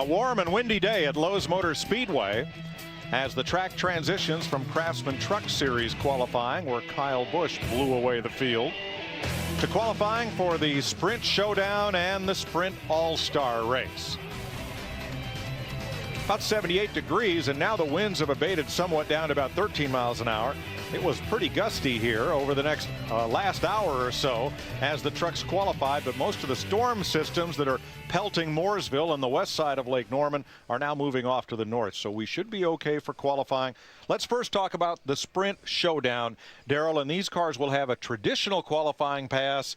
A warm and windy day at Lowe's Motor Speedway as the track transitions from Craftsman Truck Series qualifying, where Kyle Busch blew away the field, to qualifying for the Sprint Showdown and the Sprint All-Star Race. About 78 degrees, and now the winds have abated somewhat down to about 13 miles an hour. It was pretty gusty here over the next last hour or so as the trucks qualified, but most of the storm systems that are pelting Mooresville on the west side of Lake Norman are now moving off to the north, so we should be okay for qualifying. Let's first talk about the Sprint Showdown, Darrell, and these cars will have a traditional qualifying pass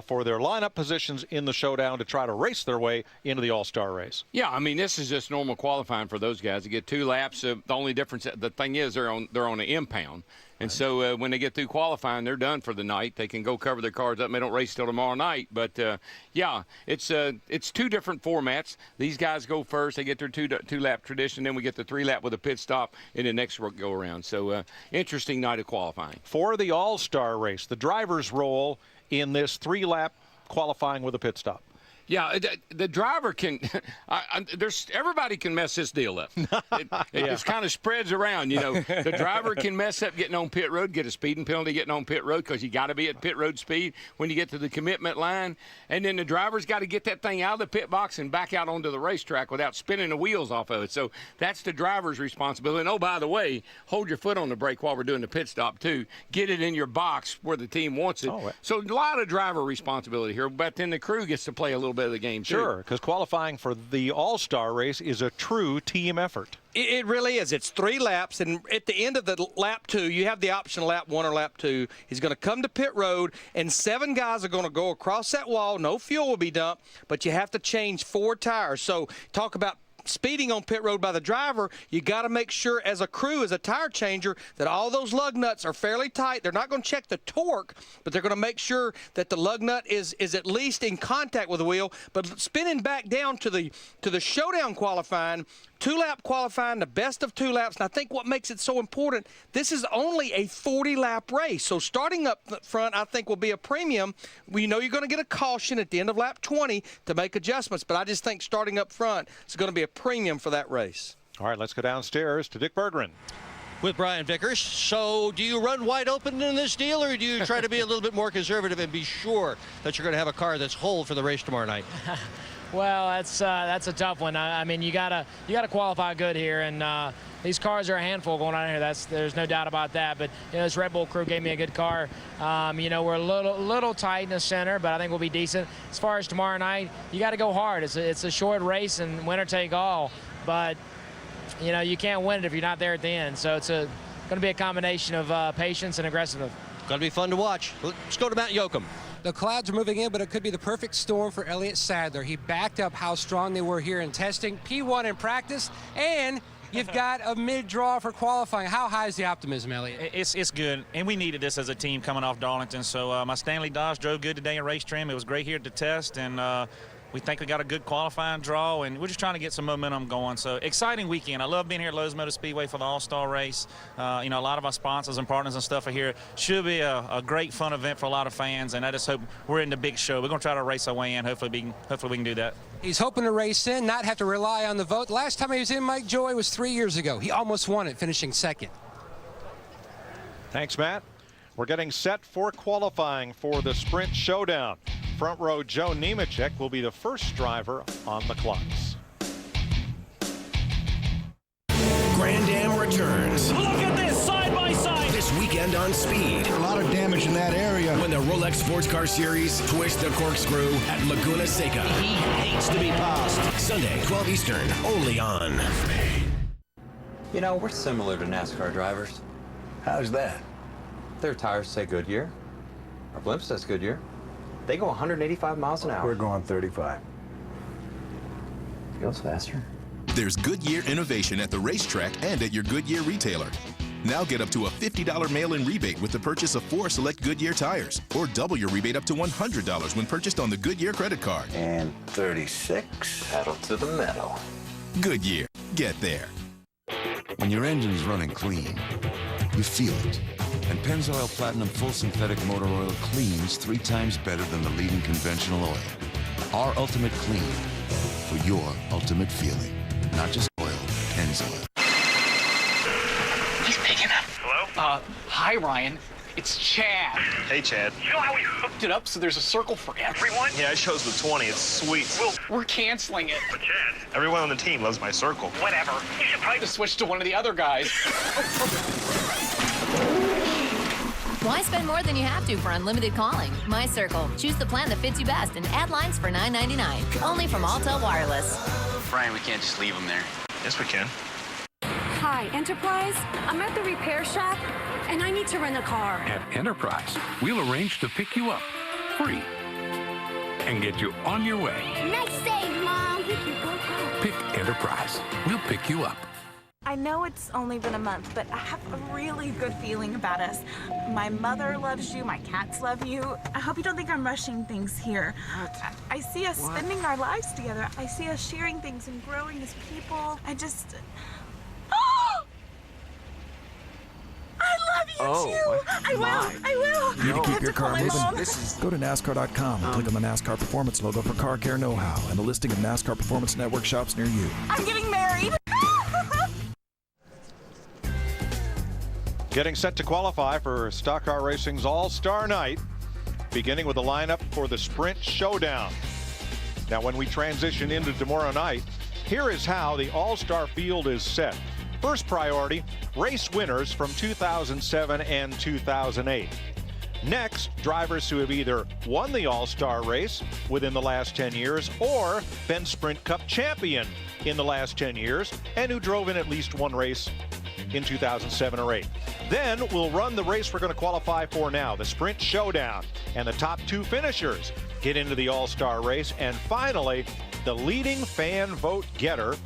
for their lineup positions in the Showdown to try to race their way into the All-Star race. Yeah, I mean, this is just normal qualifying for those guys. They get 2 laps. The only difference, the thing is, they're on an impound. And so when they get through qualifying, they're done for the night. They can go cover their cars up, and they don't race till tomorrow night. But, yeah, it's 2 different formats. These guys go first. They get their two-lap tradition. Then we get the 3-lap with a pit stop in the next go-around. So, interesting night of qualifying. For the All-Star race, the driver's role in this 3-lap qualifying with a pit stop. Yeah, the driver can. Everybody can mess this deal up. It just kind of spreads around, you know. The driver can mess up getting on pit road, get a speeding penalty getting on pit road because you got to be at pit road speed when you get to the commitment line, and then the driver's got to get that thing out of the pit box and back out onto the racetrack without spinning the wheels off of it. So that's the driver's responsibility. And oh, by the way, hold your foot on the brake while we're doing the pit stop too. Get it in your box where the team wants it. So a lot of driver responsibility here, but then the crew gets to play a little bit of the game too. Sure, because qualifying for the All-Star race is a true team effort. It really is. It's 3 laps, and at the end of the lap 2, you have the option lap 1 or lap 2. He's going to come to pit road, and 7 guys are going to go across that wall. No fuel will be dumped, but you have to change 4 tires. So talk about speeding on pit road by the driver. You got to make sure as a crew, as a tire changer, that all those lug nuts are fairly tight. They're not going to check the torque, but they're going to make sure that the lug nut is at least in contact with the wheel. But spinning back down to the Showdown qualifying, 2-lap qualifying, the best of 2 laps. And I think what makes it so important, this is only a 40-lap race. So starting up front, I think, will be a premium. We know you're going to get a caution at the end of lap 20 to make adjustments, but I just think starting up front is going to be a premium for that race. All right, let's go downstairs to Dick Berggren. With Brian Vickers. So do you run wide open in this deal, or do you try to be a little bit more conservative and be sure that you're going to have a car that's whole for the race tomorrow night? Well, that's a tough one. I mean, you gotta qualify good here, and these cars are a handful going on here. There's no doubt about that. But you know, this Red Bull crew gave me a good car. You know, we're a little tight in the center, but I think we'll be decent. As far as tomorrow night, you got to go hard. It's a short race, and winner take all. But you know, you can't win it if you're not there at the end. So it's going to be a combination of patience and aggressiveness. Going to be fun to watch. Let's go to Matt Yoakum. The clouds are moving in, but it could be the perfect storm for Elliott Sadler. He backed up how strong they were here in testing, P1 in practice, and you've got a mid-draw for qualifying. How high is the optimism, Elliott? It's good, and we needed this as a team coming off Darlington. So my Stanley Dodge drove good today in race trim. It was great here at the test, and we think we got a good qualifying draw, and we're just trying to get some momentum going. So exciting weekend. I love being here at Lowe's Motor Speedway for the All-Star race. You know, a lot of our sponsors and partners and stuff are here. Should be a great, fun event for a lot of fans, and I just hope we're in the big show. We're going to try to race our way in. Hopefully we can do that. He's hoping to race in, not have to rely on the vote. The last time he was in, Mike Joy, was 3 years ago. He almost won it, finishing 2nd. Thanks, Matt. We're getting set for qualifying for the Sprint Showdown. Front row Joe Nemechek will be the first driver on the clocks. Grand Am returns. Look at this, side by side. This weekend on Speed. A lot of damage in that area. When the Rolex Sports Car Series twist the corkscrew at Laguna Seca. He hates to be passed. Sunday, 12 Eastern, only on Speed. You know, we're similar to NASCAR drivers. How's that? Their tires say Goodyear. Our blimp says Goodyear. They go 185 miles an hour. We're going 35. It goes faster. There's Goodyear innovation at the racetrack and at your Goodyear retailer. Now get up to a $50 mail-in rebate with the purchase of 4 select Goodyear tires, or double your rebate up to $100 when purchased on the Goodyear credit card. And 36. Pedal to the metal. Goodyear. Get there. When your engine's running clean, you feel it. And Pennzoil Platinum Full Synthetic Motor Oil cleans 3 times better than the leading conventional oil. Our ultimate clean for your ultimate feeling. Not just oil, Pennzoil. He's picking up. Hello? Hi, Ryan. It's Chad. Hey, Chad. You know how we hooked it up so there's a circle for everyone? Yeah, I chose the 20. It's sweet. We're canceling it. But Chad, everyone on the team loves my circle. Whatever. You should probably just switch to one of the other guys. Why spend more than you have to for unlimited calling? My Circle. Choose the plan that fits you best and add lines for $9.99. Only from Alltel Wireless. Brian, we can't just leave him there. Yes, we can. Hi, Enterprise. I'm at the repair shop, and I need to rent a car. At Enterprise, we'll arrange to pick you up free and get you on your way. Nice save, Mom. Pick Enterprise. We'll pick you up. I know it's only been a month, but I have a really good feeling about us. My mother loves you, my cats love you. I hope you don't think I'm rushing things here. I see us spending our lives together. I see us sharing things and growing as people. I just... I love you too. I will. Need to keep your car moving? Mom. Go to NASCAR.com and click on the NASCAR Performance logo for car care know-how and a listing of NASCAR Performance Network shops near you. I'm getting married. Getting set to qualify for Stock Car Racing's All-Star Night, beginning with the lineup for the Sprint Showdown. Now, when we transition into tomorrow night, here is how the All-Star field is set. First priority, race winners from 2007 and 2008. Next, drivers who have either won the All-Star race within the last 10 years or been Sprint Cup champion in the last 10 years and who drove in at least one race in 2007 or 8. Then we'll run the race we're going to qualify for now, the Sprint Showdown, and the top 2 finishers get into the All-Star race. And finally, the leading fan vote getter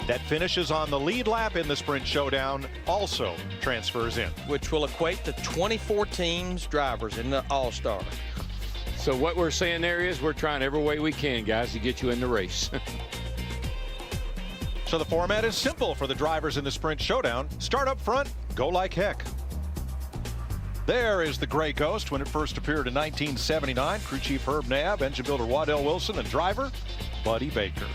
that finishes on the lead lap in the Sprint Showdown also transfers in. Which will equate to 24 teams drivers in the All-Star. So what we're saying there is we're trying every way we can, guys, to get you in the race. So the format is simple for the drivers in the Sprint Showdown. Start up front, go like heck. There is the Gray Ghost when it first appeared in 1979. Crew Chief Herb Nabb, engine builder Waddell Wilson, and driver Buddy Baker.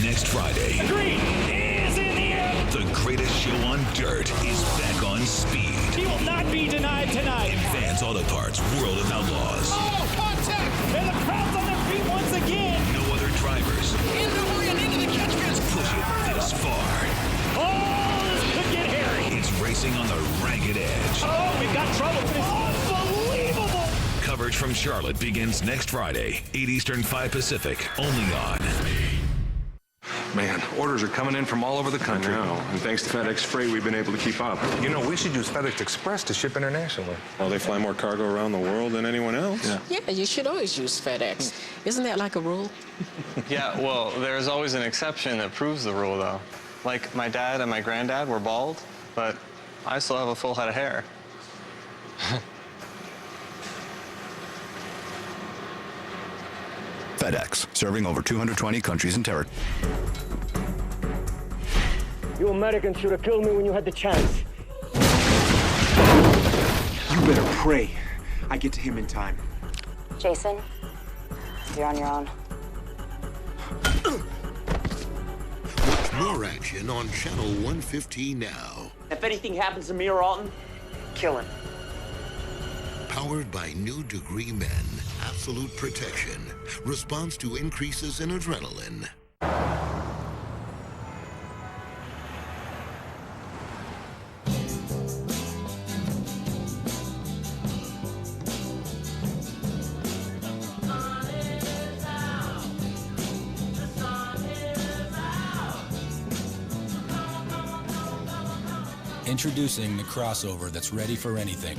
Next Friday, The green is in the air. the greatest show on dirt is back on speed. He will not be denied tonight. Vans Auto Parts World of Outlaws. Oh, contact! And the crowd's on their feet once again. No other drivers Into the line, into the catch fence. push it this far. Oh, this could get hairy. It's racing on the ragged edge. Oh, we've got trouble. Unbelievable. Coverage from Charlotte begins next Friday, 8 Eastern, 5 Pacific, only on. Man, orders are coming in from all over the country. I know, and thanks to FedEx Freight, we've been able to keep up. You know, we should use FedEx Express to ship internationally. Well, they fly more cargo around the world than anyone else. Yeah, you should always use FedEx. Isn't that like a rule? Yeah, well, there's always an exception that proves the rule, though. Like, my dad and my granddad were bald, but I still have a full head of hair. FedEx, serving over 220 countries and territories. You Americans should have killed me when you had the chance. You better pray I get to him in time. Jason, you're on your own. Watch more action on Channel 115 now. If anything happens to me or Alton, kill him. Powered by New Degree Men. Absolute protection. Response to increases in adrenaline. Introducing the crossover that's ready for anything.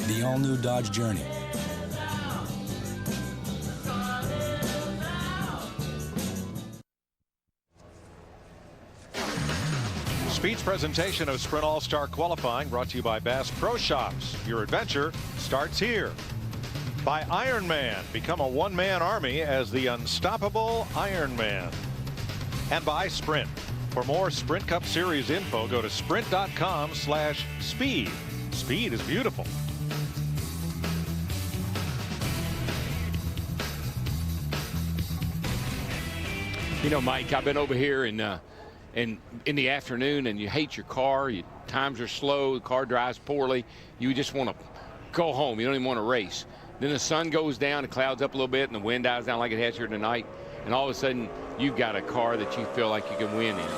The all-new Dodge Journey. Speed's presentation of Sprint All-Star Qualifying brought to you by Bass Pro Shops. Your adventure starts here. By Ironman, become a one-man army as the unstoppable Ironman. And by Sprint. For more Sprint Cup Series info, go to sprint.com/speed. Speed is beautiful. You know, Mike, I've been over here in the afternoon, and you hate your car. Times are slow. The car drives poorly. You just want to go home. You don't even want to race. Then the sun goes down, the clouds up a little bit, and the wind dies down like it has here tonight. And all of a sudden, you've got a car that you feel like you can win in.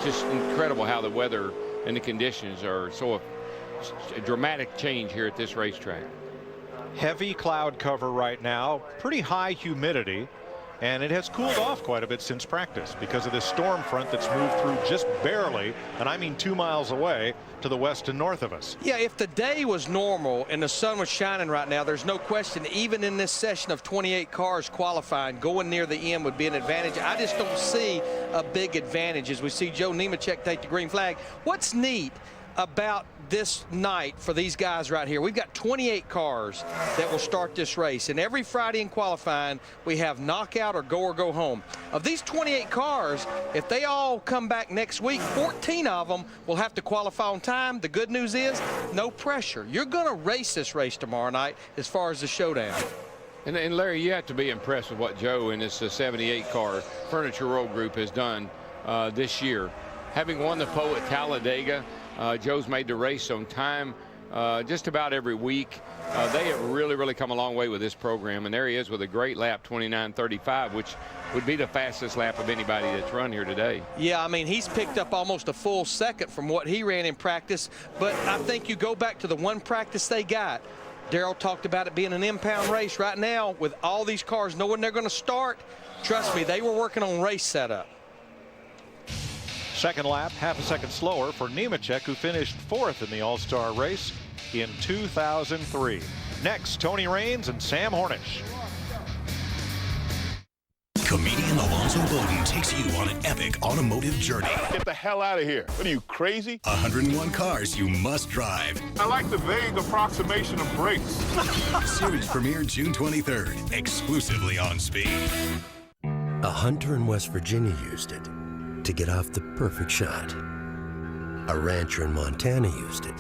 Just incredible how the weather and the conditions are so a dramatic change here at this racetrack. Heavy cloud cover right now, pretty high humidity, and it has cooled off quite a bit since practice because of this storm front that's moved through just barely, and I mean 2 miles away, to the west and north of us. Yeah, if the day was normal and the sun was shining right now, there's no question, even in this session of 28 cars qualifying, going near the end would be an advantage. I just don't see a big advantage as we see Joe Nemechek take the green flag. What's neat about this night for these guys right here, we've got 28 cars that will start this race, and every Friday in qualifying we have knockout or go home. Of these 28 cars, if they all come back next week, 14 of them will have to qualify on time. The good news is no pressure. You're going to race this race tomorrow night as far as the showdown. And Larry, you have to be impressed with what Joe and this 78 car Furniture Row group has done this year. Having won the pole at Talladega, Joe's made the race on time just about every week. They have really come a long way with this program, and there he is with a great lap, 29.35, which would be the fastest lap of anybody that's run here today. Yeah, I mean, he's picked up almost a full second from what he ran in practice, but I think you go back to the one practice they got. Darrell talked about it being an impound race. Right now, with all these cars knowing they're going to start, trust me, they were working on race setup. Second lap, half a second slower for Nemechek, who finished 4th in the All-Star race in 2003. Next, Tony Raines and Sam Hornish. Comedian Alonzo Bowden takes you on an epic automotive journey. Get the hell out of here. What are you, crazy? 101 cars you must drive. I like the vague approximation of brakes. Series premiere June 23rd, exclusively on Speed. A hunter in West Virginia used it to get off the perfect shot. A rancher in Montana used it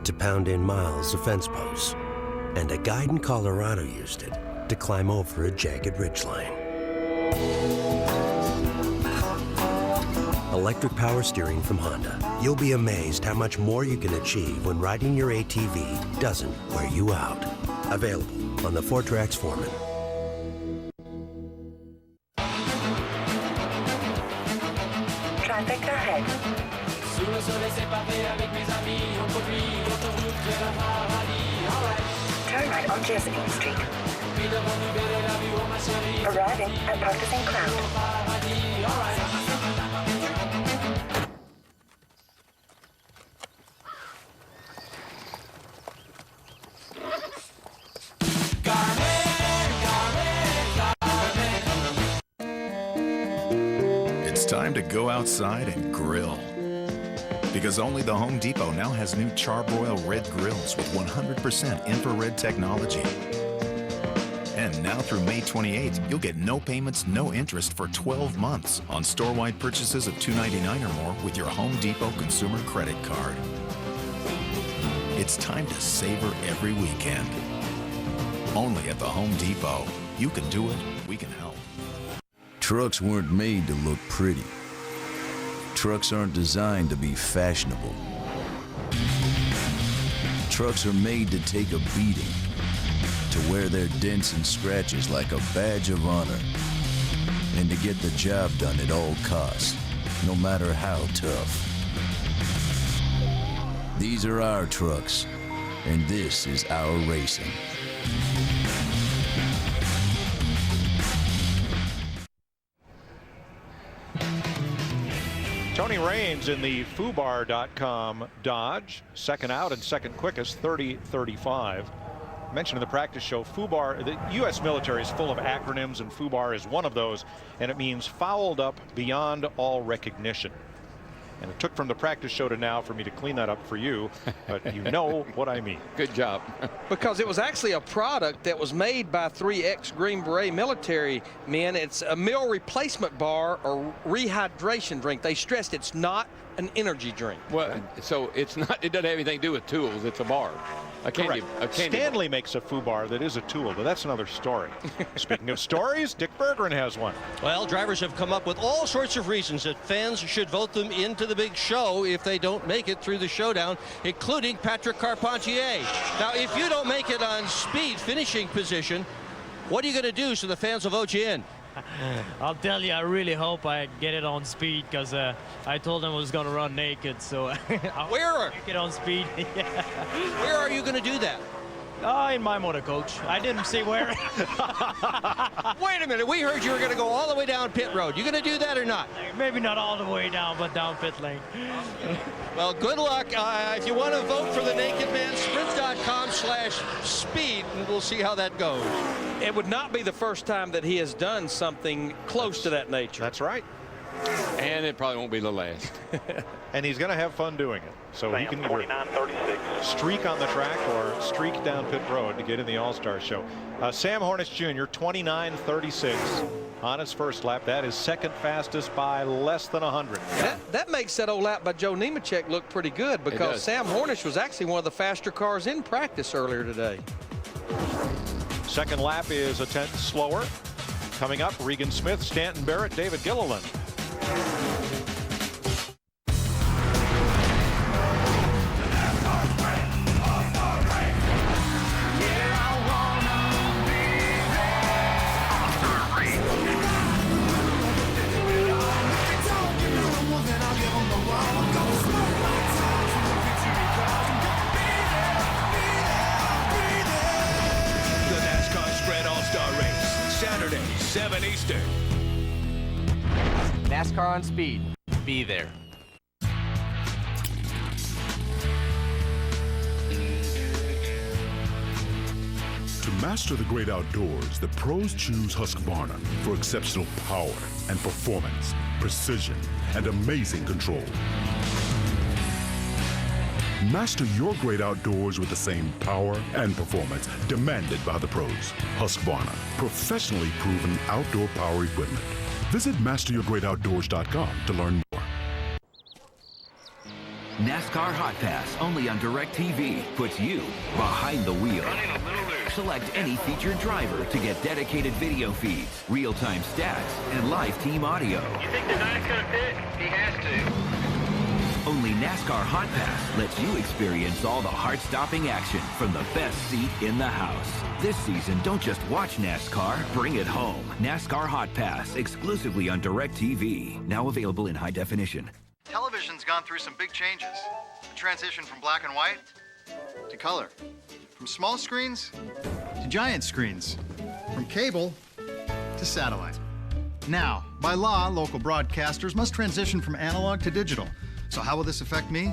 to pound in miles of fence posts. And a guide in Colorado used it to climb over a jagged ridgeline. Electric power steering from Honda. You'll be amazed how much more you can achieve when riding your ATV doesn't wear you out. Available on the 4Trax Foreman. Traffic ahead. Turn right on Chesapeake Street. Arriving at Park de St. Cloud. It's time to go outside and grill. Because only the Home Depot now has new Charbroil Red Grills with 100% infrared technology. And now through May 28th, you'll get no payments, no interest for 12 months on store-wide purchases of $2.99 or more with your Home Depot consumer credit card. It's time to savor every weekend. Only at the Home Depot. You can do it, we can help. Trucks weren't made to look pretty. Trucks aren't designed to be fashionable. Trucks are made to take a beating, to wear their dents and scratches like a badge of honor, and to get the job done at all costs, no matter how tough. These are our trucks, and this is our racing. Tony Raines in the FUBAR.com Dodge, second out and second quickest, 30.35. Mentioned in the practice show, FUBAR, the U.S. military is full of acronyms, and FUBAR is one of those, and it means fouled up beyond all recognition. And it took from the practice show to now for me to clean that up for you, but you know what I mean. Good job. Because it was actually a product that was made by 3 ex-Green Beret military men. It's a meal replacement bar or rehydration drink. They stressed it's not an energy drink. Well, so it's not, it doesn't have anything to do with tools. It's a bar. Stanley makes a foobar that is a tool, but that's another story. Speaking of stories, Dick Berggren has one. Well, drivers have come up with all sorts of reasons that fans should vote them into the big show if they don't make it through the showdown, including Patrick Carpentier. Now, if you don't make it on speed finishing position, what are you going to do so the fans will vote you in? I'll tell you, I really hope I get it on speed, because I told them I was going to run naked, so Where? Get it on speed. Yeah. Where are you going to do that? In my motor coach. I didn't see where. Wait a minute. We heard you were going to go all the way down pit road. You going to do that or not? Maybe not all the way down, but down pit lane. Well, good luck. If you want to vote for the Naked Man, sprint.com/speed, and we'll see how that goes. It would not be the first time that he has done something close to that nature. That's right. And it probably won't be the last. And he's going to have fun doing it. So he can either streak on the track or streak down pit road to get in the All-Star show. Sam Hornish Jr., 29.36 on his first lap. That is second fastest by less than 100. That makes that old lap by Joe Nemechek look pretty good, because Sam Hornish was actually one of the faster cars in practice earlier today. Second lap is a tenth slower. Coming up, Regan Smith, Stanton Barrett, David Gilliland. The NASCAR Spread All-Star Race, Saturday, 7 Eastern. NASCAR on speed. Be there. To master the great outdoors, the pros choose Husqvarna for exceptional power and performance, precision, and amazing control. Master your great outdoors with the same power and performance demanded by the pros. Husqvarna, professionally proven outdoor power equipment. Visit masteryourgreatoutdoors.com to learn more. NASCAR Hot Pass, only on DirecTV, puts you behind the wheel. Select any featured driver to get dedicated video feeds, real-time stats, and live team audio. You think the night's gonna pick? He has to. Only NASCAR Hot Pass lets you experience all the heart-stopping action from the best seat in the house. This season, don't just watch NASCAR, bring it home. NASCAR Hot Pass, exclusively on DirecTV. Now available in high definition. Television's gone through some big changes. The transition from black and white to color. From small screens to giant screens. From cable to satellite. Now, by law, local broadcasters must transition from analog to digital. So how will this affect me?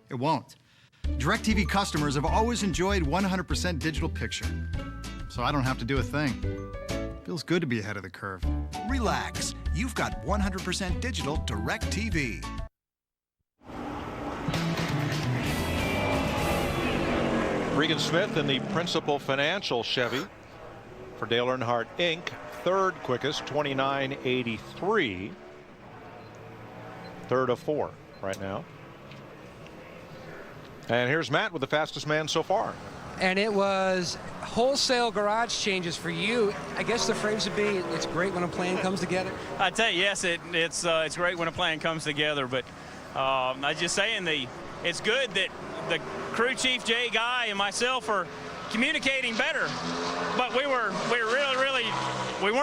It won't. DirecTV customers have always enjoyed 100% digital picture. So I don't have to do a thing. Feels good to be ahead of the curve. Relax. You've got 100% digital DirecTV. Regan Smith in the Principal Financial Chevy for Dale Earnhardt Inc. Third quickest, 29.83. Third of four right now. And here's Matt with the fastest man so far. And it was wholesale garage changes for you. I guess the phrase would be, it's great when a plan comes together. I tell you, yes, it's great when a plan comes together. But I was just saying, it's good that the crew chief, Jay Guy, and myself are communicating better. But we weren't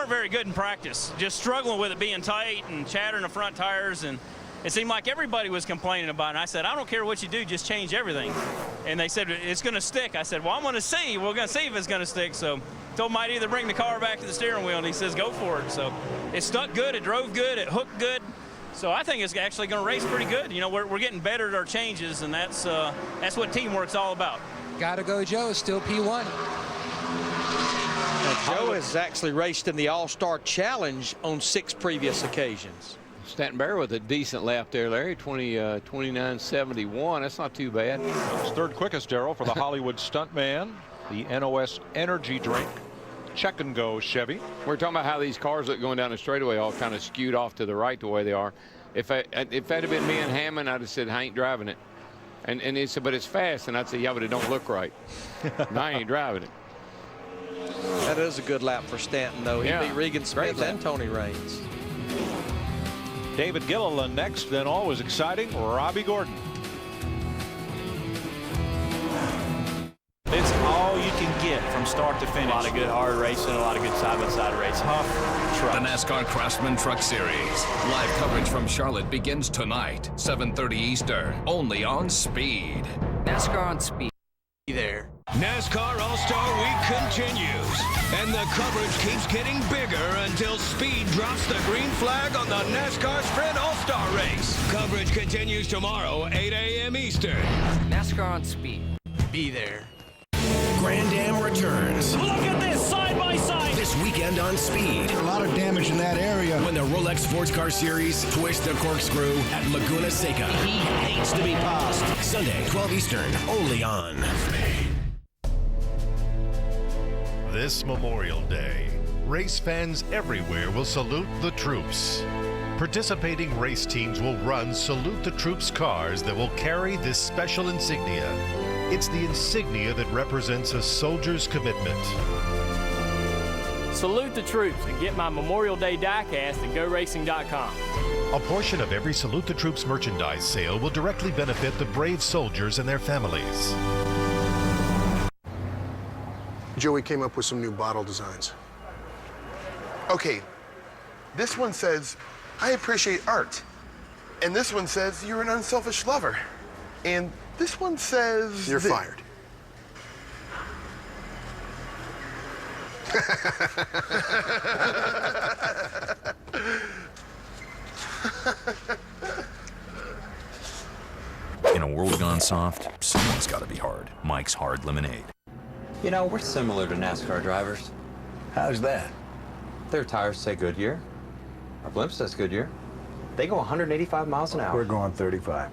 very good in practice. Just struggling with it being tight and chattering the front tires, and it seemed like everybody was complaining about it. And I said, I don't care what you do, just change everything. And they said, it's going to stick. I said, well, I'm going to see. We're going to see if it's going to stick. So told him I'd either bring the car back to the steering wheel, and he says, go for it. So it stuck good, it drove good, it hooked good. So I think it's actually going to race pretty good. You know, we're getting better at our changes, and that's what teamwork's all about. Gotta go, Joe. Still P1. Joe has actually raced in the All-Star Challenge on 6 previous occasions. Stanton Barrett with a decent lap there, Larry. 29.71. That's not too bad. It's third quickest, Darrell, for the Hollywood Stuntman, the NOS Energy Drink Check and Go Chevy. We're talking about how these cars that going down the straightaway all kind of skewed off to the right the way they are. If that had been me and Hammond, I'd have said I ain't driving it. And he said, but it's fast. And I'd say, yeah, but it don't look right. And I ain't driving it. That is a good lap for Stanton, though. He beat Regan Smith and Tony Raines. David Gilliland next, then always exciting, Robbie Gordon. It's all you can get from start to finish. A lot of good hard racing, a lot of good side-by-side racing. The NASCAR Craftsman Truck Series. Live coverage from Charlotte begins tonight, 7:30 Eastern, only on Speed. NASCAR on Speed. Be there. NASCAR All-Star Week continues, and the coverage keeps getting bigger until Speed drops the green flag on the NASCAR Sprint All-Star Race. Coverage continues tomorrow, 8 a.m. Eastern. NASCAR on Speed. Be there. Grand Am returns. Look at this, side by side. This weekend on Speed. A lot of damage in that area. When the Rolex Sports Car Series twists the corkscrew at Laguna Seca. He hates to be passed. Sunday, 12 Eastern, only on Speed. This Memorial Day, race fans everywhere will salute the troops. Participating race teams will run Salute the Troops cars that will carry this special insignia. It's the insignia that represents a soldier's commitment. Salute the troops and get my Memorial Day diecast at GoRacing.com. A portion of every Salute the Troops merchandise sale will directly benefit the brave soldiers and their families. Joey came up with some new bottle designs. Okay, this one says, I appreciate art. And this one says, you're an unselfish lover. And this one says... You're fired. In a world gone soft, someone's got to be hard. Mike's Hard Lemonade. You know, we're similar to NASCAR drivers. How's that? Their tires say Goodyear. Our blimp says Goodyear. They go 185 miles an hour. We're going 35.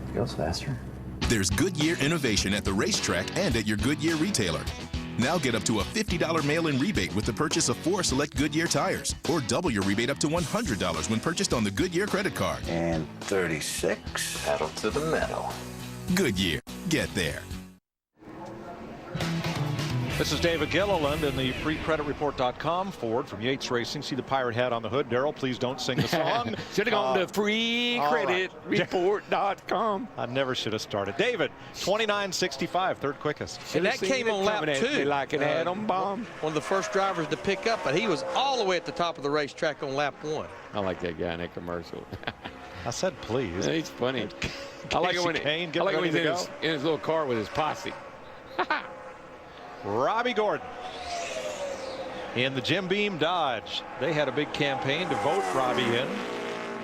It goes faster. There's Goodyear innovation at the racetrack and at your Goodyear retailer. Now get up to a $50 mail-in rebate with the purchase of 4 select Goodyear tires, or double your rebate up to $100 when purchased on the Goodyear credit card. And 36. Pedal to the metal. Goodyear. Get there. This is David Gilliland in the freecreditreport.com Ford from Yates Racing. See the pirate hat on the hood. Darrell, please don't sing the song. Should have gone to freecreditreport.com. I never should have started. David, 29.65, third quickest. And that came on lap 2. Like an atom bomb. One of the first drivers to pick up, but he was all the way at the top of the racetrack on lap 1. I like that guy in that commercial. I said please. Yeah, he's funny. I like it when, he's in his little car with his posse. Robbie Gordon in the Jim Beam Dodge. They had a big campaign to vote Robbie in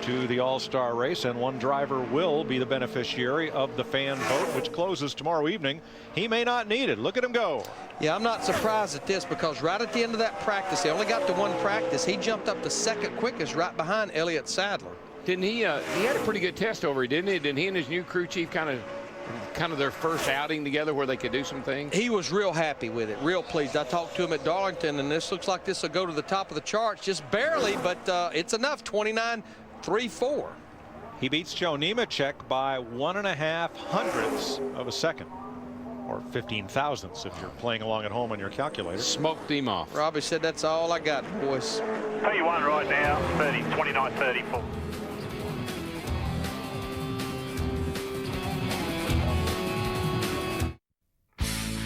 to the All-Star race, and one driver will be the beneficiary of the fan vote, which closes tomorrow evening. He may not need it. Look at him go. Yeah, I'm not surprised at this, because right at the end of that practice, they only got to one practice. He jumped up to second quickest right behind Elliott Sadler. Didn't he? He had a pretty good test over, didn't he? Didn't he and his new crew chief kind of their first outing together where they could do some things? He was real happy with it, real pleased. I talked to him at Darlington, and this looks like this will go to the top of the charts, just barely, but it's enough. 29.34. He beats Joe Nemechek by 1.5 hundredths of a second, or 15 thousandths if you're playing along at home on your calculator. Smoked him off. Robbie said, that's all I got, boys. Tell you one right now, 29.34.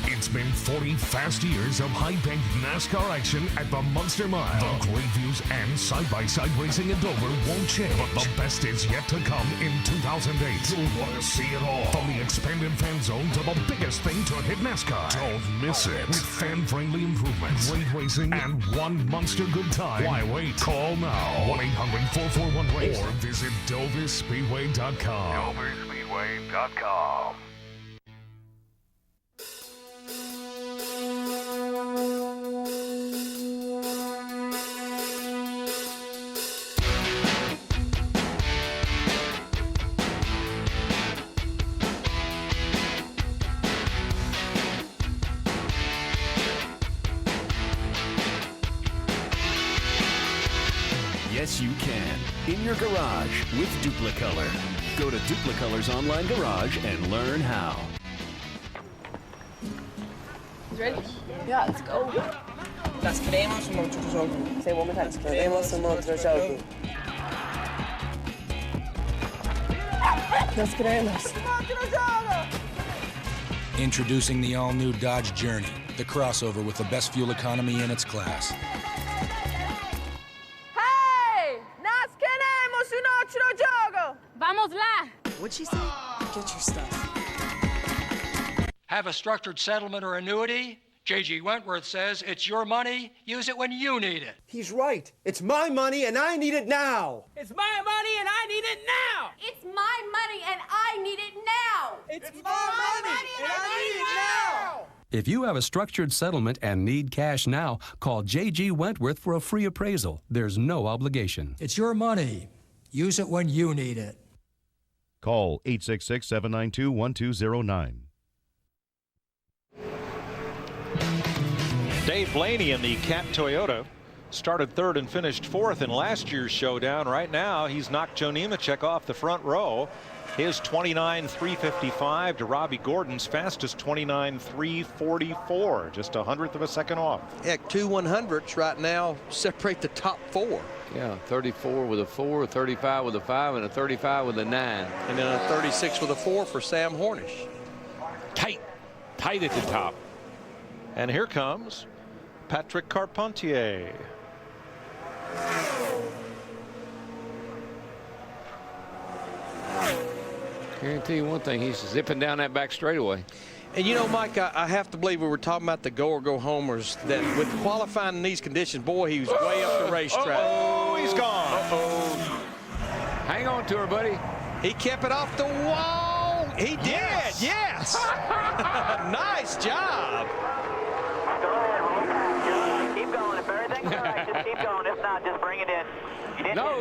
It's been 40 fast years of high-paced NASCAR action at the Munster Mile. The great views and side-by-side racing in Dover won't change. But the best is yet to come in 2008. You'll want to see it all. From the expanded fan zone to the biggest thing to hit NASCAR. Don't miss it. With fan-friendly improvements, great racing, and one monster good time. Why wait? Call now. 1-800-441-RACE. Or visit DoverSpeedway.com. DoverSpeedway.com. Yes, you can. In your garage with Duplicolor. Go to Duplicolor's online garage and learn how. Ready? Yeah, let's go. Las queremos un otro jogo. Say one more time. Las queremos un otro jogo. Las queremos. Introducing the all-new Dodge Journey, the crossover with the best fuel economy in its class. Hey! Nas queremos un otro jogo. Vamos lá. What'd she say? Get your stuff. Have a structured settlement or annuity? J.G. Wentworth says it's your money, use it when you need it. He's right. It's my money and I need it now. It's my money and I need it now. It's my money and I need it now. It's my money and I need it now. If you have a structured settlement and need cash now, call J.G. Wentworth for a free appraisal. There's no obligation. It's your money. Use it when you need it. Call 866-792-1209. Dave Blaney in the Cat Toyota started third and finished fourth in last year's showdown. Right now, he's knocked Joe Nemechek off the front row. His 29.355 to Robbie Gordon's fastest 29.344, just 100th of a second off. Heck, 2 100ths right now separate the top four. Yeah, 34 with a 4, 35 with a 5, and a 35 with a 9. And then a 36 with a 4 for Sam Hornish. Tight at the top. And here comes Patrick Carpentier. Guarantee you one thing, he's zipping down that back straightaway. And you know, Mike, I have to believe we were talking about the go or go homers, that with qualifying in these conditions, boy, he was way up the racetrack. Oh, he's gone. Hang on to her, buddy. He kept it off the wall. He did. Yes. Nice job. Keep going. If everything's all right, just keep going. If not, just bring it in. No,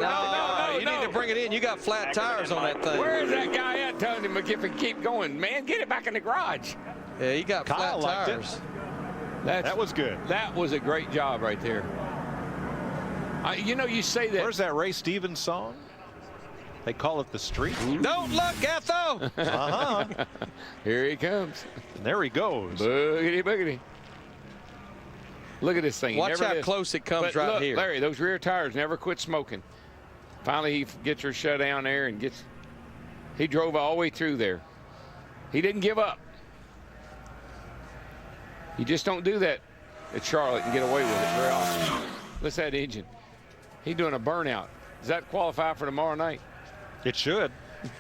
you need to bring it in. You got flat tires on that thing. Where is that guy at telling him McGiffin keep going? Man, get it back in the garage. Yeah, you got Kyle flat tires. That was good. That was a great job right there. You know, you say that. Where's that Ray Stevens song? They call it The Street. Don't look, Gatho. Here he comes. And there he goes. Boogity, boogity. Look at this thing. Watch how close it comes right look, here. Larry, those rear tires never quit smoking. Finally, he gets her shut down there and gets. He drove all the way through there. He didn't give up. You just don't do that at Charlotte and get away with it very often. Listen to that engine. He's doing a burnout. Does that qualify for tomorrow night? It should.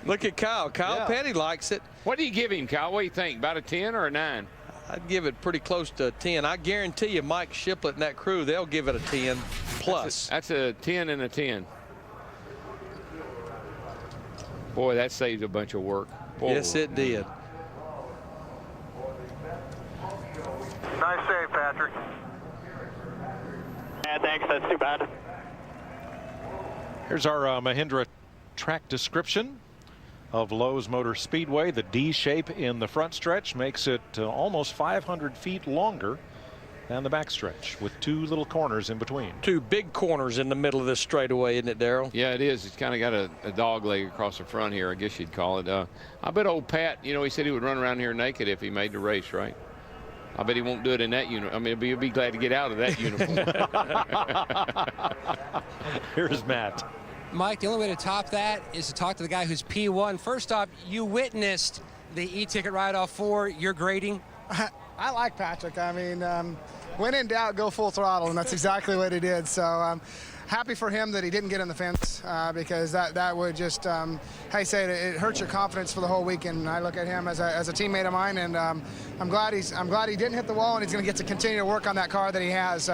Look at Kyle. Kyle Petty likes it. What do you give him, Kyle? What do you think? About a 10 or a 9? I'd give it pretty close to a 10. I guarantee you Mike Shiplett and that crew, they'll give it a 10 plus. That's a 10 and a 10. Boy, that saved a bunch of work. Boy. Yes, it did. Nice save, Patrick. Yeah, thanks. That's too bad. Here's our Mahindra track description of Lowe's Motor Speedway. The D shape in the front stretch makes it almost 500 feet longer than the back stretch, with 2 little corners in between. 2 big corners in the middle of this straightaway, isn't it, Darrell? Yeah, it is. It's kind of got a dog leg across the front here, I guess you'd call it. I bet old Pat, you know, he said he would run around here naked if he made the race, right? I bet he won't do it in that uniform. I mean, he'll be glad to get out of that uniform. Here's Matt. Mike, the only way to top that is to talk to the guy who's P1. First off, you witnessed the e-ticket write-off for your grading. I like Patrick. I mean, when in doubt, go full throttle, and that's exactly what he did. So I'm happy for him that he didn't get in the fence because that would just, how you say it hurts your confidence for the whole weekend. I look at him as a teammate of mine, and I'm glad he didn't hit the wall, and he's going to get to continue to work on that car that he has.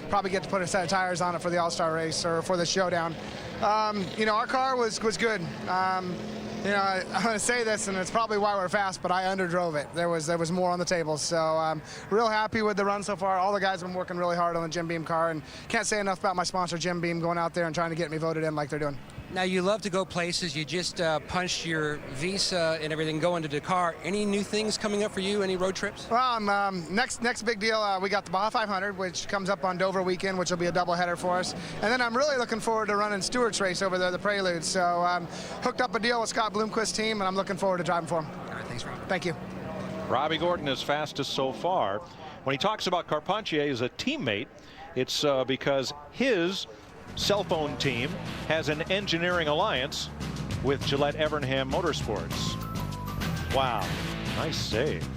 Probably get to put a set of tires on it for the All-Star race or for the Showdown. You know, our car was good. You know, I'm going to say this, and it's probably why we're fast, but I underdrove it. There was more on the table. So I'm real happy with the run so far. All the guys have been working really hard on the Jim Beam car, and can't say enough about my sponsor, Jim Beam, going out there and trying to get me voted in like they're doing. Now, you love to go places. You just punched your visa and everything going to Dakar. Any new things coming up for you? Any road trips? Well, next big deal, we got the Baja 500, which comes up on Dover weekend, which will be a doubleheader for us. And then I'm really looking forward to running Stewart's race over there, the Prelude. So hooked up a deal with Scott Bloomquist's team, and I'm looking forward to driving for him. All right, thanks, Rob. Thank you. Robbie Gordon is fastest so far. When he talks about Carpentier as a teammate, it's because his cell phone team has an engineering alliance with Gillette Evernham Motorsports. Wow, nice save.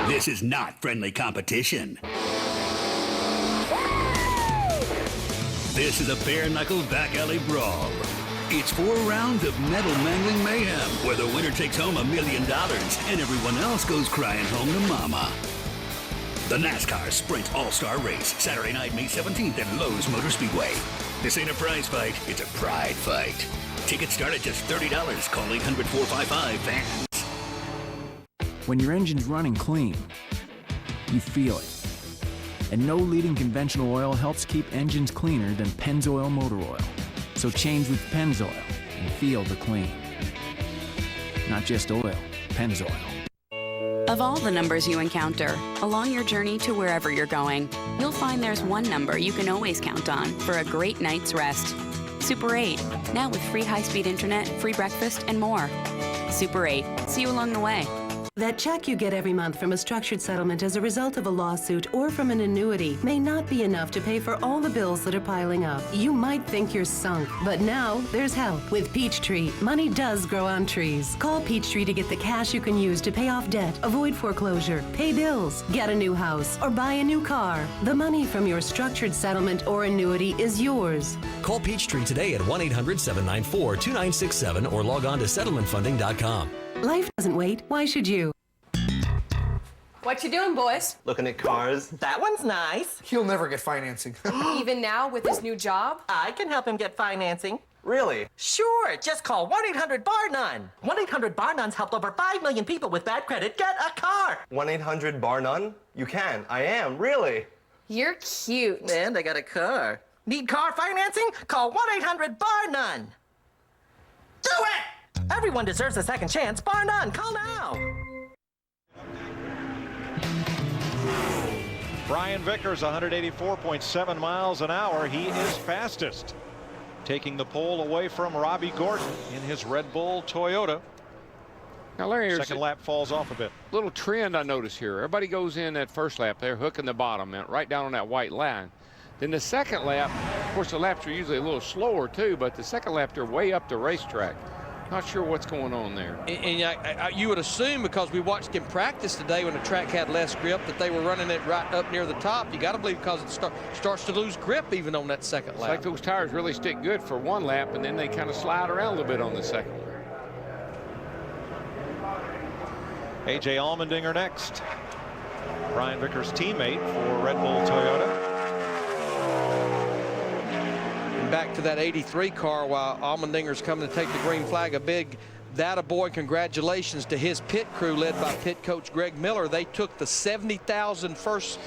This is not friendly competition. This is a bare-knuckle back alley brawl. It's 4 rounds of metal-mangling mayhem where the winner takes home $1 million and everyone else goes crying home to mama. The NASCAR Sprint All-Star Race, Saturday night, May 17th at Lowe's Motor Speedway. This ain't a prize fight, it's a pride fight. Tickets start at just $30. Call 800-455-FANS. When your engine's running clean, you feel it. And no leading conventional oil helps keep engines cleaner than Pennzoil motor oil. So change with Pennzoil and feel the clean. Not just oil, Pennzoil. Of all the numbers you encounter along your journey to wherever you're going, you'll find there's one number you can always count on for a great night's rest. Super 8, now with free high-speed internet, free breakfast, and more. Super 8, see you along the way. That check you get every month from a structured settlement as a result of a lawsuit or from an annuity may not be enough to pay for all the bills that are piling up. You might think you're sunk, but now there's help. With Peachtree, money does grow on trees. Call Peachtree to get the cash you can use to pay off debt, avoid foreclosure, pay bills, get a new house, or buy a new car. The money from your structured settlement or annuity is yours. Call Peachtree today at 1-800-794-2967 or log on to settlementfunding.com. Life doesn't wait. Why should you? What you doing, boys? Looking at cars. That one's nice. He'll never get financing. Even now with his new job? I can help him get financing. Really? Sure. Just call 1-800-BAR-NONE. 1-800-BAR-NONE's helped over 5 million people with bad credit get a car. 1-800-BAR-NONE? You can. I am. Really. You're cute. And I got a car. Need car financing? Call 1-800-BAR-NONE. Do it! Everyone deserves a second chance. Bar none. Call now. Brian Vickers, 184.7 miles an hour. He is fastest, taking the pole away from Robbie Gordon in his Red Bull Toyota. Now, Larry, second lap falls off a bit. Little trend I notice here. Everybody goes in that first lap. They're hooking the bottom right down on that white line. Then the second lap, of course, the laps are usually a little slower too, but the second lap they're way up the racetrack. Not sure what's going on there. And you would assume, because we watched him practice today when the track had less grip, that they were running it right up near the top. You got to believe because it starts to lose grip even on that second lap. It's like those tires really stick good for one lap, and then they kind of slide around a little bit on the second lap. A.J. Allmendinger next. Brian Vickers' teammate for Red Bull Toyota. Back to that 83 car while Allmendinger's coming to take the green flag. A big attaboy congratulations to his pit crew led by pit coach Greg Miller. They took the $70,000 first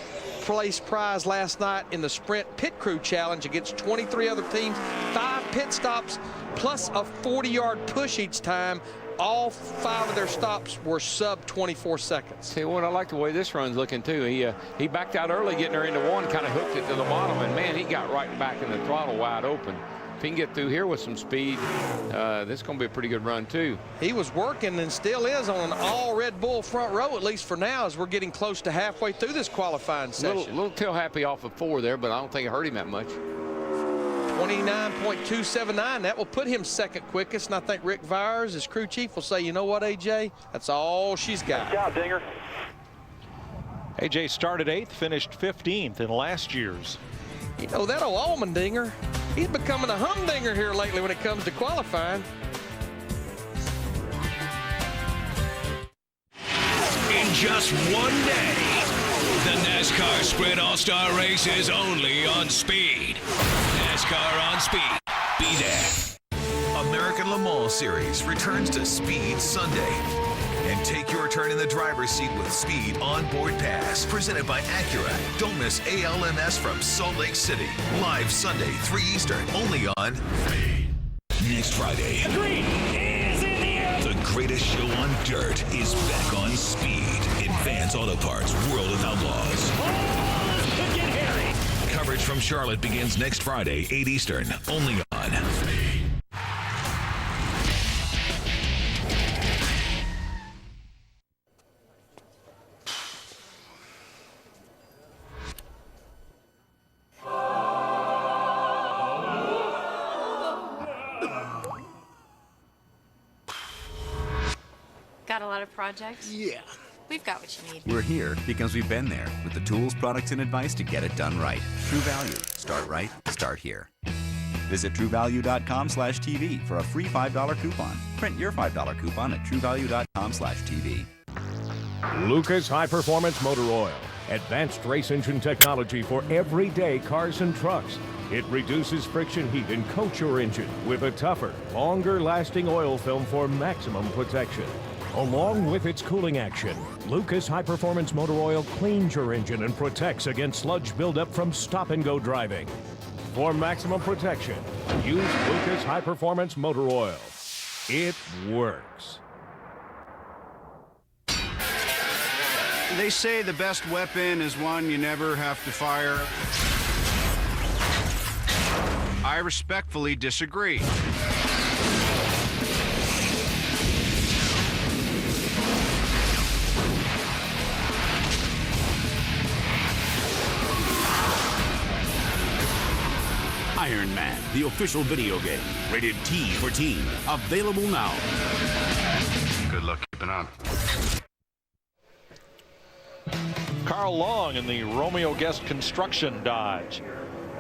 place prize last night in the Sprint Pit Crew Challenge against 23 other teams. 5 pit stops plus a 40-yard push each time. All 5 of their stops were sub 24 seconds. See what I like the way this run's looking too. He backed out early getting her into one, kind of hooked it to the bottom, and man, he got right back in the throttle wide open. If he can get through here with some speed, this is going to be a pretty good run too. He was working and still is on an all Red Bull front row, at least for now, as we're getting close to halfway through this qualifying session. Little tail happy off of 4 there, but I don't think it hurt him that much. 29.279. That will put him second quickest, and I think Rick Vyers, his crew chief, will say, you know what, AJ, that's all she's got. Good job, Dinger. AJ started 8th, finished 15th in last year's. You know, that old Allmendinger, he's becoming a humdinger here lately when it comes to qualifying. In just one day, the NASCAR Sprint All-Star Race is only on Speed. NASCAR on Speed. Be there. American Le Mans Series returns to Speed Sunday. and take your turn in the driver's seat with Speed Onboard Pass. Presented by Acura. Don't miss ALMS from Salt Lake City. Live Sunday, 3 Eastern, only on Speed. Next Friday, Green is in the air. the greatest show on dirt is back on Speed. Advance Auto Parts, World of Outlaws. Oh, this could get hairy. Coverage from Charlotte begins next Friday, 8 Eastern, only on Speed. Got a lot of projects? Yeah. We've got what you need. We're here because we've been there with the tools, products, and advice to get it done right. True Value. Start right. Start here. Visit TrueValue.com/TV for a free $5 coupon. Print your $5 coupon at TrueValue.com/TV. Lucas High Performance Motor Oil. Advanced race engine technology for everyday cars and trucks. It reduces friction heat and coats your engine with a tougher, longer-lasting oil film for maximum protection. Along with its cooling action, Lucas High Performance Motor Oil cleans your engine and protects against sludge buildup from stop-and-go driving. For maximum protection, use Lucas High Performance Motor Oil. It works. They say the best weapon is one you never have to fire. I respectfully disagree. Iron Man, the official video game. Rated T for teen. Available now. Good luck keeping on. Carl Long in the Romeo Guest Construction Dodge.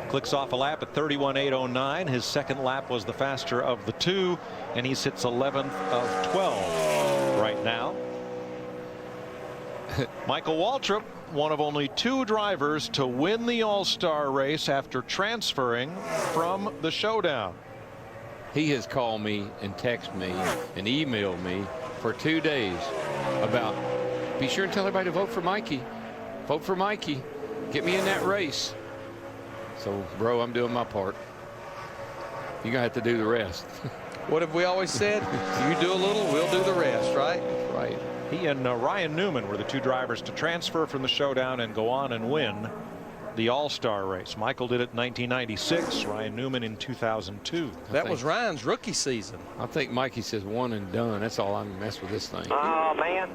Clicks off a lap at 31.809. His second lap was the faster of the two, and he sits 11th of 12 right now. Michael Waltrip, one of only two drivers to win the All-Star race after transferring from the Showdown. He has called me and texted me and emailed me for 2 days about, be sure and tell everybody to vote for Mikey. Vote for Mikey. Get me in that race. So, bro, I'm doing my part. You're going to have to do the rest. What have we always said? You do a little, we'll do the rest, right? Right. He and Ryan Newman were the two drivers to transfer from the Showdown and go on and win the All-Star race. Michael did it in 1996, Ryan Newman in 2002. That was Ryan's rookie season. I think Mikey says one and done. That's all I'm mess with this thing. Oh, man.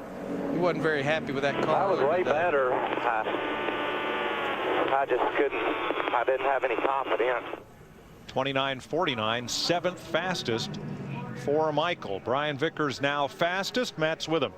He wasn't very happy with that car. That was way better. I just couldn't. I didn't have any confidence. 29.49, seventh fastest for Michael. Brian Vickers now fastest. Matt's with him.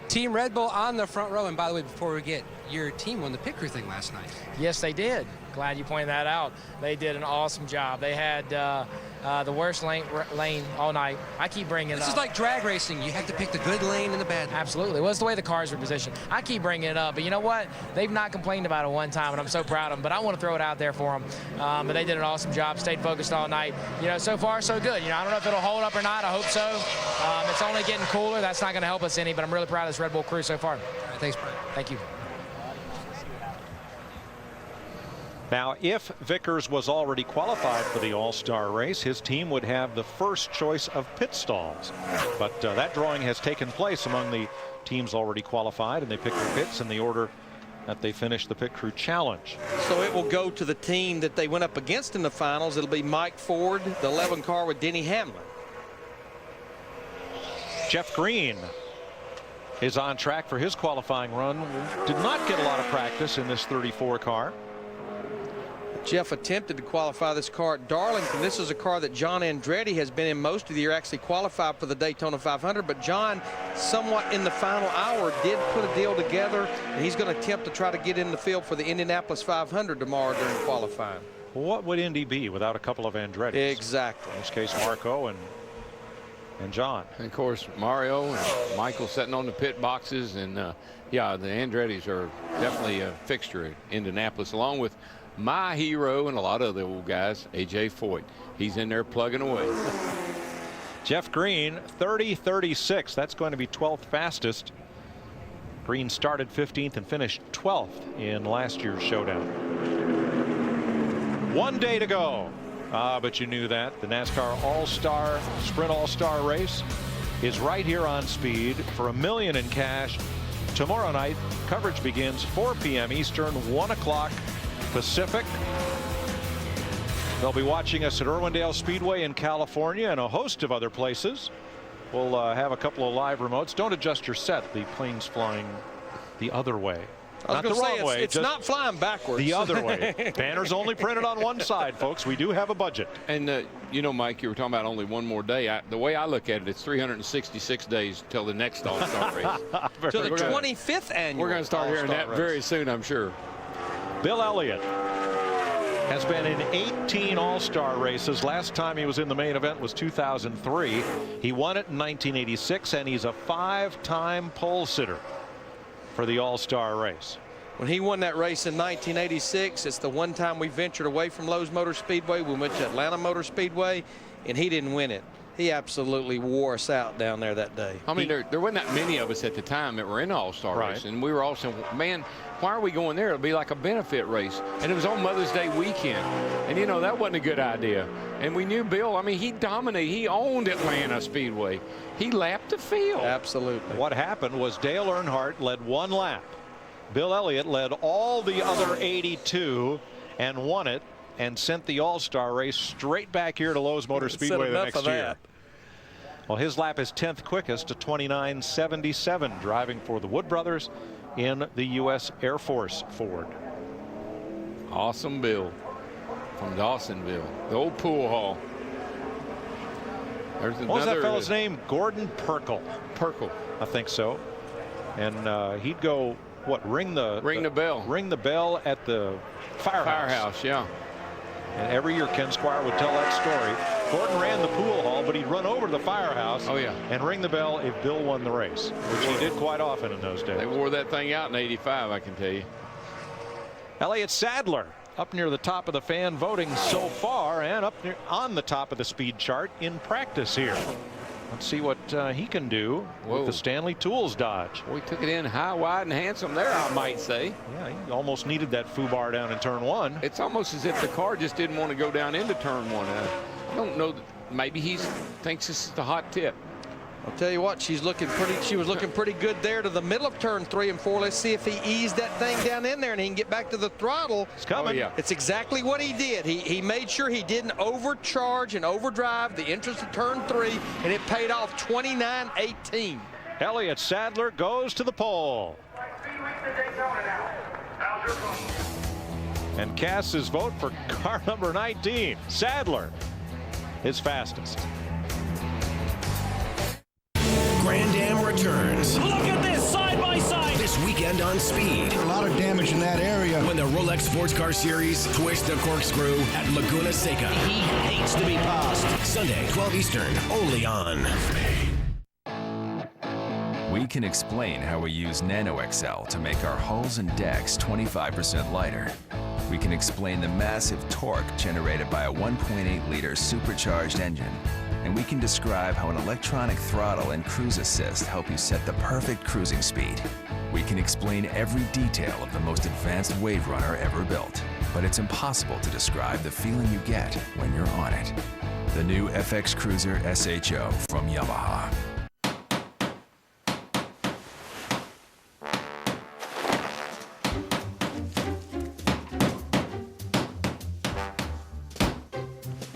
Team Red Bull on the front row. And by the way, before we get, your team won the pit crew thing last night. Yes, they did. Glad you pointed that out. They did an awesome job. They had the worst lane all night. I keep bringing it up. This is like drag racing. You have to pick the good lane and the bad lane. Absolutely. It was the way the cars were positioned. I keep bringing it up, but you know what? They've not complained about it one time, and I'm so proud of them. But I want to throw it out there for them. But they did an awesome job, stayed focused all night. You know, so far, so good. You know, I don't know if it'll hold up or not. I hope so. It's only getting cooler. That's not going to help us any, but I'm really proud of this Red Bull crew so far. Thanks, Brian. Thank you. Now, if Vickers was already qualified for the All-Star race, his team would have the first choice of pit stalls. But that drawing has taken place among the teams already qualified, and they pick their pits in the order that they finished the pit crew challenge. So it will go to the team that they went up against in the finals. It'll be Mike Ford, the 11 car with Denny Hamlin. Jeff Green is on track for his qualifying run. Did not get a lot of practice in this 34 car. Jeff attempted to qualify this car at Darlington. This is a car that John Andretti has been in most of the year, actually qualified for the Daytona 500. But John, somewhat in the final hour, did put a deal together, and he's going to attempt to try to get in the field for the Indianapolis 500 tomorrow during qualifying. What would Indy be without a couple of Andrettis? Exactly. In this case, Marco and John. And of course, Mario and Michael sitting on the pit boxes. And, yeah, the Andrettis are definitely a fixture at Indianapolis, along with my hero and a lot of the old guys, A.J. Foyt. He's in there plugging away. Jeff Green, 30-36. That's going to be 12th fastest. Green started 15th and finished 12th in last year's Showdown. 1 day to go. But you knew that. The NASCAR All-Star Sprint All-Star Race is right here on Speed for $1 million in cash. Tomorrow night, coverage begins 4 p.m. Eastern, 1 o'clock Pacific. They'll be watching us at Irwindale Speedway in California and a host of other places. We'll have a couple of live remotes. Don't adjust your set. The plane's flying the other way. Not the wrong way. It's not flying backwards. The other way. Banners only printed on one side, folks. We do have a budget. And, you know, Mike, you were talking about only one more day. The way I look at it, it's 366 days till the next All-Star race. Till the 25th annual. We're going to start hearing that very soon, I'm sure. Bill Elliott has been in 18 All-Star races. Last time he was in the main event was 2003. He won it in 1986, and he's a 5-time pole sitter for the All-Star race. When he won that race in 1986, it's the one time we ventured away from Lowe's Motor Speedway. We went to Atlanta Motor Speedway, and he didn't win it. He absolutely wore us out down there that day. I mean, there wasn't that many of us at the time that were in All-Star race, and we were all saying, man, why are we going there? It'll be like a benefit race. And it was on Mother's Day weekend. And, you know, that wasn't a good idea. And we knew Bill, I mean, he dominated. He owned Atlanta Speedway. He lapped the field. Absolutely. What happened was Dale Earnhardt led 1 lap. Bill Elliott led all the other 82 and won it and sent the All-Star race straight back here to Lowe's Motor Speedway the next year. Well, his lap is 10th quickest to 29.77, driving for the Wood brothers in the U.S. Air Force Ford. Awesome Bill from Dawsonville, the old pool hall. There's what was that fellow's name? Gordon Perkle. Perkle. I think so. And he'd go, what, ring the bell. Ring the bell at the firehouse. Yeah. And every year Ken Squire would tell that story. Gordon ran the pool hall, but he'd run over to the firehouse and ring the bell if Bill won the race, which he did quite often in those days. They wore that thing out in '85, I can tell you. Elliott Sadler up near the top of the fan voting so far, and up near on the top of the speed chart in practice here. Let's see what he can do with the Stanley Tools Dodge. Well, he took it in high, wide, and handsome there, I might say. Yeah, he almost needed that foobar down in turn 1. It's almost as if the car just didn't want to go down into turn 1. I don't know. Maybe he thinks this is the hot tip. I'll tell you what, she was looking pretty good there to the middle of turn 3 and 4. Let's see if he eased that thing down in there and he can get back to the throttle. It's coming. Oh, yeah. It's exactly what he did. He made sure he didn't overcharge and overdrive the entrance to turn 3, and it paid off 29.18. Elliott Sadler goes to the pole. And casts his vote for car number 19. Sadler, his fastest. Grand Am returns. Look at this, side by side. This weekend on Speed. A lot of damage in that area. When the Rolex Sports Car Series twist the corkscrew at Laguna Seca. He hates to be passed. Sunday, 12 Eastern, only on. We can explain how we use NanoXL to make our hulls and decks 25% lighter. We can explain the massive torque generated by a 1.8-liter supercharged engine. And we can describe how an electronic throttle and cruise assist help you set the perfect cruising speed. We can explain every detail of the most advanced wave runner ever built, but it's impossible to describe the feeling you get when you're on it. The new FX Cruiser SHO from Yamaha.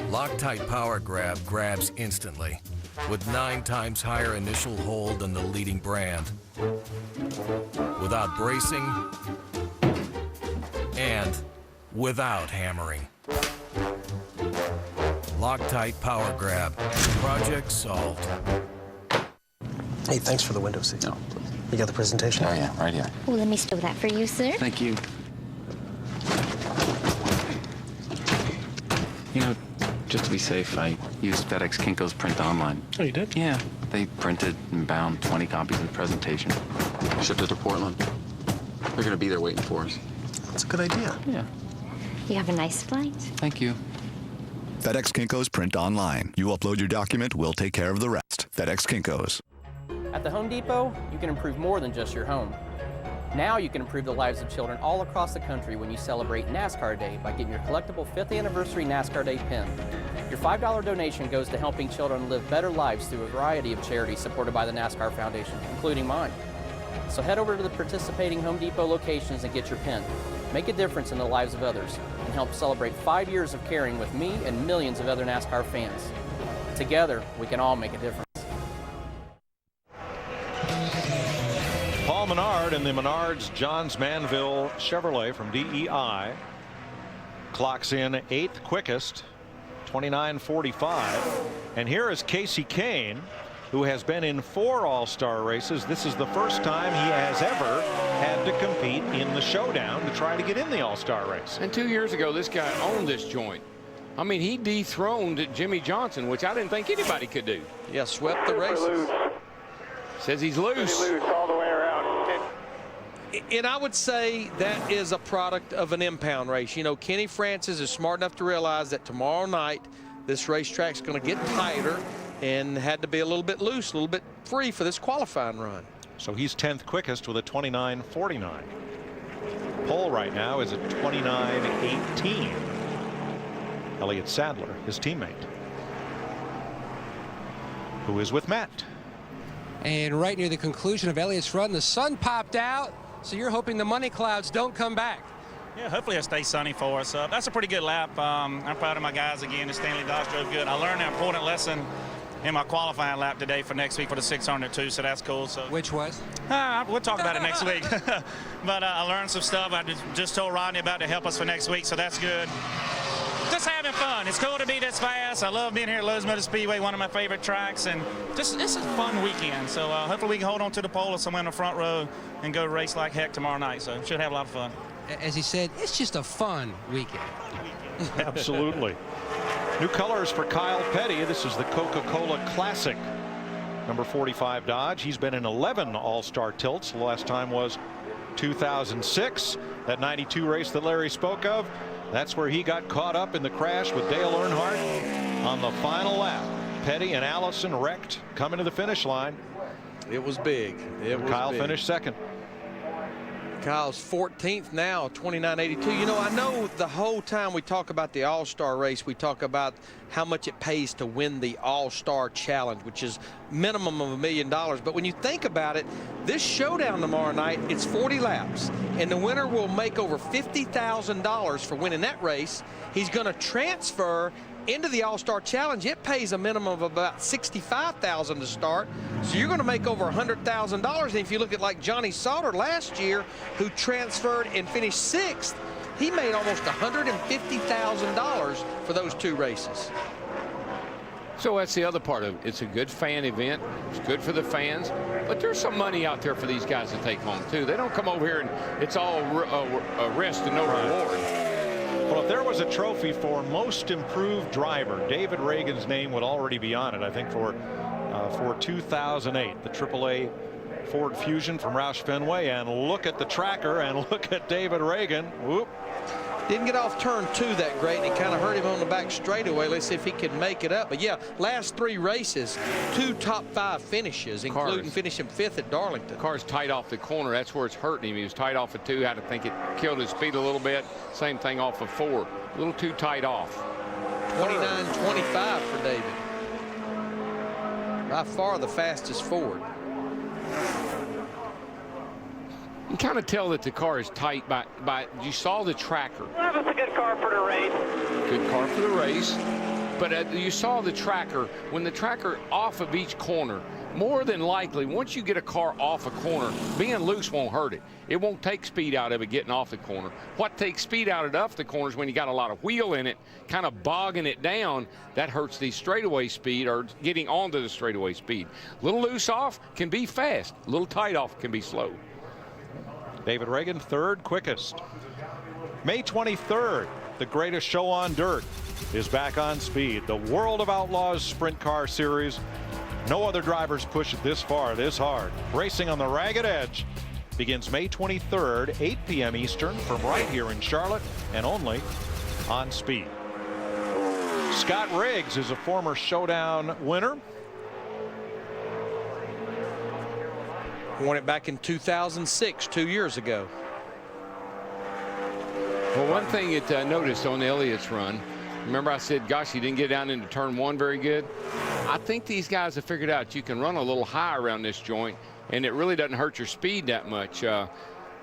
Loctite Power Grab grabs instantly, with 9 times higher initial hold than the leading brand, without bracing and without hammering. Loctite Power Grab. Project solved. Hey, thanks for the window seat. No. You got the presentation? Oh, yeah, right here. Oh, let me stow that for you, sir. Thank you. You know, just to be safe, I used FedEx Kinko's print online. Oh, you did? Yeah. They printed and bound 20 copies of the presentation. Shipped it to Portland. They're going to be there waiting for us. That's a good idea. Yeah. You have a nice flight. Thank you. FedEx Kinko's print online. You upload your document, we'll take care of the rest. FedEx Kinko's. At the Home Depot, you can improve more than just your home. Now you can improve the lives of children all across the country when you celebrate NASCAR Day by getting your collectible 5th anniversary NASCAR Day pin. Your $5 donation goes to helping children live better lives through a variety of charities supported by the NASCAR Foundation, including mine. So head over to the participating Home Depot locations and get your pin. Make a difference in the lives of others and help celebrate 5 years of caring with me and millions of other NASCAR fans. Together, we can all make a difference. Paul Menard in the Menards Johns Manville Chevrolet from DEI clocks in 8th quickest, 29:45. And here is Casey Kane, who has been in 4 All-Star races. This is the first time he has ever had to compete in the Showdown to try to get in the All-Star race. And 2 years ago, this guy owned this joint. I mean, he dethroned Jimmy Johnson, which I didn't think anybody could do. Yeah, swept the races. Says he's loose. Loose all the way around. And I would say that is a product of an impound race. You know, Kenny Francis is smart enough to realize that tomorrow night this racetrack's going to get tighter and had to be a little bit loose, a little bit free for this qualifying run. So he's 10th quickest with a 29:49. Pole right now is at 29:18. Elliott Sadler, his teammate, who is with Matt. And right near the conclusion of Elliott's run, the sun popped out, so you're hoping the money clouds don't come back. Yeah, hopefully it'll stay sunny for us. That's a pretty good lap. I'm proud of my guys again. The Stanley Dodge drove good. I learned an important lesson in my qualifying lap today for next week for the 600 too, so that's cool. So which was? We'll talk about it next week. But I learned some stuff. I just told Rodney about to help us for next week, so that's good. Just having fun. It's cool to be this fast. I love being here at Lowe's Motor Speedway, one of my favorite tracks, and just it's a fun weekend. So hopefully we can hold on to the pole or somewhere in the front row and go race like heck tomorrow night. So should have a lot of fun. As he said, it's just a fun weekend. Absolutely. New colors for Kyle Petty. This is the Coca-Cola Classic. Number 45 Dodge. He's been in 11 All-Star tilts. The last time was 2006. That 92 race that Larry spoke of. That's where he got caught up in the crash with Dale Earnhardt on the final lap. Petty and Allison wrecked coming to the finish line. It was big. Kyle finished second. Kyle's 14th now, 29.82. You know, I know the whole time we talk about the All-Star race, we talk about how much it pays to win the All-Star Challenge, which is minimum of $1 million. But when you think about it, this Showdown tomorrow night, it's 40 laps, and the winner will make over $50,000 for winning that race. He's going to transfer into the All-Star Challenge. It pays a minimum of about $65,000 to start, so you're going to make over $100,000. And if you look at like Johnny Sauter last year, who transferred and finished 6th, he made almost $150,000 for those 2 races. So that's the other part of it. It's a good fan event. It's good for the fans. But there's some money out there for these guys to take home, too. They don't come over here and it's all rest and no reward. Well, if there was a trophy for most improved driver, David Reagan's name would already be on it, I think, for 2008, the AAA Ford Fusion from Roush Fenway. And look at the tracker and look at David Reagan. Whoop. Didn't get off turn 2 that great, and it kind of hurt him on the back straightaway. Let's see if he can make it up. But yeah, last 3 races, 2 top 5 finishes, including finishing 5th at Darlington. The car's tight off the corner. That's where it's hurting him. He was tight off of 2. Had to think it killed his speed a little bit. Same thing off of 4. A little too tight off. 29.25 for David. By far the fastest Ford. You can kind of tell that the car is tight by you saw the tracker. That was a good car for the race. Good car for the race. But you saw the tracker. When the tracker off of each corner, more than likely, once you get a car off a corner, being loose won't hurt it. It won't take speed out of it getting off the corner. What takes speed out of the corner is when you got a lot of wheel in it, kind of bogging it down. That hurts the straightaway speed or getting onto the straightaway speed. A little loose off can be fast. A little tight off can be slow. David Reagan, 3rd quickest. May 23rd, the greatest show on dirt is back on speed. The World of Outlaws Sprint Car Series. No other drivers push it this far, this hard. Racing on the ragged edge begins May 23rd, 8 p.m. Eastern, from right here in Charlotte and only on Speed. Scott Scott Riggs is a former Showdown winner. Won it back in 2006, 2 years ago. Well, one thing that I noticed on Elliott's run, remember I said, gosh, he didn't get down into turn 1 very good. I think these guys have figured out you can run a little high around this joint, and it really doesn't hurt your speed that much.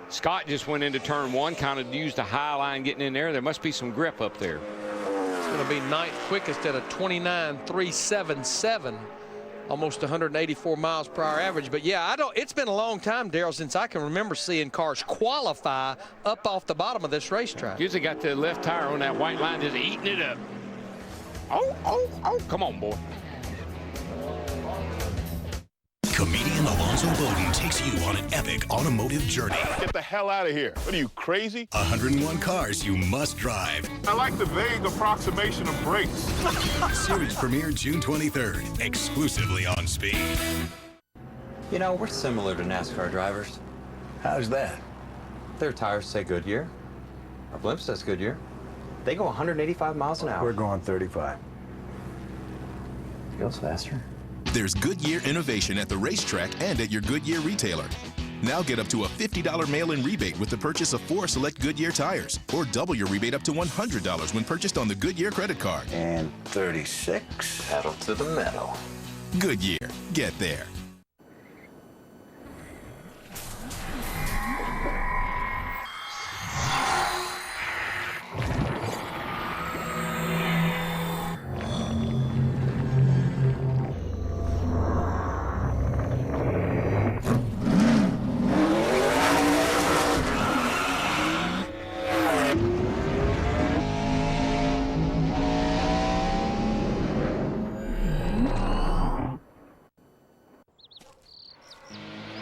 Scott just went into turn 1, kind of used a high line getting in there. There must be some grip up there. It's going to be ninth quickest at a 29.377. Almost 184 miles per hour average. But yeah, it's been a long time, Darrell, since I can remember seeing cars qualify up off the bottom of this racetrack. Usually got the left tire on that white line just eating it up. Oh, come on, boy. Comedian Alonzo Bowden takes you on an epic automotive journey. Get the hell out of here. What are you, crazy? 101 cars you must drive. I like the vague approximation of brakes. Series premiere June 23rd, exclusively on Speed. You know, we're similar to NASCAR drivers. How's that? Their tires say Goodyear. Our blimp says Goodyear. They go 185 miles an hour. We're going 35. Feels faster. There's Goodyear innovation at the racetrack and at your Goodyear retailer. Now get up to a $50 mail-in rebate with the purchase of 4 select Goodyear tires, or double your rebate up to $100 when purchased on the Goodyear credit card. And 36. Pedal to the metal. Goodyear, get there.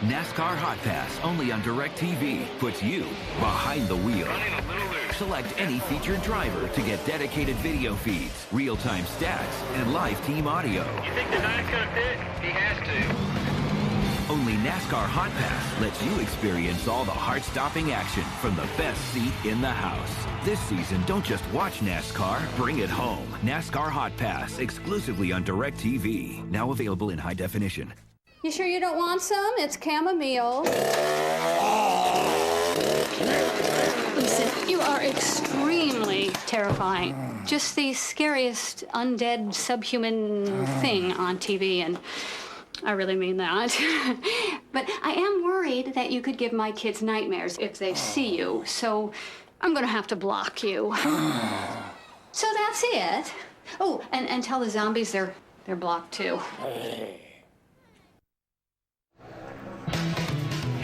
NASCAR Hot Pass, only on DirecTV, puts you behind the wheel. Select any featured driver to get dedicated video feeds, real-time stats, and live team audio. You think the night's gonna fit? He has to. Only NASCAR Hot Pass lets you experience all the heart-stopping action from the best seat in the house. This season, don't just watch NASCAR, bring it home. NASCAR Hot Pass, exclusively on DirecTV. Now available in high definition. You sure you don't want some? It's chamomile. Listen, you are extremely terrifying. Just the scariest undead subhuman thing on TV, and I really mean that. But I am worried that you could give my kids nightmares if they see you, so I'm gonna have to block you. So that's it. Oh, and tell the zombies they're blocked too.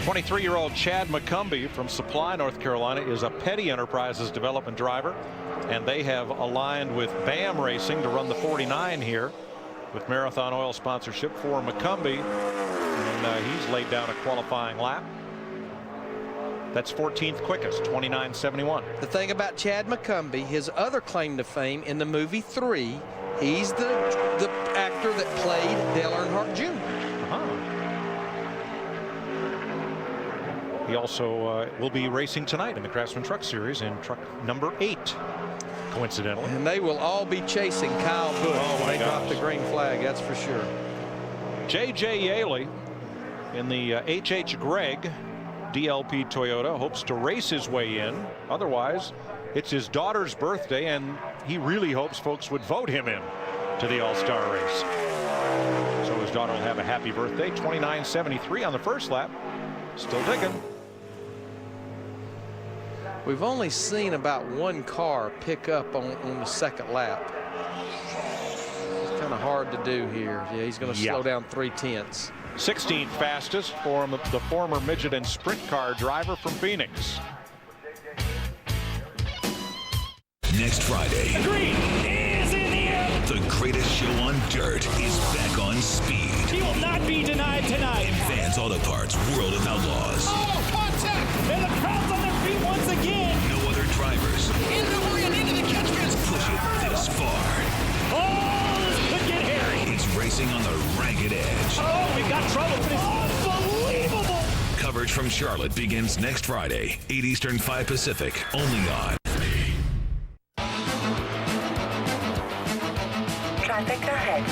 23-year-old Chad McCumbee from Supply, North Carolina, is a Petty Enterprises development driver, and they have aligned with BAM Racing to run the 49 here with Marathon Oil sponsorship for McCumbee, and he's laid down a qualifying lap. That's 14th quickest, 29.71. The thing about Chad McCumbee, his other claim to fame in the movie 3, he's the actor that played Dale Earnhardt Jr. He also will be racing tonight in the Craftsman Truck Series in truck number 8, coincidentally. And they will all be chasing Kyle Busch when they drop the green flag, that's for sure. J.J. Yaley in the H.H. Gregg DLP Toyota hopes to race his way in. Otherwise, it's his daughter's birthday, and he really hopes folks would vote him in to the All-Star race. So his daughter will have a happy birthday. 29.73 on the first lap. Still digging. We've only seen about one car pick up on the second lap. It's kind of hard to do here. Yeah, he's going to slow down 3/10. 16th fastest for the former midget and sprint car driver from Phoenix. Next Friday, The green is in the air. the greatest show on dirt is back on Speed. He will not be denied tonight. Vans Auto Parts World of Outlaws. Oh, contact! And the crowd's on their feet once again. No other drivers Into the ring, into the catch fence. push it this far. Oh, this could get hairy. It's racing on the ragged edge. Oh, we've got trouble. But it's unbelievable. Coverage from Charlotte begins next Friday, 8 Eastern, 5 Pacific, only on traffic ahead.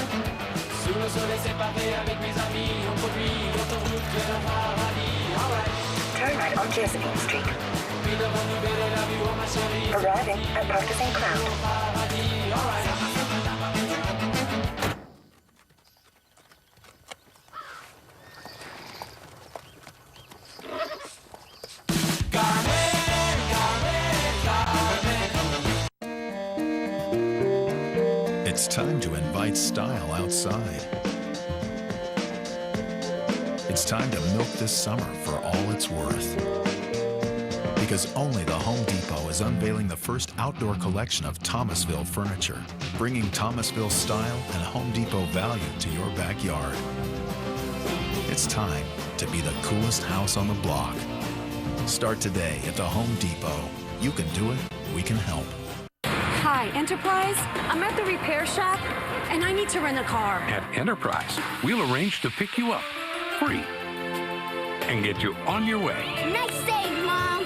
Turn right on Josephine Street. Arriving at Park de St. Cloud. It's time to invite style outside. It's time to milk this summer for all it's worth. Because only the Home Depot is unveiling the first outdoor collection of Thomasville furniture, bringing Thomasville style and Home Depot value to your backyard. It's time to be the coolest house on the block. Start today at the Home Depot. You can do it, we can help. Hi, Enterprise. I'm at the repair shop, and I need to rent a car. At Enterprise, we'll arrange to pick you up free and get you on your way. Nice save, Mom.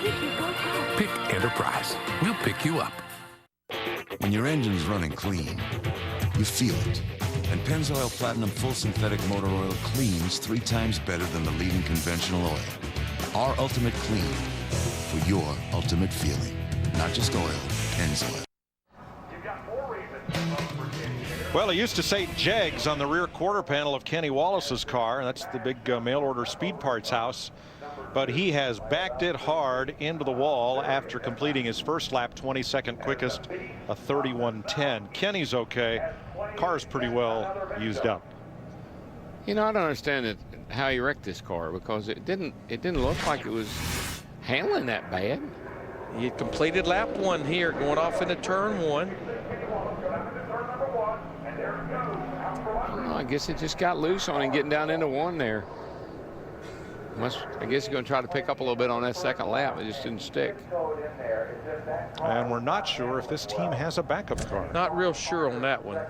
Pick Enterprise. We'll pick you up. When your engine's running clean, you feel it. And Pennzoil Platinum Full Synthetic Motor Oil cleans 3 times better than the leading conventional oil. Our ultimate clean for your ultimate feeling. Not just oil, Pennzoil. Well, he used to say Jegs on the rear quarter panel of Kenny Wallace's car. That's the big mail-order Speed Parts house. But he has backed it hard into the wall after completing his first lap, 22nd quickest, a 31:10. Kenny's okay. Car's pretty well used up. You know, I don't understand how he wrecked this car, because it didn't look like it was handling that bad. He completed lap 1 here, going off into turn 1. I guess it just got loose on him getting down into 1 there. I guess he's going to try to pick up a little bit on that second lap. It just didn't stick. And we're not sure if this team has a backup car. Not real sure on that one.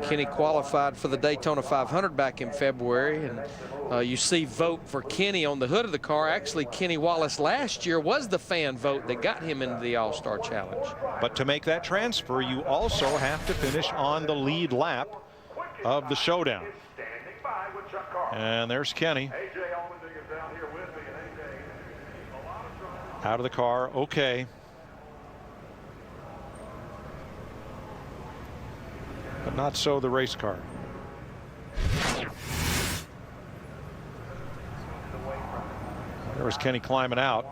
Kenny qualified for the Daytona 500 back in February, and you see vote for Kenny on the hood of the car. Actually, Kenny Wallace last year was the fan vote that got him into the All-Star Challenge. But to make that transfer, you also have to finish on the lead lap of the Showdown. And there's Kenny. Out of the car, okay. But not so the race car. There was Kenny climbing out.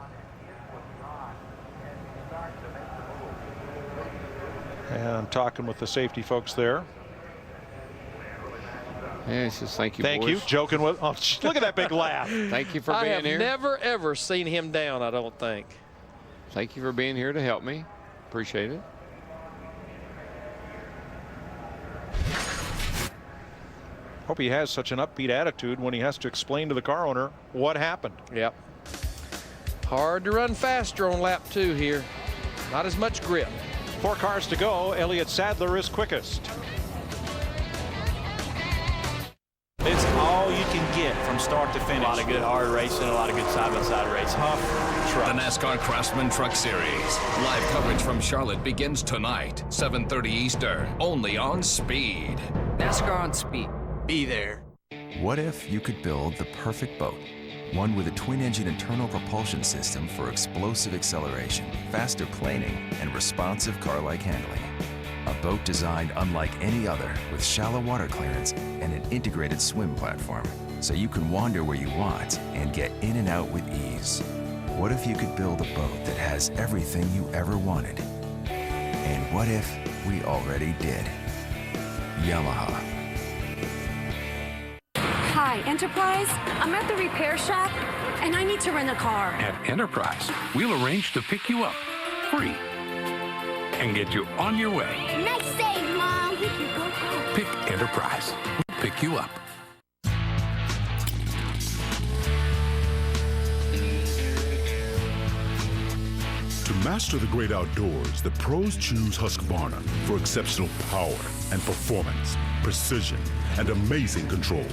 And talking with the safety folks there. Yeah, he says thank you, Thank boys. you. Joking with, oh, look at that big laugh. Thank you for being here. I have never, ever seen him down, I don't think. Thank you for being here to help me. Appreciate it. Hope he has such an upbeat attitude when he has to explain to the car owner what happened. Yep. Hard to run faster on lap 2 here. Not as much grip. 4 cars to go. Elliott Sadler is quickest. It's all you can get from start to finish. A lot of good hard racing, a lot of good side-by-side racing. Tough truck. The NASCAR Craftsman Truck Series. Live coverage from Charlotte begins tonight, 7:30 Eastern, only on Speed. NASCAR on Speed. Be there. What if you could build the perfect boat? One with a twin-engine internal propulsion system for explosive acceleration, faster planing, and responsive car-like handling. A boat designed unlike any other, with shallow water clearance and an integrated swim platform, so you can wander where you want and get in and out with ease. What if you could build a boat that has everything you ever wanted? And what if we already did? Yamaha. Hi, Enterprise. I'm at the repair shop, and I need to rent a car. At Enterprise, we'll arrange to pick you up free and get you on your way. Nice save, Mom. Pick Enterprise. We'll pick you up. To master the great outdoors, the pros choose Husqvarna for exceptional power and performance, precision, and amazing control.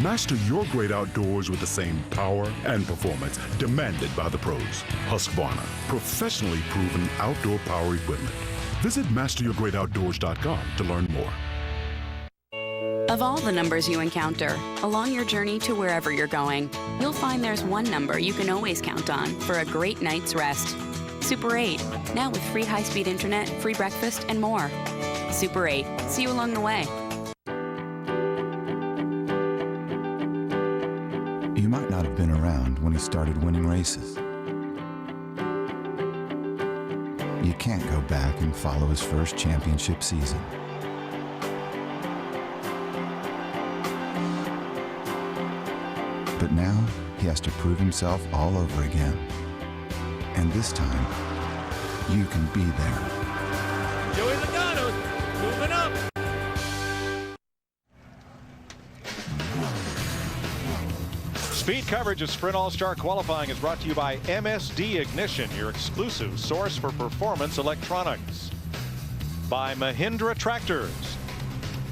Master your great outdoors with the same power and performance demanded by the pros. Husqvarna, professionally proven outdoor power equipment. Visit masteryourgreatoutdoors.com to learn more. Of all the numbers you encounter along your journey to wherever you're going, you'll find there's one number you can always count on for a great night's rest. Super 8, now with free high-speed internet, free breakfast, and more. Super 8, see you along the way. You might not have been around when he started winning races. You can't go back and follow his first championship season. But now, he has to prove himself all over again. And this time, you can be there. Joey Logano's moving up. Speed coverage of Sprint All-Star Qualifying is brought to you by MSD Ignition, your exclusive source for performance electronics. By Mahindra Tractors.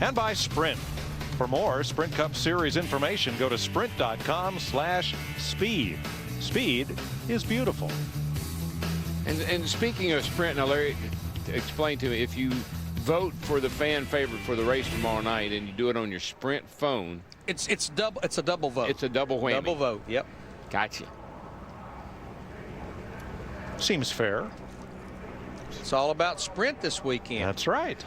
And by Sprint. For more Sprint Cup Series information, go to sprint.com/speed. Speed is beautiful. And speaking of Sprint, now Larry, explain to me, if you vote for the fan favorite for the race tomorrow night and you do it on your Sprint phone, it's a double vote. It's a double whammy. Double vote. Yep. Gotcha. Seems fair. It's all about Sprint this weekend. That's right.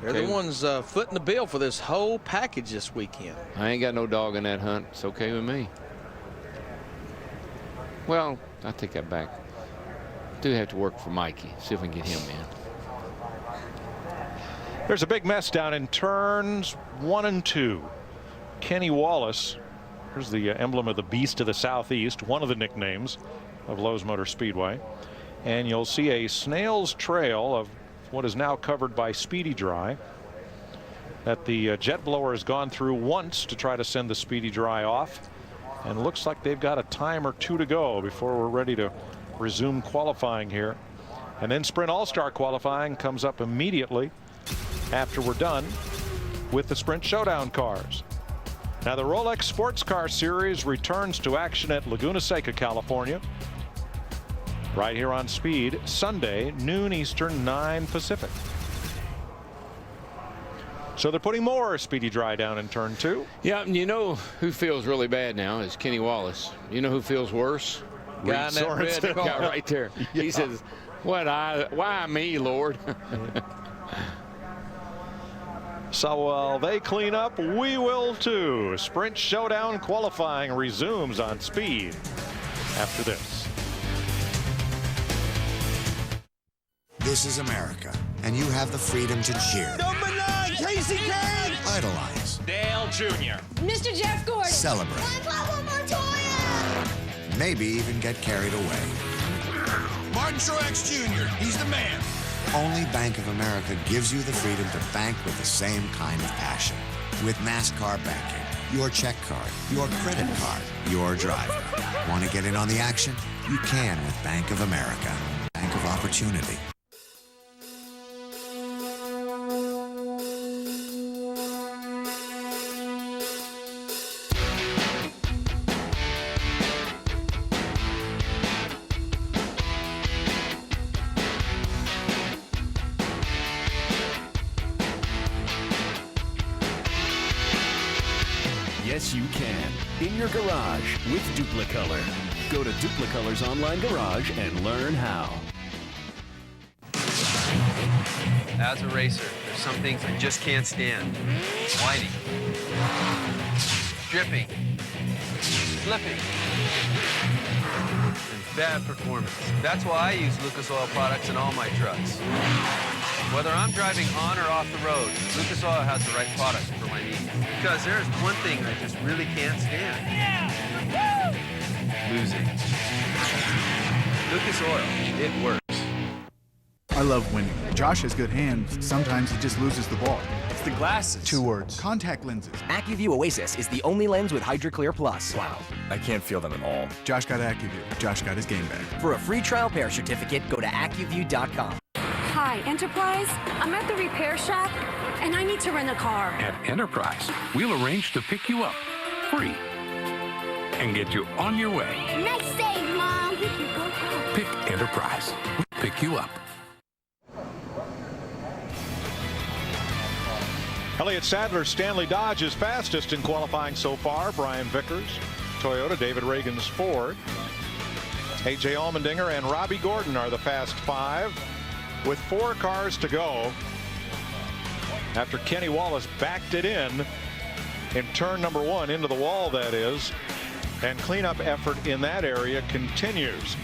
They're the ones footing the bill for this whole package this weekend. I ain't got no dog in that hunt. It's okay with me. Well, I take that back. Do have to work for Mikey. See if we can get him in. There's a big mess down in turns 1 and 2. Kenny Wallace, here's the emblem of the Beast of the Southeast, one of the nicknames of Lowe's Motor Speedway. And you'll see a snail's trail of what is now covered by Speedy Dry that the jet blower has gone through once to try to send the Speedy Dry off. And looks like they've got a time or two to go before we're ready to resume qualifying here. And then Sprint All-Star Qualifying comes up immediately after we're done with the Sprint Showdown cars. Now the Rolex Sports Car Series returns to action at Laguna Seca, California. Right here on Speed, Sunday, noon Eastern, 9 Pacific. So they're putting more Speedy Dry down in turn 2. Yeah, and you know who feels really bad now is Kenny Wallace. You know who feels worse? Guy in that red car. Guy right there. Yeah. He says, why me, Lord? So while they clean up, we will too. Sprint Showdown Qualifying resumes on Speed after this. This is America, and you have the freedom to cheer. Number 9, Casey Kane. Idolize. Dale Jr. Mr. Jeff Gordon. Celebrate. Papa Montoya. Maybe even get carried away. Martin Truex Jr. He's the man. Only Bank of America gives you the freedom to bank with the same kind of passion. With NASCAR banking, your check card, your credit card, your driver. Want to get in on the action? You can with Bank of America. Bank of Opportunity. Yes, you can. In your garage with Duplicolor. Go to Duplicolor's online garage and learn how. As a racer, there's some things I just can't stand. Whining. Dripping. Slipping. And bad performance. That's why I use Lucas Oil products in all my trucks. Whether I'm driving on or off the road, Lucas Oil has the right product for my needs. Because there's one thing I just really can't stand. Yeah. Losing. Lucas Oil, it works. I love winning. Josh has good hands. Sometimes he just loses the ball. It's the glasses. 2 words. Contact lenses. AccuView Oasis is the only lens with HydroClear Plus. Wow, I can't feel them at all. Josh got AccuView. Josh got his game back. For a free trial pair certificate, go to AccuView.com. Hi, Enterprise. I'm at the repair shop, and I need to rent a car. At Enterprise, we'll arrange to pick you up free, and get you on your way. Nice save, Mom. Pick Enterprise. We'll pick you up. Elliott Sadler, Stanley Dodge is fastest in qualifying so far. Brian Vickers, Toyota, David Reagan's Ford. A.J. Allmendinger and Robbie Gordon are the fast 5 with 4 cars to go after Kenny Wallace backed it in turn number 1 into the wall, that is, and cleanup effort in that area continues.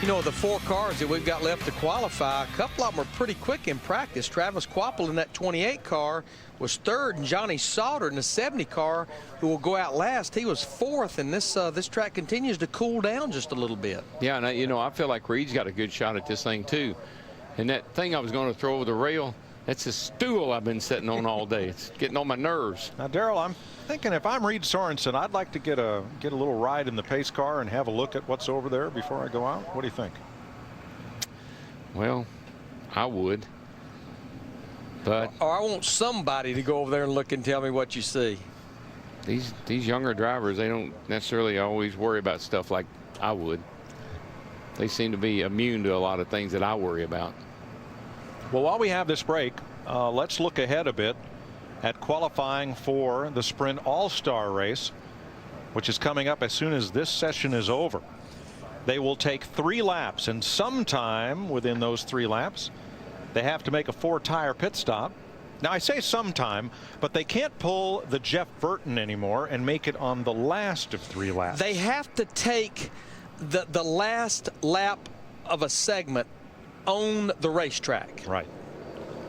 You know, the 4 cars that we've got left to qualify, a couple of them are pretty quick in practice. Travis Quapple in that 28 car was 3rd, and Johnny Sauter in the 70 car, who will go out last, he was 4th, and this track continues to cool down just a little bit. Yeah, and you know, I feel like Reed's got a good shot at this thing too. And that thing I was going to throw over the rail, that's a stool I've been sitting on all day. It's getting on my nerves. Now, Darrell, I'm thinking if I'm Reed Sorensen, I'd like to get a little ride in the pace car and have a look at what's over there before I go out. What do you think? Well, I would. But or I want somebody to go over there and look and tell me what you see. These younger drivers, they don't necessarily always worry about stuff like I would. They seem to be immune to a lot of things that I worry about. Well, while we have this break, let's look ahead a bit at qualifying for the Sprint All-Star race, which is coming up as soon as this session is over. They will take 3 laps, and sometime within those 3 laps, they have to make a 4-tire pit stop. Now, I say sometime, but they can't pull the Jeff Burton anymore and make it on the last of 3 laps. They have to take the last lap of a segment on the racetrack. Right.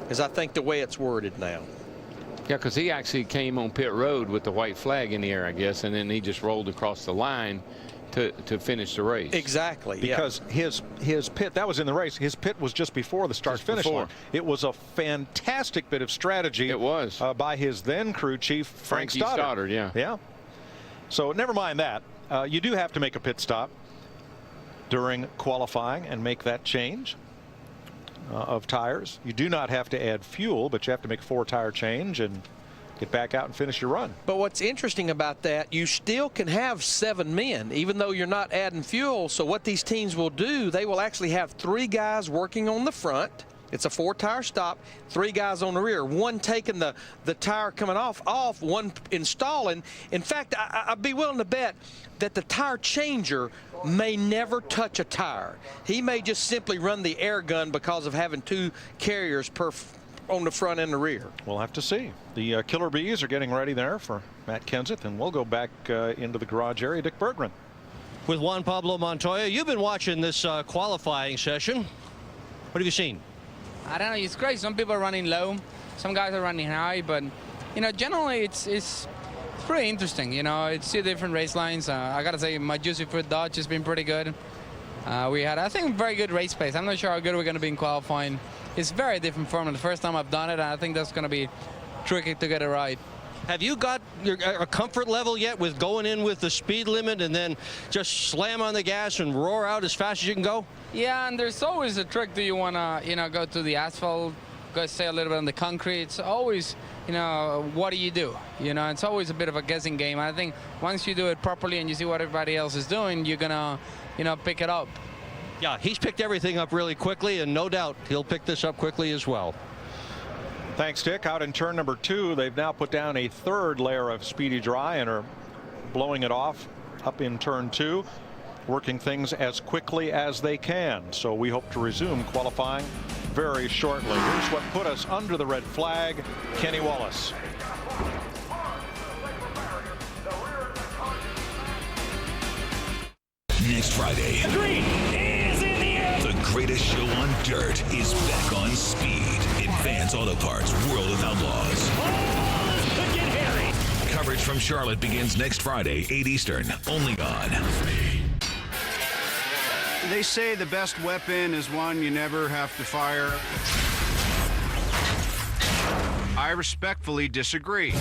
Is I think the way it's worded now. Yeah, because he actually came on pit road with the white flag in the air, I guess, and then he just rolled across the line to finish the race. Exactly. Because his pit, that was in the race, his pit was just before the start-finish line. It was a fantastic bit of strategy. It was. By his then crew chief, Frank Stoddard. Yeah. So never mind that. You do have to make a pit stop during qualifying and make that change of tires. You do not have to add fuel, but you have to make a 4-tire change and get back out and finish your run. But what's interesting about that, you still can have 7 men, even though you're not adding fuel. So what these teams will do, they will actually have 3 guys working on the front. It's a 4-tire stop, 3 guys on the rear, 1 taking the tire coming off, 1 installing. In fact, I'd be willing to bet that the tire changer may never touch a tire. He may just simply run the air gun because of having 2 carriers on the front and the rear. We'll have to see. The Killer Bees are getting ready there for Matt Kenseth, and we'll go back into the garage area. Dick Berggren. With Juan Pablo Montoya, you've been watching this qualifying session. What have you seen? I don't know. It's great. Some people are running low, some guys are running high, but you know, generally it's pretty interesting. You know, it's 2 different race lines. I gotta say, my Juicy Fruit Dodge has been pretty good. We had, I think, very good race pace. I'm not sure how good we're going to be in qualifying. It's very different formula. The first time I've done it, and I think that's going to be tricky to get it right. Have you got a comfort level yet with going in with the speed limit and then just slam on the gas and roar out as fast as you can go? Yeah, and there's always a trick. Do you want to, you know, go to the asphalt, go stay a little bit on the concrete? It's always, you know, what do? You know, it's always a bit of a guessing game. And I think once you do it properly and you see what everybody else is doing, you're going to, you know, pick it up. Yeah, he's picked everything up really quickly, and no doubt he'll pick this up quickly as well. Thanks, Dick. Out in turn number 2, they've now put down a 3rd layer of speedy dry and are blowing it off up in turn 2, working things as quickly as they can. So we hope to resume qualifying very shortly. Here's what put us under the red flag, Kenny Wallace. Next Friday, The green is in the air. the greatest show on dirt is back on Speed. Advance Auto Parts World of Outlaws. Oh, this could get hairy. Coverage from Charlotte begins next Friday, 8 Eastern, only on. They say the best weapon is one you never have to fire. I respectfully disagree.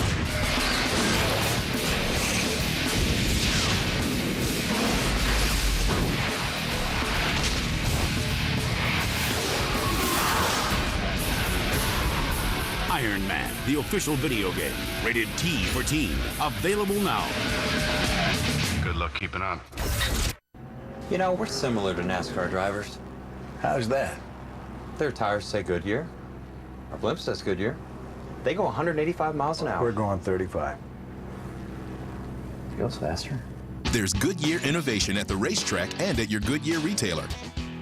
Iron Man. the official video game. Rated T for teen. Available now. Good luck keeping on. You know, we're similar to NASCAR drivers. How's that? Their tires say Goodyear. Our blimp says Goodyear. They go 185 miles an hour. We're going 35. Feels faster. There's Goodyear innovation at the racetrack and at your Goodyear retailer.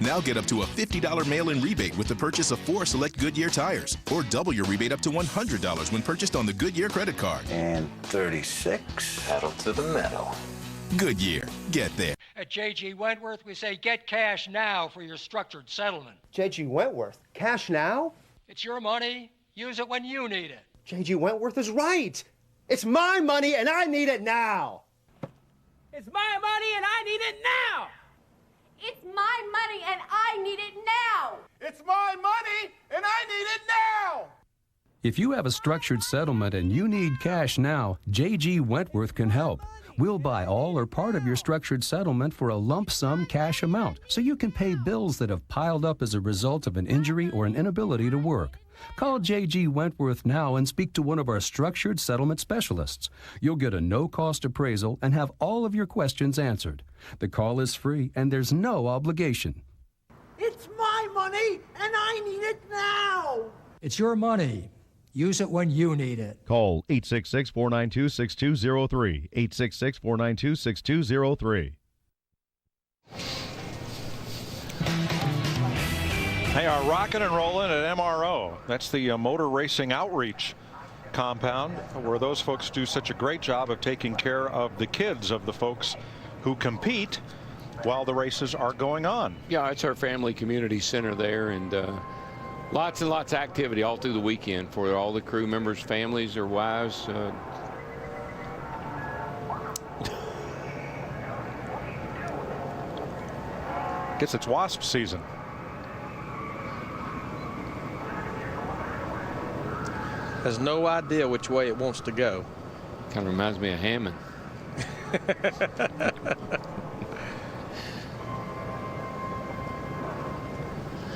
Now get up to a $50 mail-in rebate with the purchase of 4 select Goodyear tires, or double your rebate up to $100 when purchased on the Goodyear credit card. And 36. Pedal to the metal. Goodyear, get there. At J.G. Wentworth, we say get cash now for your structured settlement. J.G. Wentworth? Cash now? It's your money. Use it when you need it. J.G. Wentworth is right. It's my money and I need it now. It's my money and I need it now. It's my money and I need it now. It's my money and I need it now. If you have a structured settlement and you need cash now, J.G. Wentworth can help. We'll buy all or part of your structured settlement for a lump sum cash amount so you can pay bills that have piled up as a result of an injury or an inability to work. Call J.G. Wentworth now and speak to one of our structured settlement specialists. You'll get a no-cost appraisal and have all of your questions answered. The call is free and there's no obligation. It's my money and I need it now. It's your money. Use it when you need it. Call 866-492-6203. 866-492-6203. They are rocking and rolling at MRO. That's the Motor Racing Outreach compound, where those folks do such a great job of taking care of the kids of the folks who compete while the races are going on. Yeah, it's our family community center there, and lots and lots of activity all through the weekend for all the crew members, families, their wives. Guess it's wasp season. Has no idea which way it wants to go. Kind of reminds me of Hammond.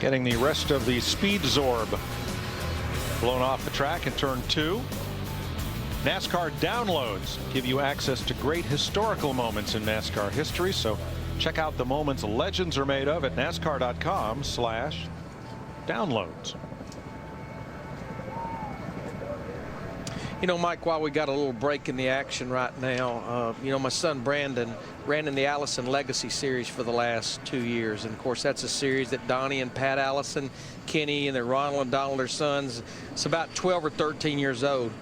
Getting the rest of the speed zorb blown off the track in turn 2. NASCAR downloads give you access to great historical moments in NASCAR history, so check out the moments legends are made of at NASCAR.com/downloads. You know, Mike, while we got a little break in the action right now, you know, my son Brandon ran in the Allison Legacy Series for the last 2 years. And, of course, that's a series that Donnie and Pat Allison, Kenny, and then Ronald and Donald, their sons, it's about 12 or 13 years old.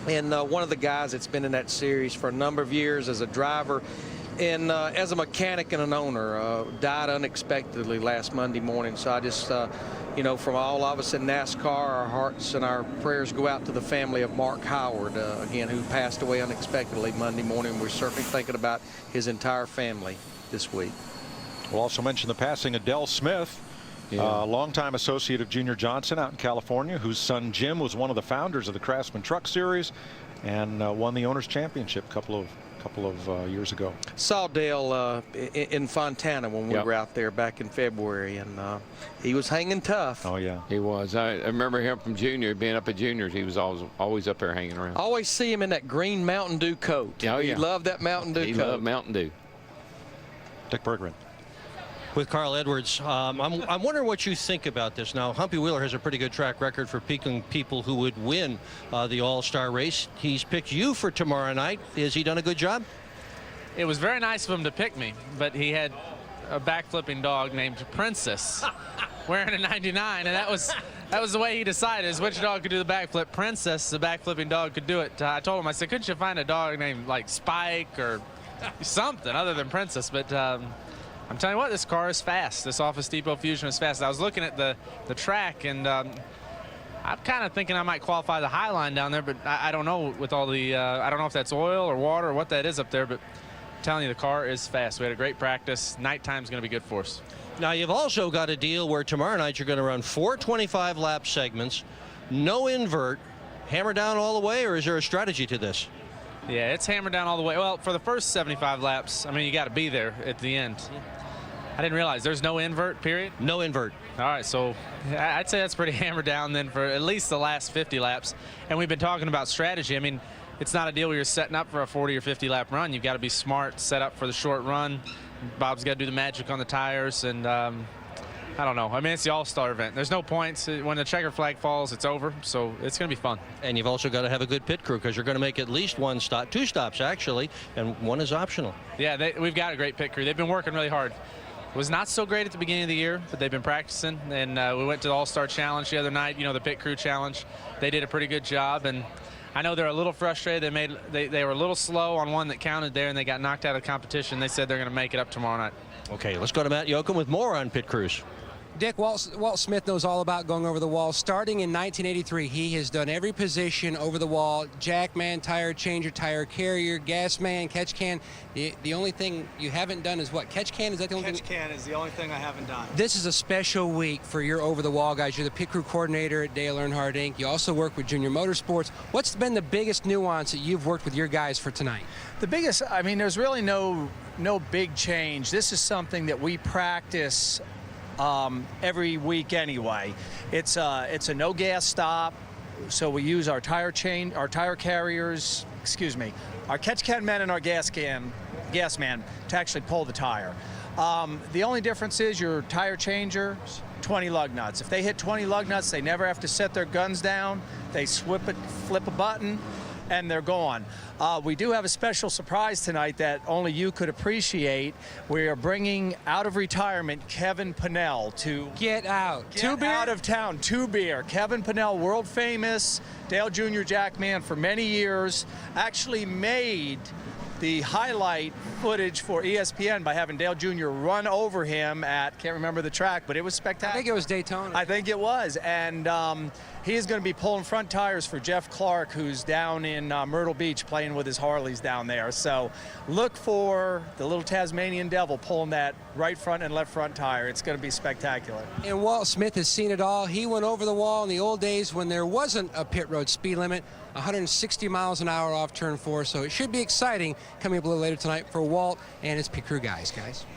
And one of the guys that's been in that series for a number of years as a driver and as a mechanic and an owner died unexpectedly last Monday morning. So I just, you know, from all of us in NASCAR, our hearts and our prayers go out to the family of Mark Howard, again, who passed away unexpectedly Monday morning. We're certainly thinking about his entire family this week. We'll also mention the passing of Del Smith, a longtime associate of Junior Johnson out in California, whose son Jim was one of the founders of the Craftsman Truck Series and won the Owners Championship a couple of years ago. Saw Dale in Fontana when we were out there back in February, and he was hanging tough. Oh yeah, he was. I remember him from Junior, being up at Juniors. He was always up there hanging around. Always see him in that green Mountain Dew coat. Oh yeah, he loved that Mountain Dew coat. He loved Mountain Dew. Dick Berggren. With Carl Edwards, I'm wondering what you think about this. Now, Humpy Wheeler has a pretty good track record for picking people who would win the All-Star race. He's picked you for tomorrow night. Has he done a good job? It was very nice of him to pick me, but he had a backflipping dog named Princess wearing a 99, and that was the way he decided is which dog could do the backflip. Princess, the backflipping dog, could do it. I told him, I said, couldn't you find a dog named like Spike or something other than Princess? But I'm telling you what, this car is fast. This Office Depot Fusion is fast. I was looking at the track, and I'm kind of thinking I might qualify the high line down there, but I don't know with all the I don't know if that's oil or water or what that is up there, but I'm telling you, the car is fast. We had a great practice. Nighttime's going to be good for us. Now, you've also got a deal where tomorrow night you're going to run 4 25-lap segments, no invert, hammer down all the way, or is there a strategy to this? Yeah, it's hammered down all the way. Well, for the first 75 laps, I mean, you got to be there at the end. I didn't realize there's no invert, period? No invert. All right, so I'd say that's pretty hammered down then for at least the last 50 laps. And we've been talking about strategy. I mean, it's not a deal where you're setting up for a 40 or 50 lap run. You've got to be smart, set up for the short run. Bob's got to do the magic on the tires, and I don't know. I mean, it's the all-star event. There's no points. When the checker flag falls, it's over, so it's going to be fun. And you've also got to have a good pit crew because you're going to make at least one stop, 2 stops actually, and 1 is optional. Yeah, we've got a great pit crew. They've been working really hard. It was not so great at the beginning of the year, but they've been practicing, and we went to the All-Star Challenge the other night, the pit crew challenge. They did a pretty good job, and I know they're a little frustrated. They were a little slow on one that counted there, and they got knocked out of competition. They said they're going to make it up tomorrow night. Okay, let's go to Matt Yoakum with more on pit crews. Dick, Walt Smith knows all about going over the wall. Starting in 1983, he has done every position over the wall: jack man, tire changer, tire carrier, gas man, catch can. The only thing you haven't done is what? Catch can? Is that the only thing? Catch can is the only thing I haven't done. This is a special week for your over-the-wall guys. You're the pit crew coordinator at Dale Earnhardt Inc. You also work with Junior Motorsports. What's been the biggest nuance that you've worked with your guys for tonight? The biggest, I mean, there's really no big change. This is something that we practice every week anyway. It's a no gas stop, so we use our tire carriers, our catch can men and our gas man to actually pull the tire. The only difference is your tire changer, 20 lug nuts. If they hit 20 lug nuts, they never have to set their guns down. They flip a button, and they're gone. We do have a special surprise tonight that only you could appreciate. We are bringing out of retirement Kevin Pennell to get out of town. 2 beer. Kevin Pennell, world famous Dale Jr. Jackman for many years, actually made the highlight footage for ESPN by having Dale Jr. run over him at, can't remember the track, but it was spectacular. I think it was Daytona. I think it was. And he is going to be pulling front tires for Jeff Clark, who's down in Myrtle Beach playing with his Harleys down there. So look for the little Tasmanian devil pulling that right front and left front tire. It's going to be spectacular. And Walt Smith has seen it all. He went over the wall in the old days when there wasn't a pit road speed limit, 160 miles an hour off turn 4. So it should be exciting coming up a little later tonight for Walt and his pit crew guys.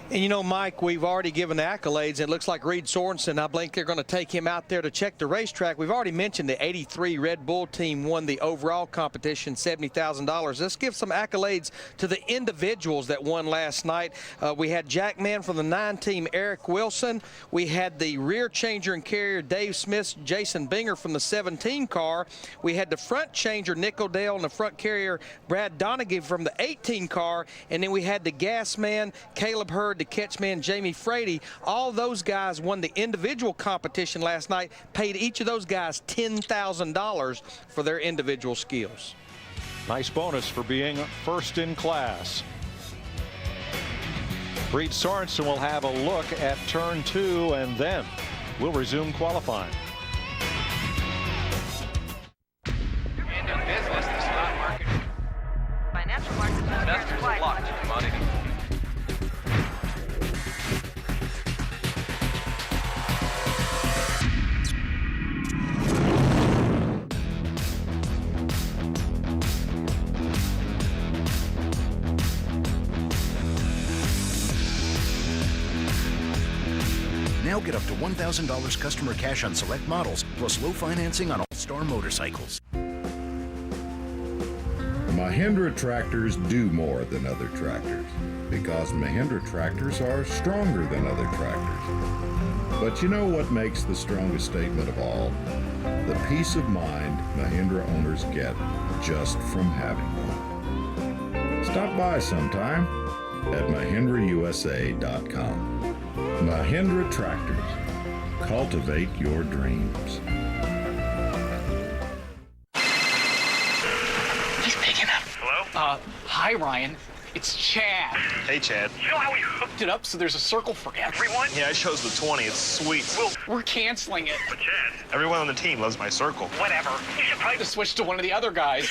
And Mike, we've already given the accolades. It looks like Reed Sorensen, I think they're going to take him out there to check the racetrack. We've already mentioned the 83 Red Bull team won the overall competition, $70,000. Let's give some accolades to the individuals that won last night. We had Jackman from the 9 team, Eric Wilson. We had the rear changer and carrier, Dave Smith, Jason Binger from the 17 car. We had the front changer, Nick O'Dell, and the front carrier, Brad Donaghy from the 18 car. And then we had the gas man, Caleb Hurd, the catch man, Jamie Frady. All those guys won the individual competition last night, paid each of those guys $10,000 for their individual skills. Nice bonus for being first in class. Reed Sorensen will have a look at turn 2, and then we'll resume qualifying. Business, the stock market. Financial markets. Investors flock to commodities. Now get up to $1,000 customer cash on select models, plus low financing on all-star motorcycles. Mahindra tractors do more than other tractors because Mahindra tractors are stronger than other tractors. But you know what makes the strongest statement of all? The peace of mind Mahindra owners get just from having one. Stop by sometime at MahindraUSA.com. Mahindra Tractors. Cultivate your dreams. He's picking up. Hello? Hi, Ryan. It's Chad. Hey, Chad. You know how we hooked it up so there's a circle for everyone? Yeah, I chose the 20. It's sweet. We're canceling it. But Chad, everyone on the team loves my circle. Whatever. You should probably just switch to one of the other guys.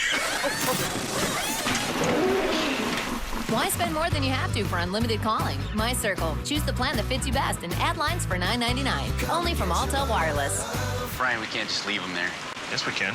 Why spend more than you have to for unlimited calling? My Circle. Choose the plan that fits you best and add lines for $9.99. Only from Altel Wireless. Brian, we can't just leave him there. Yes, we can.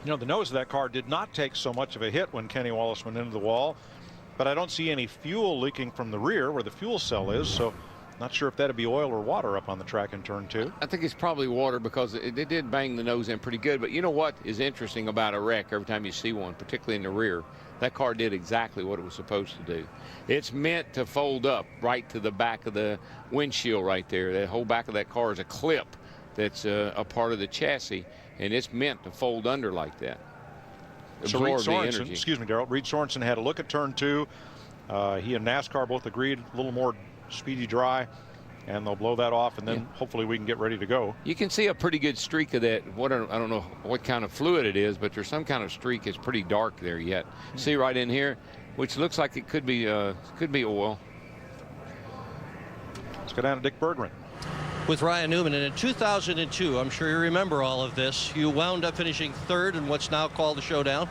You know, the nose of that car did not take so much of a hit when Kenny Wallace went into the wall, but I don't see any fuel leaking from the rear where the fuel cell is, so not sure if that'd be oil or water up on the track in turn 2. I think it's probably water because it did bang the nose in pretty good. But you know what is interesting about a wreck every time you see one, particularly in the rear? That car did exactly what it was supposed to do. It's meant to fold up right to the back of the windshield right there. That whole back of that car is a clip that's a part of the chassis, and it's meant to fold under like that. So Reed Sorensen, excuse me, Darrell, Reed Sorensen had a look at turn 2. He and NASCAR both agreed a little more speedy dry, and they'll blow that off, and then hopefully we can get ready to go. You can see a pretty good streak of that. I don't know what kind of fluid it is, but there's some kind of streak. It's pretty dark there yet. See right in here, which looks like it could be oil. Let's go down to Dick Berggren. With Ryan Newman, and in 2002, I'm sure you remember all of this, you wound up finishing 3rd in what's now called the Showdown,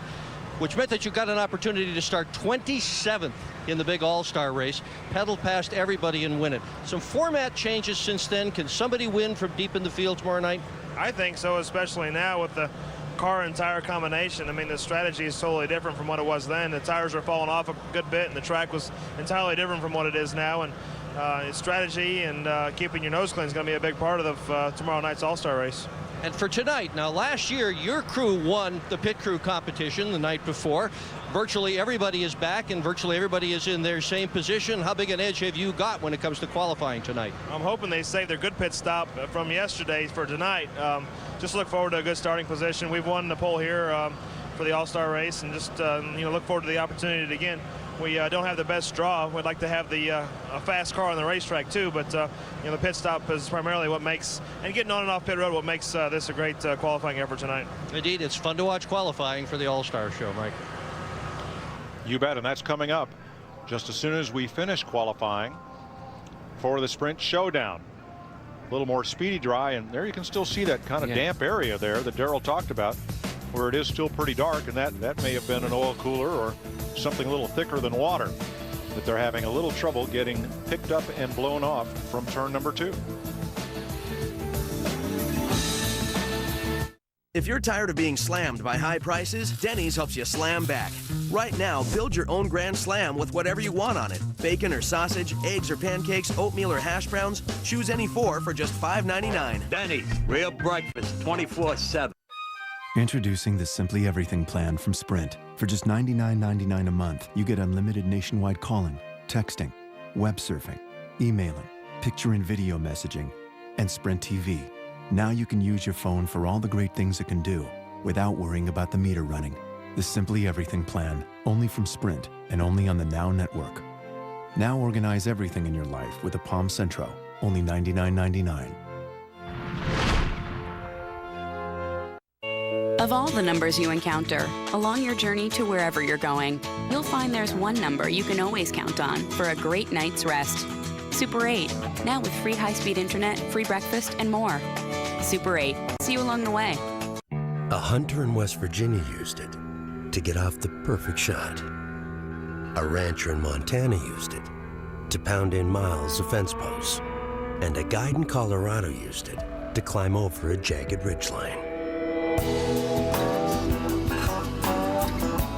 which meant that you got an opportunity to start 27th in the big all-star race, pedal past everybody and win it. Some format changes since then. Can somebody win from deep in the field tomorrow night? I think so, especially now with the car and tire combination. I mean, the strategy is totally different from what it was then. The tires are falling off a good bit, and the track was entirely different from what it is now. And strategy and keeping your nose clean is going to be a big part of tomorrow night's all-star race. And for tonight, now last year your crew won the pit crew competition the night before. Virtually everybody is back and virtually everybody is in their same position. How big an edge have you got when it comes to qualifying tonight? I'm hoping they save their good pit stop from yesterday for tonight. Just look forward to a good starting position. We've won the pole here for the all-star race, and just look forward to the opportunity again. We don't have the best draw. We'd like to have a fast car on the racetrack too, but the pit stop is primarily what makes, and getting on and off pit road, what makes this a great qualifying effort tonight. Indeed, it's fun to watch qualifying for the All-Star show, Mike. You bet, and that's coming up just as soon as we finish qualifying for the Sprint Showdown. A little more speedy dry, and there you can still see that kind of damp area there that Darrell talked about, where it is still pretty dark, and that may have been an oil cooler or something a little thicker than water that they're having a little trouble getting picked up and blown off from turn number 2. If you're tired of being slammed by high prices, Denny's helps you slam back. Right now, build your own Grand Slam with whatever you want on it. Bacon or sausage, eggs or pancakes, oatmeal or hash browns. Choose any 4 for just $5.99. Denny's, real breakfast 24/7. Introducing the Simply Everything plan from Sprint. For just $99.99 a month, you get unlimited nationwide calling, texting, web surfing, emailing, picture and video messaging, and Sprint TV. Now you can use your phone for all the great things it can do without worrying about the meter running. The Simply Everything plan, only from Sprint and only on the Now Network. Now organize everything in your life with a Palm Centro, only $99.99. Of all the numbers you encounter, along your journey to wherever you're going, you'll find there's one number you can always count on for a great night's rest. Super 8, now with free high-speed internet, free breakfast, and more. Super 8, see you along the way. A hunter in West Virginia used it to get off the perfect shot. A rancher in Montana used it to pound in miles of fence posts. And a guide in Colorado used it to climb over a jagged ridgeline.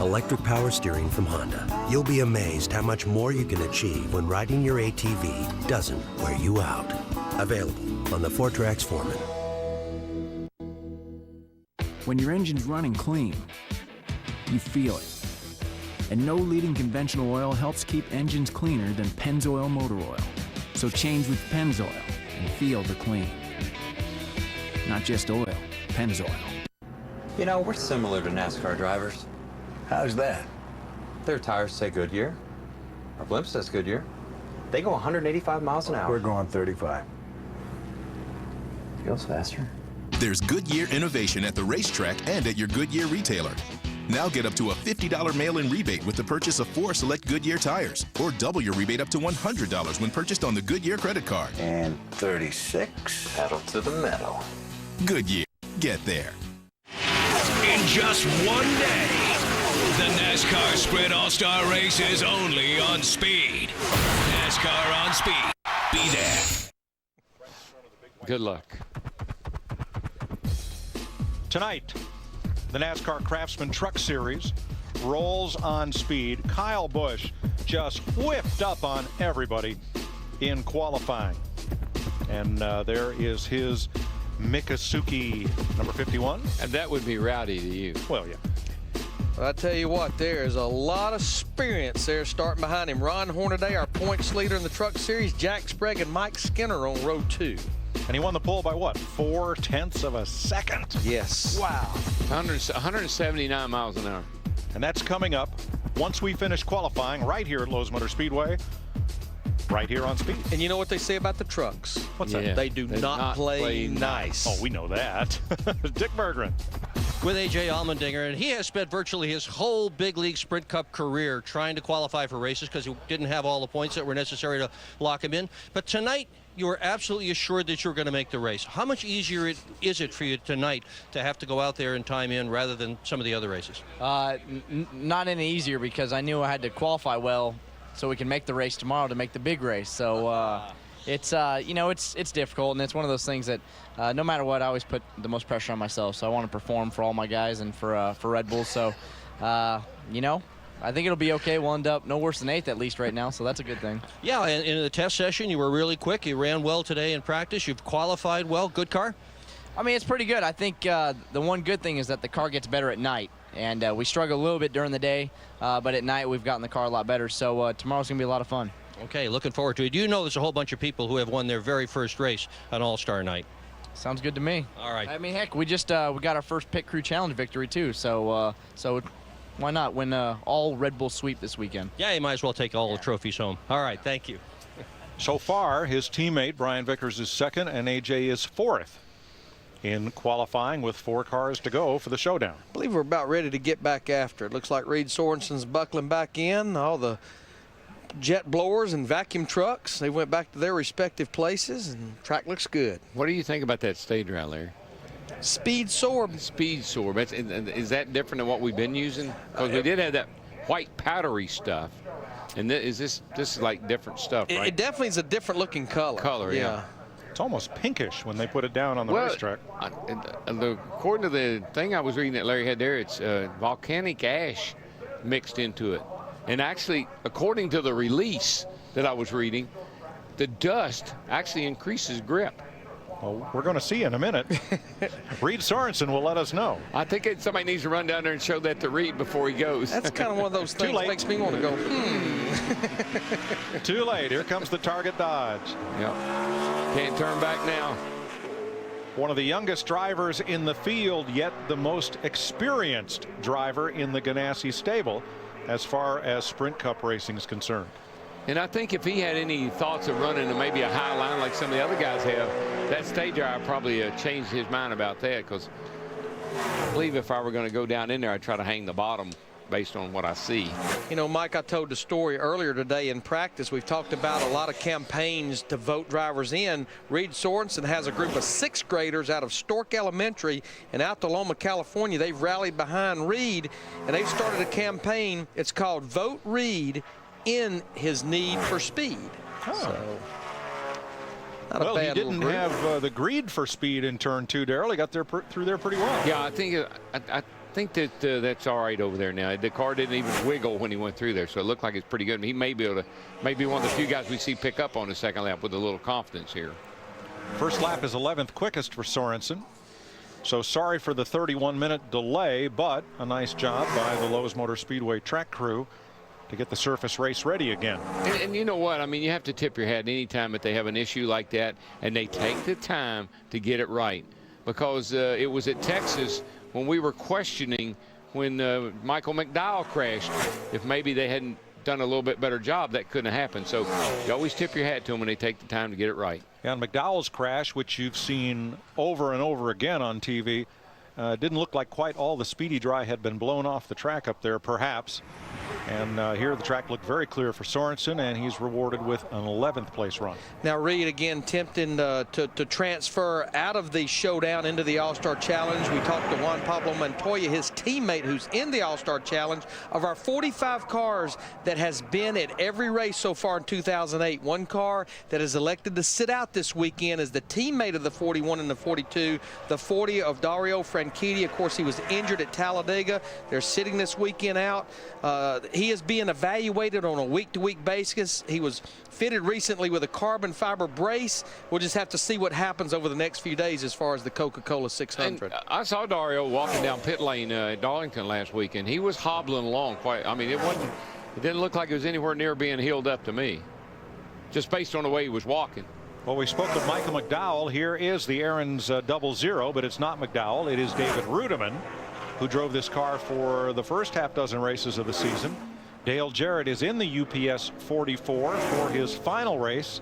Electric power steering from Honda. You'll be amazed how much more you can achieve when riding your ATV doesn't wear you out. Available on the Fortrax Foreman. When your engine's running clean, you feel it. And no leading conventional oil helps keep engines cleaner than Pennzoil motor oil. So change with Pennzoil and feel the clean. Not just oil, Pennzoil. You know, we're similar to NASCAR drivers. How's that? Their tires say Goodyear. Our blimp says Goodyear. They go 185 miles an hour. We're going 35. Feels faster. There's Goodyear innovation at the racetrack and at your Goodyear retailer. Now get up to a $50 mail-in rebate with the purchase of 4 select Goodyear tires, or double your rebate up to $100 when purchased on the Goodyear credit card. And 36. Pedal to the metal. Goodyear. Get there. In just one day, the NASCAR Sprint All-Star Race is only on Speed. NASCAR on Speed. Be there. Good luck. Tonight, the NASCAR Craftsman Truck Series rolls on speed. Kyle Busch just whipped up on everybody in qualifying. And there is his Mikosuke number 51. And that would be rowdy to you. Well, yeah. Well, I tell you what, there is a lot of experience there starting behind him. Ron Hornaday, our points leader in the Truck Series. Jack Sprague and Mike Skinner on row 2. And he won the pole by what? 0.4 of a second? Yes. Wow. 179 miles an hour. And that's coming up once we finish qualifying right here at Lowe's Motor Speedway, right here on Speed. And you know what they say about the trucks? What's that? They do not play nice. Oh, we know that. Dick Berggren. With A.J. Allmendinger, and he has spent virtually his whole big league Sprint Cup career trying to qualify for races because he didn't have all the points that were necessary to lock him in. But tonight, you were absolutely assured that you were going to make the race. How much easier is it for you tonight to have to go out there and time in rather than some of the other races? Not any easier because I knew I had to qualify well so we can make the race tomorrow to make the big race. So it's you know, it's difficult, and it's one of those things that no matter what, I always put the most pressure on myself. So I want to perform for all my guys and for Red Bull. So you know, I think it'll be okay. We'll end up no worse than 8th at least right now, so that's a good thing. Yeah, and in the test session, you were really quick. You ran well today in practice. You've qualified well. Good car? I mean, it's pretty good. I think the one good thing is that the car gets better at night. And we struggle a little bit during the day, but at night we've gotten the car a lot better. So tomorrow's going to be a lot of fun. Okay, looking forward to it. You know there's a whole bunch of people who have won their very first race on All-Star Night. Sounds good to me. All right. I mean, heck, we just we got our first Pit Crew Challenge victory, too. So why not win all Red Bull sweep this weekend? Yeah, you might as well take all the trophies home. All right, thank you. So far, his teammate, Brian Vickers, is 2nd, and A.J. is 4th. In qualifying with 4 cars to go for the showdown. I believe we're about ready to get back after it. Looks like Reed Sorensen's buckling back in. All the jet blowers and vacuum trucks, they went back to their respective places, and track looks good. What do you think about that stage route, Larry? Speed Sorb. Speed Sorb. Is that different than what we've been using? Because we did have that white powdery stuff. And this is like different stuff, right? It definitely is a different looking color. Yeah. It's almost pinkish when they put it down on the racetrack. According to the thing I was reading that Larry had there, it's volcanic ash mixed into it. And actually, according to the release that I was reading, the dust actually increases grip. Well, we're going to see in a minute. Reed Sorensen will let us know. I think somebody needs to run down there and show that to Reed before he goes. That's kind of one of those things that makes me want to go, Too late. Here comes the Target Dodge. Yep. Can't turn back now. One of the youngest drivers in the field, yet the most experienced driver in the Ganassi stable as far as Sprint Cup racing is concerned. And I think if he had any thoughts of running to maybe a high line like some of the other guys have, that stage drive probably changed his mind about that, because I believe if I were going to go down in there, I'd try to hang the bottom based on what I see. You know, Mike, I told the story earlier today in practice. We've talked about a lot of campaigns to vote drivers in. Reed Sorensen has a group of 6th graders out of Stork Elementary in Altaloma, California. They've rallied behind Reed, and they've started a campaign. It's called Vote Reed in His Need for Speed. So, not well, a bad he didn't have the greed for speed in turn 2, Darrell. He got there through there pretty well. Yeah, I think that that's all right over there now. The car didn't even wiggle when he went through there, so it looked like it's pretty good. He may be able to, maybe one of the few guys we see pick up on the second lap with a little confidence here. First lap is 11th quickest for Sorensen. So sorry for the 31-minute delay, but a nice job by the Lowe's Motor Speedway track crew to get the surface race ready again. And you know what? I mean, you have to tip your hat anytime that they have an issue like that and they take the time to get it right. Because it was at Texas when we were questioning when Michael McDowell crashed, if maybe they hadn't done a little bit better job, that couldn't have happened. So you always tip your hat to them when they take the time to get it right. Yeah, and McDowell's crash, which you've seen over and over again on TV, didn't look like quite all the speedy dry had been blown off the track up there, perhaps. And here the track looked very clear for Sorensen, and he's rewarded with an 11th place run. Now Reed again tempting to transfer out of the showdown into the All-Star Challenge. We talked to Juan Pablo Montoya, his teammate who's in the All-Star Challenge. Of our 45 cars that has been at every race so far in 2008, one car that is elected to sit out this weekend is the teammate of the 41 and the 42, the 40 of Dario Franchitti. Franchitti. Of course, he was injured at Talladega. They're sitting this weekend out. He is being evaluated on a week-to-week basis. He was fitted recently with a carbon fiber brace. We'll just have to see what happens over the next few days as far as the Coca-Cola 600. And I saw Dario walking down pit lane at Darlington last week, and he was hobbling along quite. I mean, it didn't look like it was anywhere near being healed up to me, just based on the way he was walking. Well, we spoke with Michael McDowell. Here is the Aaron's 00, but it's not McDowell. It is David Rudiman, who drove this car for the first half dozen races of the season. Dale Jarrett is in the UPS 44 for his final race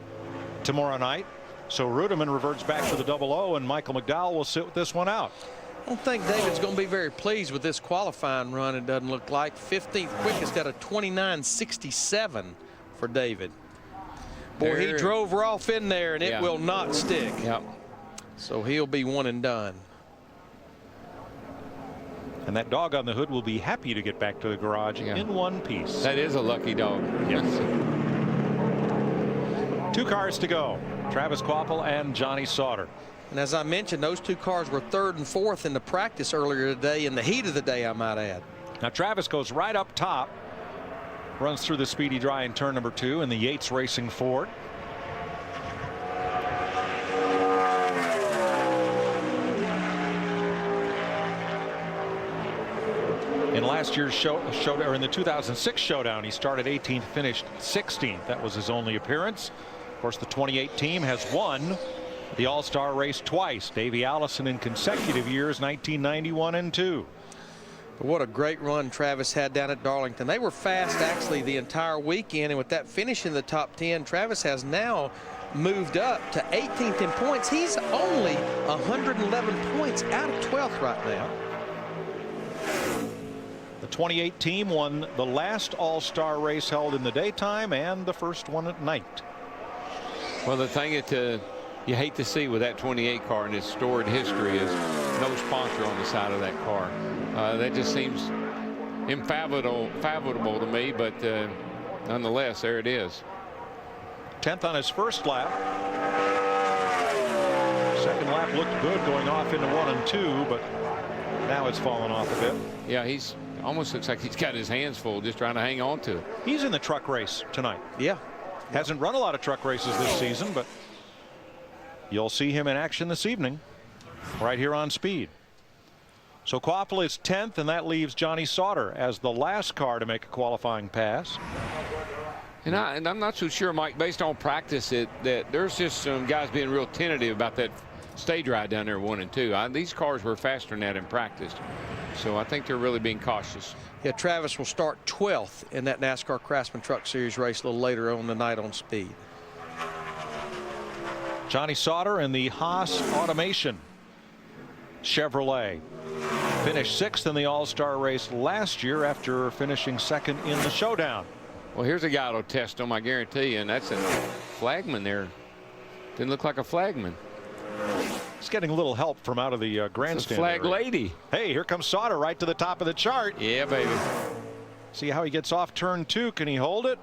tomorrow night. So Rudiman reverts back to the 00, and Michael McDowell will sit this one out. I don't think David's going to be very pleased with this qualifying run. It doesn't look like 15th quickest at a 29.67 for David. Boy, he drove Rolf in there, and it will not stick. Yep. So he'll be one and done. And that dog on the hood will be happy to get back to the garage in one piece. That is a lucky dog. Yes. 2 cars to go. Travis Kvapil and Johnny Sauter. And as I mentioned, those 2 cars were 3rd and 4th in the practice earlier today, in the heat of the day, I might add. Now Travis goes right up top, runs through the speedy dry in turn number 2 in the Yates Racing Ford. In last year's showdown, or in the 2006 Showdown, he started 18th, finished 16th. That was his only appearance. Of course, the 28 team has won the All-Star race twice. Davey Allison in consecutive years, 1991 and 2. But what a great run Travis had down at Darlington. They were fast actually the entire weekend, and with that finish in the top 10, Travis has now moved up to 18th in points. He's only 111 points out of 12th right now. The 28 team won the last All-Star race held in the daytime and the first one at night. Well, the thing that you hate to see with that 28 car and its storied history is no sponsor on the side of that car. That just seems unfathomable to me, but nonetheless, there it is. 10th on his first lap. Second lap looked good going off into 1 and 2, but now it's fallen off a bit. Yeah, he's almost looks like he's got his hands full just trying to hang on to it. He's in the truck race tonight. Yeah. Hasn't run a lot of truck races this season, but you'll see him in action this evening right here on Speed. So Kvapil is 10th, and that leaves Johnny Sauter as the last car to make a qualifying pass. And I'm not so sure, Mike, based on practice, that there's just some guys being real tentative about that stage ride down there 1 and 2. These cars were faster than that in practice, so I think they're really being cautious. Yeah, Travis will start 12th in that NASCAR Craftsman Truck Series race a little later on tonight on Speed. Johnny Sauter in the Haas Automation Chevrolet finished 6th in the All-Star race last year after finishing 2nd in the Showdown. Well, here's a guy that'll test him, I guarantee you, and that's a flagman there. Didn't look like a flagman. He's getting a little help from out of the grandstand. Flag area. lady. Hey, here comes Sauter right to the top of the chart. Yeah, baby. See how he gets off turn 2. Can he hold it?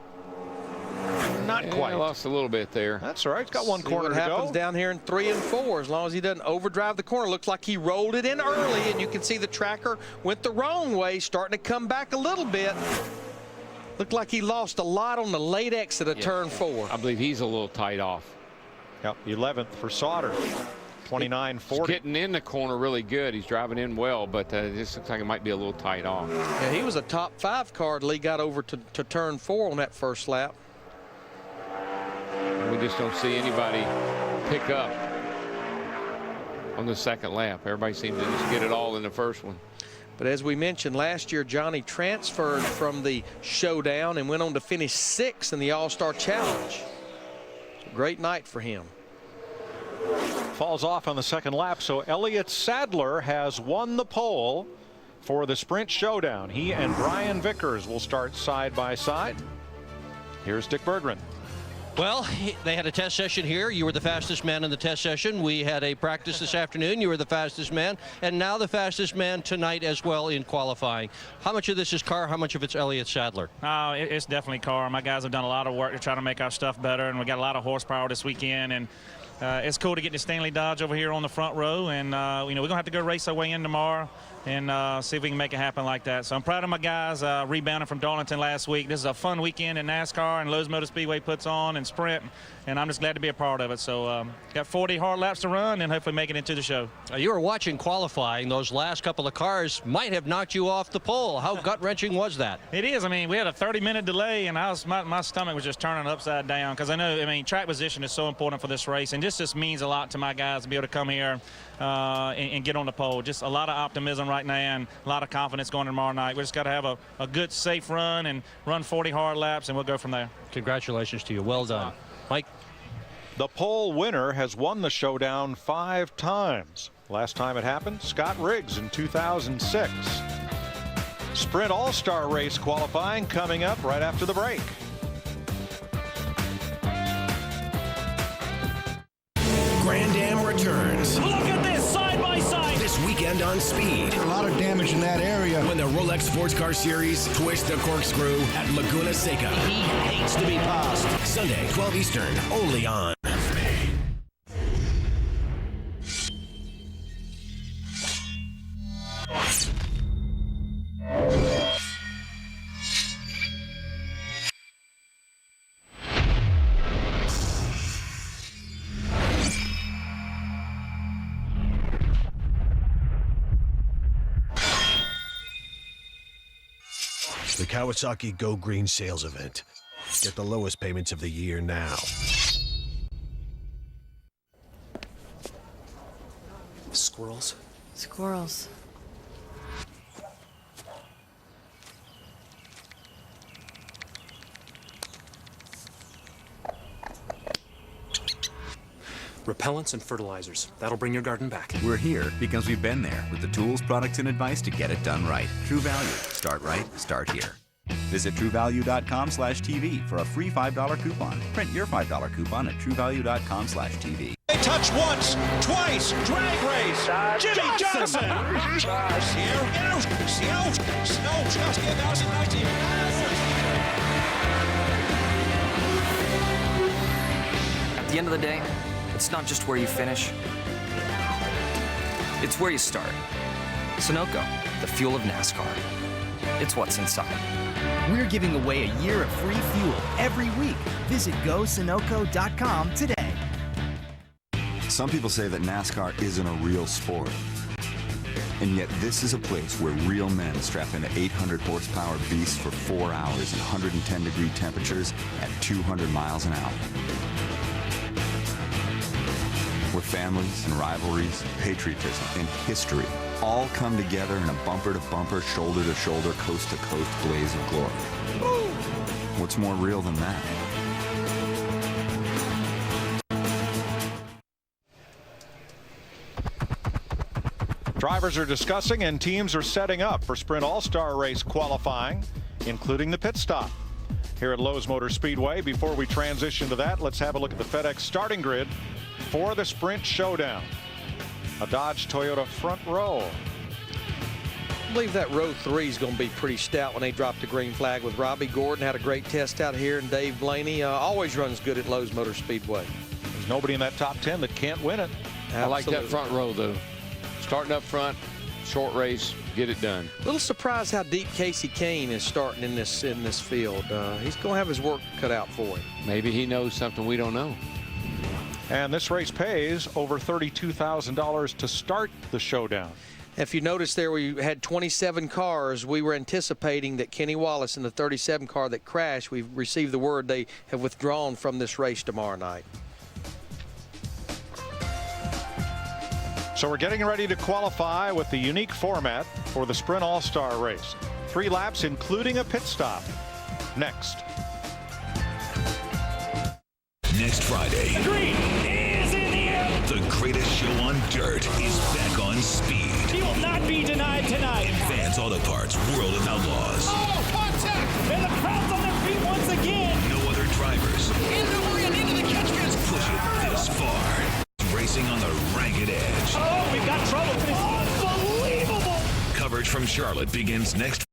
Not quite. Lost a little bit there. That's all right. He's got one corner to go. What happens down here in 3 and 4, as long as he doesn't overdrive the corner. Looks like he rolled it in early, and you can see the tracker went the wrong way, starting to come back a little bit. Looked like he lost a lot on the late exit of turn 4. I believe he's a little tight off. Yep, 11th for Sauter. 29.40. He's getting in the corner really good. He's driving in well, but it just looks like it might be a little tight off. Yeah, he was a top 5 car till he got over to turn 4 on that first lap. We just don't see anybody pick up on the second lap. Everybody seems to just get it all in the first one. But as we mentioned last year, Johnny transferred from the Showdown and went on to finish 6th in the All-Star Challenge. Great night for him. Falls off on the second lap, so Elliott Sadler has won the pole for the Sprint Showdown. He and Brian Vickers will start side by side. Here's Dick Berggren. Well, they had a test session here. You were the fastest man in the test session. We had a practice this afternoon. You were the fastest man. And now the fastest man tonight as well in qualifying. How much of this is car? How much of it's Elliott Sadler? It's definitely car. My guys have done a lot of work to try to make our stuff better, and we got a lot of horsepower this weekend. And it's cool to get the Stanley Dodge over here on the front row. And, we're going to have to go race our way in tomorrow and see if we can make it happen like that. So I'm proud of my guys rebounding from Darlington last week. This is a fun weekend in NASCAR and Lowe's Motor Speedway puts on and sprint, and I'm just glad to be a part of it. So got 40 hard laps to run and hopefully make it into the show. You were watching qualifying. Those last couple of cars might have knocked you off the pole. How gut-wrenching was that? It is. I mean, we had a 30-minute delay, and my stomach was just turning upside down because I know, track position is so important for this race, and just means a lot to my guys to be able to come here and get on the pole. Just a lot of optimism right now and a lot of confidence going tomorrow night. We just got to have a good, safe run and run 40 hard laps, and we'll go from there. Congratulations to you. Well done. Mike? The pole winner has won the Showdown 5 times. Last time it happened, Scott Riggs in 2006. Sprint All-Star Race qualifying coming up right after the break. Grand Am returns. Look at this, side by side. This weekend on Speed. A lot of damage in that area. When the Rolex Sports Car Series twist the corkscrew at Laguna Seca. He hates to be passed. Sunday, 12 Eastern, only on Speed. The Kawasaki Go Green sales event. Get the lowest payments of the year now. Squirrels? Squirrels. Repellents and fertilizers. That'll bring your garden back. We're here because we've been there with the tools, products, and advice to get it done right. True Value. Start right, start here. Visit TrueValue.com/TV for a free $5 coupon. Print your $5 coupon at TrueValue.com/TV. They touch once, twice, drag race. Jimmy Johnson. At the end of the day, it's not just where you finish, it's where you start. Sunoco, the fuel of NASCAR. It's what's inside. We're giving away a year of free fuel every week. Visit GoSunoco.com today. Some people say that NASCAR isn't a real sport. And yet this is a place where real men strap into 800 horsepower beasts for 4 hours in 110-degree temperatures at 200 miles an hour. Where families and rivalries, patriotism and history all come together in a bumper-to-bumper, shoulder-to-shoulder, coast-to-coast blaze of glory. What's more real than that? Drivers are discussing and teams are setting up for Sprint All-Star Race qualifying, including the pit stop. Here at Lowe's Motor Speedway, before we transition to that, let's have a look at the FedEx starting grid for the Sprint Showdown. A Dodge Toyota front row. I believe that row 3 is going to be pretty stout when they drop the green flag with Robbie Gordon. Had a great test out here, and Dave Blaney always runs good at Lowe's Motor Speedway. There's nobody in that top 10 that can't win it. I like that front row, though. Starting up front, short race, get it done. A little surprised how deep Casey Kane is starting in this field. He's going to have his work cut out for him. Maybe he knows something we don't know. And this race pays over $32,000 to start the Showdown. If you notice there, we had 27 cars. We were anticipating that Kenny Wallace in the 37 car that crashed, we've received the word they have withdrawn from this race tomorrow night. So we're getting ready to qualify with the unique format for the Sprint All-Star Race. 3 laps, including a pit stop. Next. Next Friday. The green is in the air. The greatest show on dirt is back on Speed. He will not be denied tonight. Advance Auto Parts, World of Outlaws. Oh, contact! And the crowd's on their feet once again. No other drivers. In the Charlotte begins next.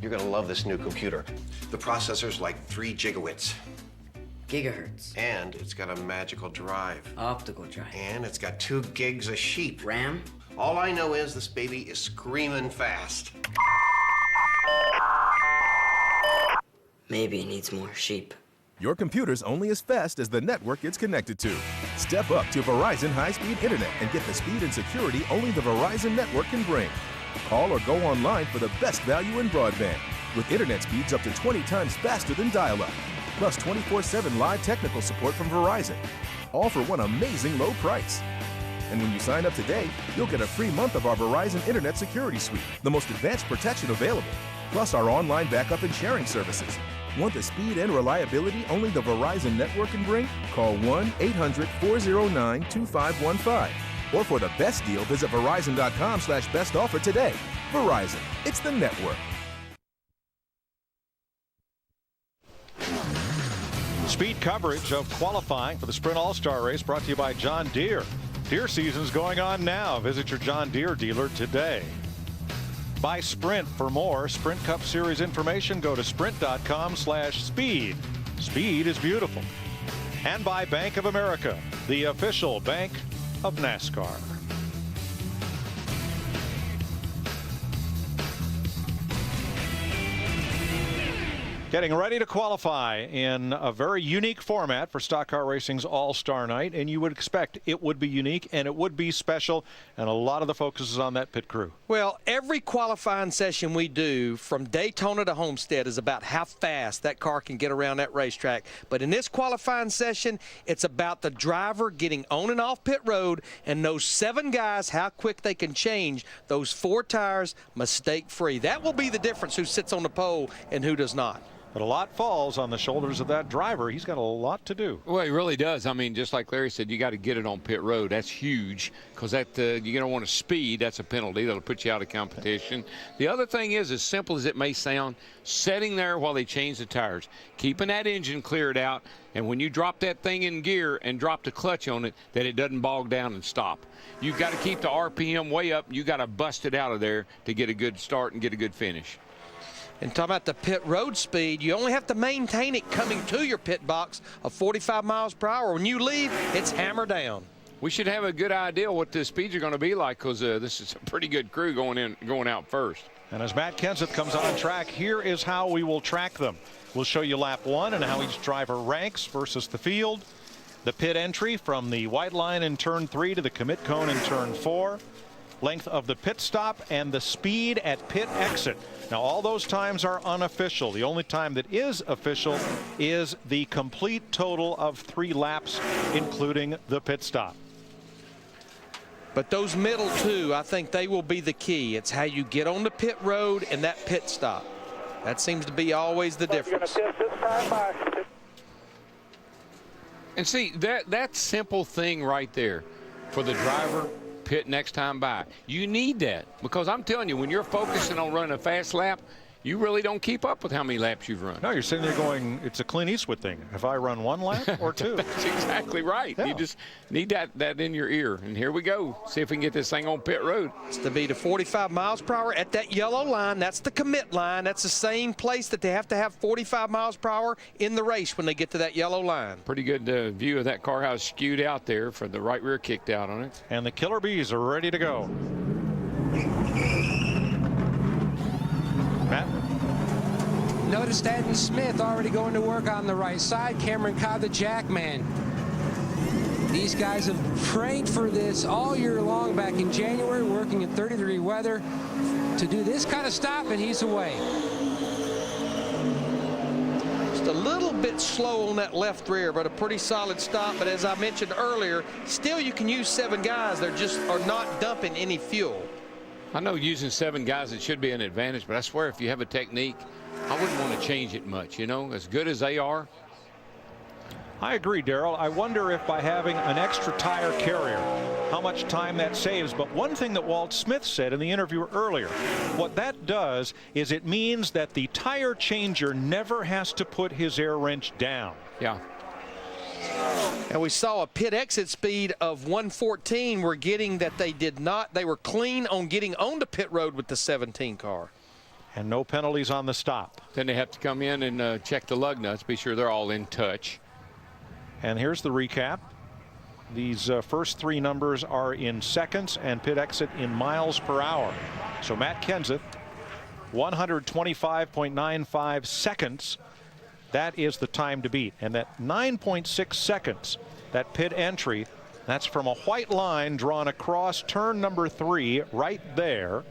You're gonna love this new computer. The processor's like 3 gigawatts. Gigahertz. And it's got a magical drive. Optical drive. And it's got 2 gigs of sheep. RAM? All I know is this baby is screaming fast. Maybe it needs more sheep. Your computer's only as fast as the network it's connected to. Step up to Verizon high-speed internet and get the speed and security only the Verizon network can bring. Call or go online for the best value in broadband, with internet speeds up to 20 times faster than dial-up, plus 24/7 live technical support from Verizon, all for one amazing low price. And when you sign up today, you'll get a free month of our Verizon Internet Security Suite, the most advanced protection available, plus our online backup and sharing services. Want the speed and reliability only the Verizon network can bring? Call 1-800-409-2515. Or for the best deal, visit Verizon.com/best offer today. Verizon, it's the network. Speed coverage of qualifying for the Sprint All-Star Race brought to you by John Deere. Deere season's going on now. Visit your John Deere dealer today. By Sprint. For more Sprint Cup Series information, go to sprint.com/speed. Speed is beautiful. And by Bank of America, the official bank of NASCAR. Getting ready to qualify in a very unique format for Stock Car Racing's All-Star Night, and you would expect it would be unique and it would be special, and a lot of the focus is on that pit crew. Well, every qualifying session we do from Daytona to Homestead is about how fast that car can get around that racetrack. But in this qualifying session, it's about the driver getting on and off pit road and those 7 guys, how quick they can change those 4 tires mistake-free. That will be the difference who sits on the pole and who does not. But a lot falls on the shoulders of that driver. He's got a lot to do. Well, he really does. I mean, just like Larry said, you got to get it on pit road. That's huge because that you don't want to speed. That's a penalty. That'll put you out of competition. The other thing is, as simple as it may sound, sitting there while they change the tires, keeping that engine cleared out, and when you drop that thing in gear and drop the clutch on it, that it doesn't bog down and stop. You've got to keep the RPM way up. You got to bust it out of there to get a good start and get a good finish. And talking about the pit road speed, you only have to maintain it coming to your pit box of 45 miles per hour. When you leave, it's hammer down. We should have a good idea what the speeds are going to be like because this is a pretty good crew going out first. And as Matt Kenseth comes on track, here is how we will track them. We'll show you lap 1 and how each driver ranks versus the field. The pit entry from the white line in turn 3 to the commit cone in turn 4. Length of the pit stop and the speed at pit exit. Now, all those times are unofficial. The only time that is official is the complete total of 3 laps, including the pit stop. But those middle 2, I think they will be the key. It's how you get on the pit road and that pit stop. That seems to be always the difference. And see, that simple thing right there for the driver, pit next time by. You need that because I'm telling you, when you're focusing on running a fast lap, you really don't keep up with how many laps you've run. No, you're sitting there going, it's a Clint Eastwood thing. Have I run 1 lap or 2? That's exactly right. Yeah. You just need that in your ear. And here we go. See if we can get this thing on pit road. It's to be to 45 miles per hour at that yellow line. That's the commit line. That's the same place that they have to have 45 miles per hour in the race when they get to that yellow line. Pretty good view of that car, how it's skewed out there for the right rear kicked out on it. And the Killer Bees are ready to go. Matt? Noticed Adam Smith already going to work on the right side. Cameron Cobb, the Jackman. These guys have trained for this all year long back in January, working in 30-degree weather to do this kind of stop, and he's away. Just a little bit slow on that left rear, but a pretty solid stop. But as I mentioned earlier, still you can use 7 guys. They're just are not dumping any fuel. I know using 7 guys, it should be an advantage, but I swear if you have a technique, I wouldn't want to change it much, you know, as good as they are. I agree, Darrell. I wonder if by having an extra tire carrier, how much time that saves. But one thing that Walt Smith said in the interview earlier, what that does is it means that the tire changer never has to put his air wrench down. Yeah. And we saw a pit exit speed of 114. We're getting that they were clean on getting onto pit road with the 17 car. And no penalties on the stop. Then they have to come in and check the lug nuts, be sure they're all in touch. And here's the recap. These first three numbers are in seconds and pit exit in miles per hour. So Matt Kenseth, 125.95 seconds. That is the time to beat. And that 9.6 seconds, that pit entry, that's from a white line drawn across turn number 3 right there.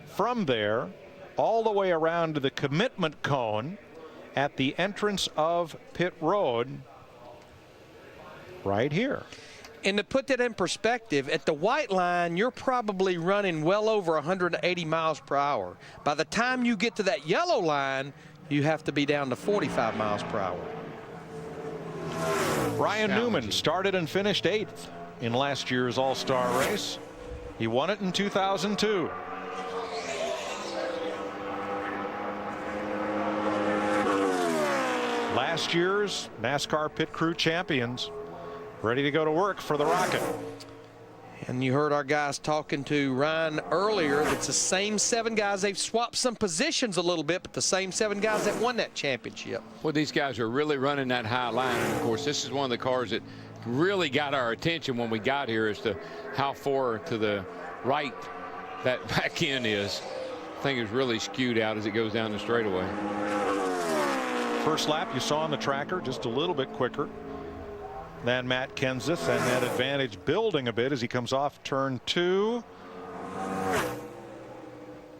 From there, all the way around to the commitment cone at the entrance of pit road right here. And to put that in perspective, at the white line, you're probably running well over 180 miles per hour. By the time you get to that yellow line, you have to be down to 45 miles per hour. Ryan Newman started and finished 8th in last year's All-Star race. He won it in 2002. Last year's NASCAR Pit Crew champions, ready to go to work for the Rocket. And you heard our guys talking to Ryan earlier. It's the same 7 guys. They've swapped some positions a little bit, but the same 7 guys that won that championship. Well, these guys are really running that high line. And of course, this is one of the cars that really got our attention when we got here as to how far to the right that back end is. I think it's really skewed out as it goes down the straightaway. First lap you saw on the tracker, just a little bit quicker than Matt Kenseth, and that advantage building a bit as he comes off turn 2.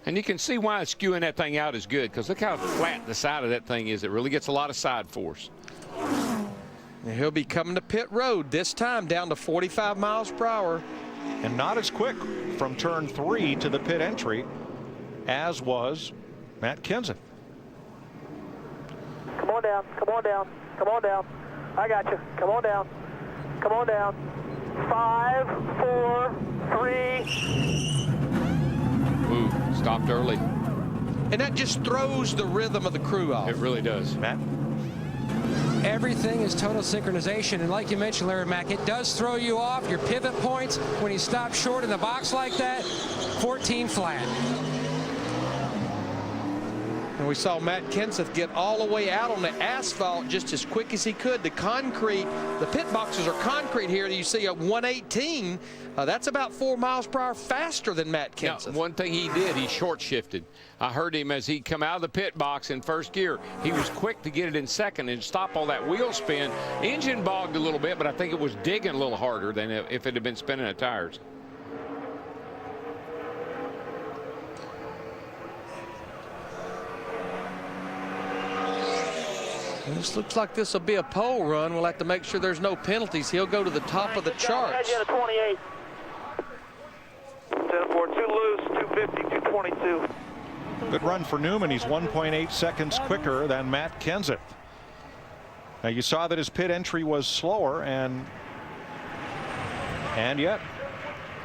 And you can see why it's skewing that thing out is good, because look how flat the side of that thing is. It really gets a lot of side force. And he'll be coming to pit road this time down to 45 miles per hour. And not as quick from turn 3 to the pit entry as was Matt Kenseth. Come on down, come on down, come on down. I got you. Come on down. Come on down. 5, 4, 3. Ooh, stopped early. And that just throws the rhythm of the crew off. It really does. Matt? Everything is total synchronization, and like you mentioned, Larry Mack, it does throw you off. Your pivot points, when you stop short in the box like that, 14 flat. And we saw Matt Kenseth get all the way out on the asphalt just as quick as he could. The concrete, the pit boxes are concrete here. You see a 118. That's about 4 miles per hour faster than Matt Kenseth. Now, one thing he did, he short shifted. I heard him as he come out of the pit box in first gear. He was quick to get it in second and stop all that wheel spin. Engine bogged a little bit, but I think it was digging a little harder than if it had been spinning the tires. This looks like this will be a pole run. We'll have to make sure there's no penalties. He'll go to the top of the charts. 28. 10-4, 2 loose, 250, 222. Good run for Newman. He's 1.8 seconds quicker than Matt Kenseth. Now you saw that his pit entry was slower, and yet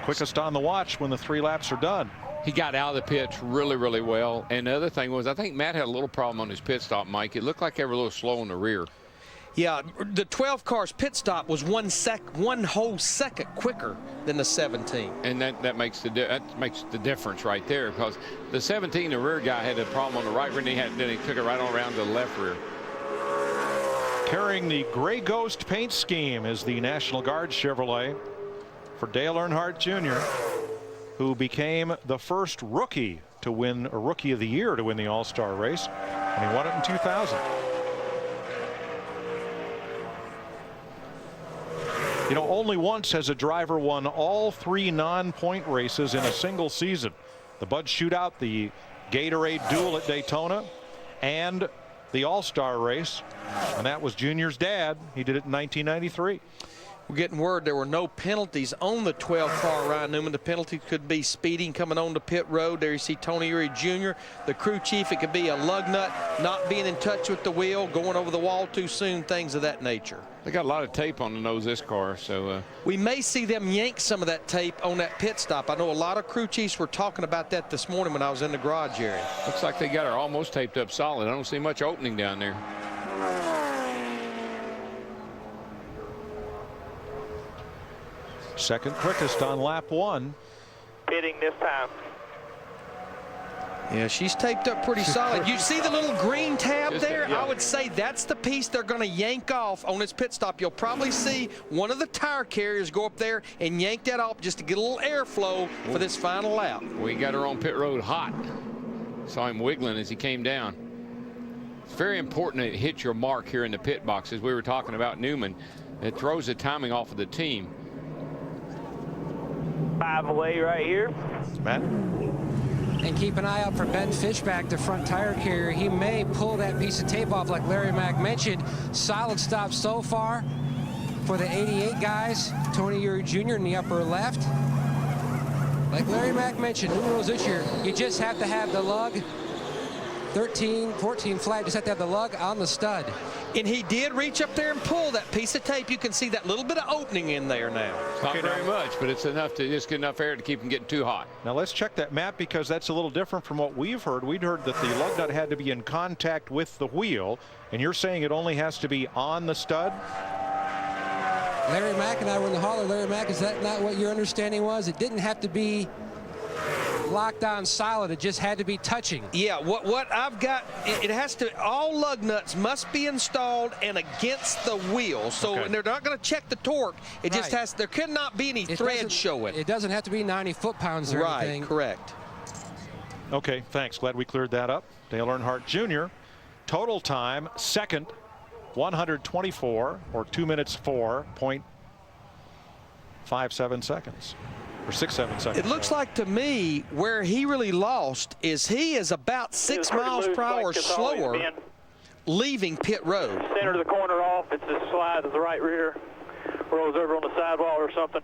quickest on the watch when the 3 laps are done. He got out of the pits really, really well. And the other thing was, I think Matt had a little problem on his pit stop, Mike. It looked like they were a little slow in the rear. Yeah, the 12 car's pit stop was one whole second quicker than the 17. And that makes the difference right there, because the 17, the rear guy, had a problem on the right rear, and then he took it right on around to the left rear. Carrying the Gray Ghost paint scheme is the National Guard Chevrolet for Dale Earnhardt Jr., who became the first rookie to win a Rookie of the Year to win the All-Star race, and he won it in 2000. You know, only once has a driver won all 3 non-point races in a single season. The Bud Shootout, the Gatorade Duel at Daytona, and the All-Star race, and that was Junior's dad. He did it in 1993. We're getting word there were no penalties on the 12 car, Ryan Newman. The penalty could be speeding coming on to pit road. There you see Tony Urey Jr., the crew chief. It could be a lug nut, not being in touch with the wheel, going over the wall too soon, things of that nature. They got a lot of tape on the nose of this car, so we may see them yank some of that tape on that pit stop. I know a lot of crew chiefs were talking about that this morning when I was in the garage area. Looks like they got her almost taped up solid. I don't see much opening down there. Second quickest on lap 1. Pitting this time. Yeah, she's taped up pretty solid. You see the little green tab there? Yeah. I would say that's the piece they're going to yank off on its pit stop. You'll probably see one of the tire carriers go up there and yank that off just to get a little airflow for this final lap. We got her on pit road hot. Saw him wiggling as he came down. It's very important to hit your mark here in the pit box, as we were talking about Newman. It throws the timing off of the team. 5 away right here. Matt? And keep an eye out for Ben Fishback, the front tire carrier. He may pull that piece of tape off like Larry Mack mentioned. Solid stop so far for the 88 guys. Tony Urey Jr. in the upper left. Like Larry Mack mentioned, who knows this year, you just have to have the lug 13, 14 flat, just have to have the lug on the stud. And he did reach up there and pull that piece of tape. You can see that little bit of opening in there now. Not very much, but it's enough to just get enough air to keep him getting too hot. Now let's check that map, because that's a little different from what we've heard. We'd heard that the lug nut had to be in contact with the wheel, and you're saying it only has to be on the stud? Larry Mack and I were in the hauler. Larry Mack, is that not what your understanding was? It didn't have to be locked on solid, it just had to be touching. Yeah, what I've got, it has to, all lug nuts must be installed and against the wheel. So they're not going to check the torque. It just has, there cannot be any thread showing. It doesn't have to be 90 foot-pounds or anything. Right, correct. Okay, thanks. Glad we cleared that up. Dale Earnhardt Jr. Total time, second, 124, or 2 minutes 4.57 seconds. Or 6-7 seconds. It looks like to me where he really lost is he is about 6 miles per hour slower leaving pit road. Center of the corner off. It's just slide to the right rear. Rolls over on the sidewall or something.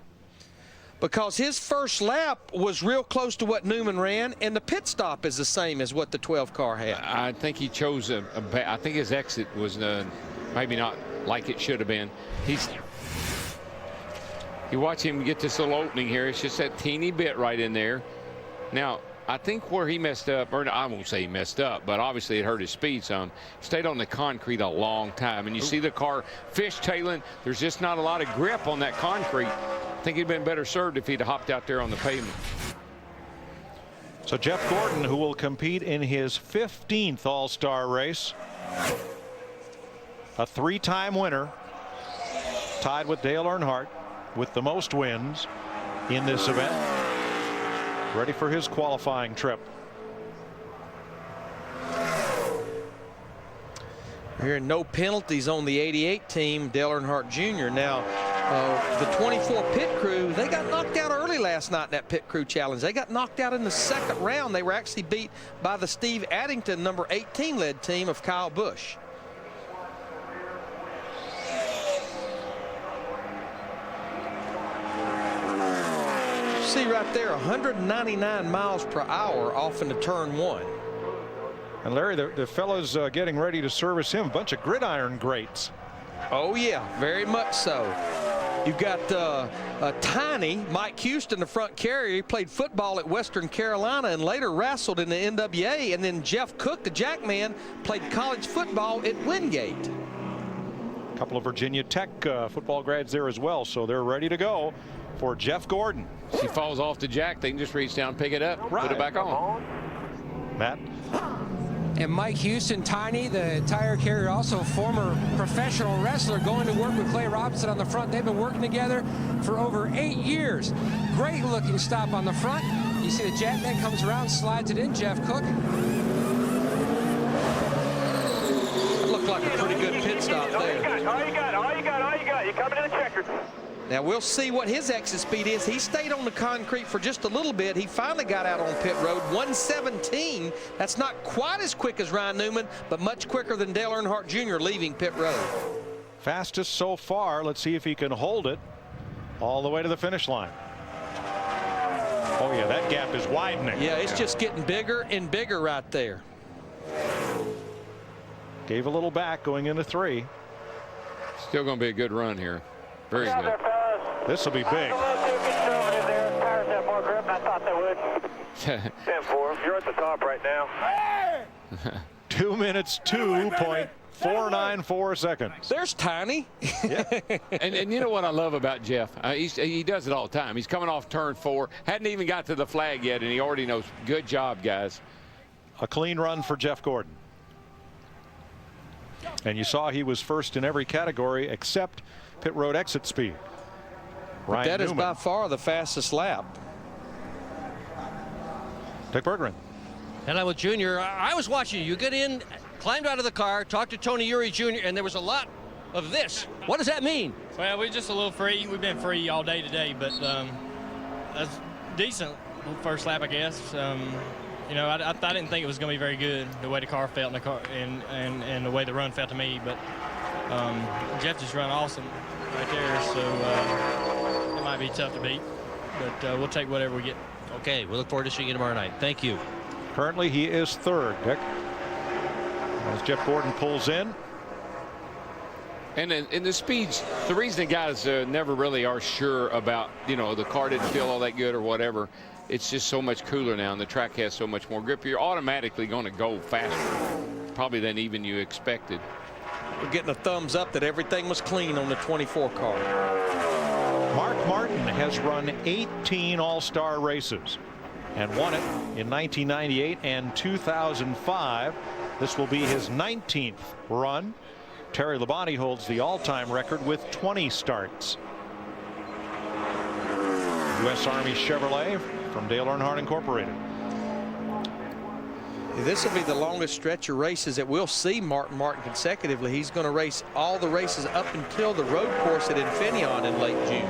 Because his first lap was real close to what Newman ran, and the pit stop is the same as what the 12 car had. I think he chose I think his exit was maybe not like it should have been. You watch him get this little opening here. It's just that teeny bit right in there. Now, I think where he messed up, or I won't say he messed up, but obviously it hurt his speed some. Stayed on the concrete a long time. And you see the car fishtailing. There's just not a lot of grip on that concrete. I think he'd been better served if he'd hopped out there on the pavement. So Jeff Gordon, who will compete in his 15th All-Star race, a 3-time winner, tied with Dale Earnhardt with the most wins in this event, ready for his qualifying trip. We're hearing no penalties on the 88 team, Dale Earnhardt Jr. Now, the 24 pit crew, they got knocked out early last night in that pit crew challenge. They got knocked out in the second round. They were actually beat by the Steve Addington number 18 led team of Kyle Busch. See right there, 199 miles per hour off into turn 1. And Larry, the fellows getting ready to service him, a bunch of gridiron greats. Oh yeah, very much so. You've got tiny Mike Houston, the front carrier. He played football at Western Carolina and later wrestled in the NWA. And then Jeff Cook, the Jackman, played college football at Wingate. A couple of Virginia Tech football grads there as well, so they're ready to go for Jeff Gordon. If he falls off the jack, they can just reach down, pick it up, put it back on. Matt? And Mike Houston, Tiny, the tire carrier, also former professional wrestler, going to work with Clay Robinson on the front. They've been working together for over 8 years. Great looking stop on the front. You see the Jackman comes around, slides it in, Jeff Cook. Looked like a pretty good pit stop there. All you got. You coming to the checker. Now we'll see what his exit speed is. He stayed on the concrete for just a little bit. He finally got out on pit road. 117. That's not quite as quick as Ryan Newman, but much quicker than Dale Earnhardt Jr. leaving pit road. Fastest so far. Let's see if he can hold it. all the way to the finish line. Oh yeah, that gap is widening. Yeah, it's just getting bigger and bigger right there. Gave a little back going into 3. Still going to be a good run here. Very good. This will be big. 10-4. You're at the top right now. 2 minutes 2.494 seconds. There's Tiny. Yeah. and you know what I love about Jeff? He does it all the time. He's coming off turn 4. Hadn't even got to the flag yet, and he already knows. Good job, guys. A clean run for Jeff Gordon. And you saw he was first in every category except pit road exit speed. Ryan That Newman. is by far the fastest lap. Dick Berggren. And I'm with Junior. I was watching you get in, climbed out of the car, talked to Tony Uri Jr., and there was a lot of this. What does that mean? Well, we're just a little free. We've been free all day today, but that's decent first lap, I guess. You know, I didn't think it was going to be very good the way the car felt in the car and the way the run felt to me. But Jeff just ran awesome right there, so it might be tough to beat. But we'll take whatever we get. Okay, we look forward to seeing you tomorrow night. Thank you. Currently, he is third, Dick. As Jeff Gordon pulls in. And in the speeds, the reason the guys never really are sure about, you know, the car didn't feel all that good or whatever, it's just so much cooler now and the track has so much more grip. You're automatically going to go faster, probably than even you expected. We're getting a thumbs up that everything was clean on the 24 car. Mark Martin has run 18 All-Star races and won it in 1998 and 2005. This will be his 19th run. Terry Labonte holds the all-time record with 20 starts. U.S. Army Chevrolet from Dale Earnhardt Incorporated. This will be the longest stretch of races that we'll see Martin consecutively. He's going to race all the races up until the road course at Infineon in late June.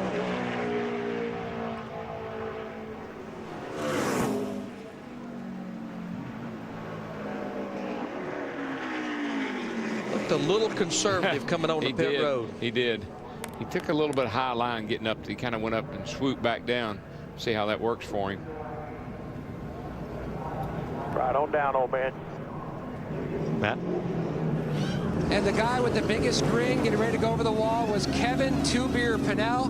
Looked a little conservative coming on the pit road. He did. He took a little bit high line getting up. He kind of went up and swooped back down. See how that works for him. Right on down, old man. Matt. And the guy with the biggest grin getting ready to go over the wall was Kevin Two-Beer Pinnell,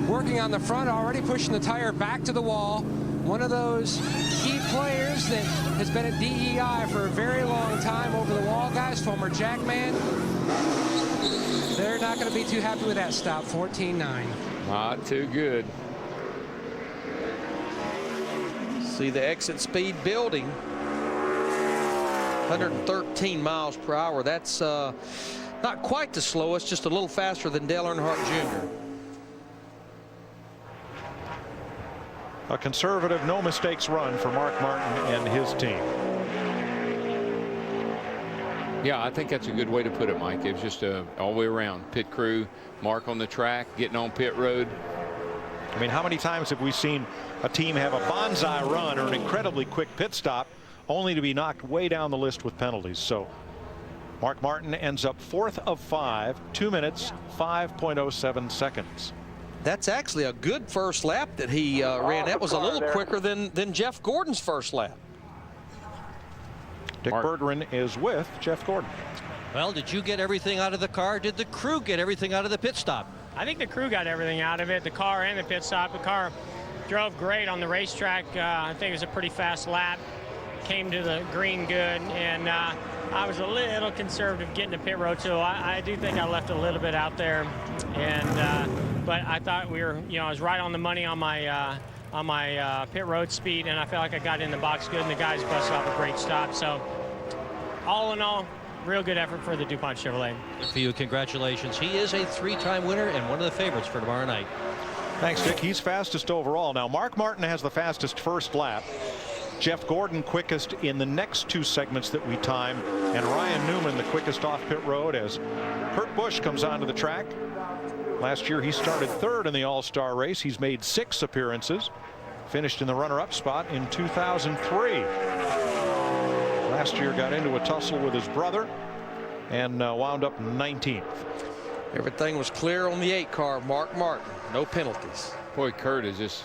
working on the front, already pushing the tire back to the wall. One of those key players that has been at DEI for a very long time. Over the wall, guys, former Jackman. They're not going to be too happy with that stop. 14-9. Not too good. See the exit speed building. 113 miles per hour. That's not quite the slowest, just a little faster than Dale Earnhardt Jr. A conservative, no mistakes run for Mark Martin and his team. Yeah, I think that's a good way to put it, Mike. It was just all the way around. Pit crew, Mark on the track, getting on pit road. I mean, how many times have we seen a team have a bonsai run or an incredibly quick pit stop only to be knocked way down the list with penalties? So Mark Martin ends up 4th of 5, 2 minutes, 5.07 seconds. That's actually a good first lap that he ran. That was a little quicker than Jeff Gordon's first lap. Dick Berggren is with Jeff Gordon. Well, did you get everything out of the car? Did the crew get everything out of the pit stop? I think the crew got everything out of it, the car and the pit stop. The car drove great on the racetrack. I think it was a pretty fast lap. Came to the green good, and I was a little conservative getting to pit road, so I do think I left a little bit out there. And but I thought we were, I was right on the money on my pit road speed, and I felt like I got in the box good, and the guys busted off a great stop. So all in all, real good effort for the DuPont Chevrolet. Good for you. Congratulations. He is a 3-time winner and one of the favorites for tomorrow night. Thanks, Dick. He's fastest overall. Now, Mark Martin has the fastest first lap. Jeff Gordon quickest in the next 2 segments that we time, and Ryan Newman the quickest off pit road as Kurt Busch comes onto the track. Last year he started 3rd in the All-Star race. He's made 6 appearances, finished in the runner-up spot in 2003. Last year got into a tussle with his brother and wound up 19th. Everything was clear on the 8 car, Mark Martin. No penalties. Boy, Kurt is just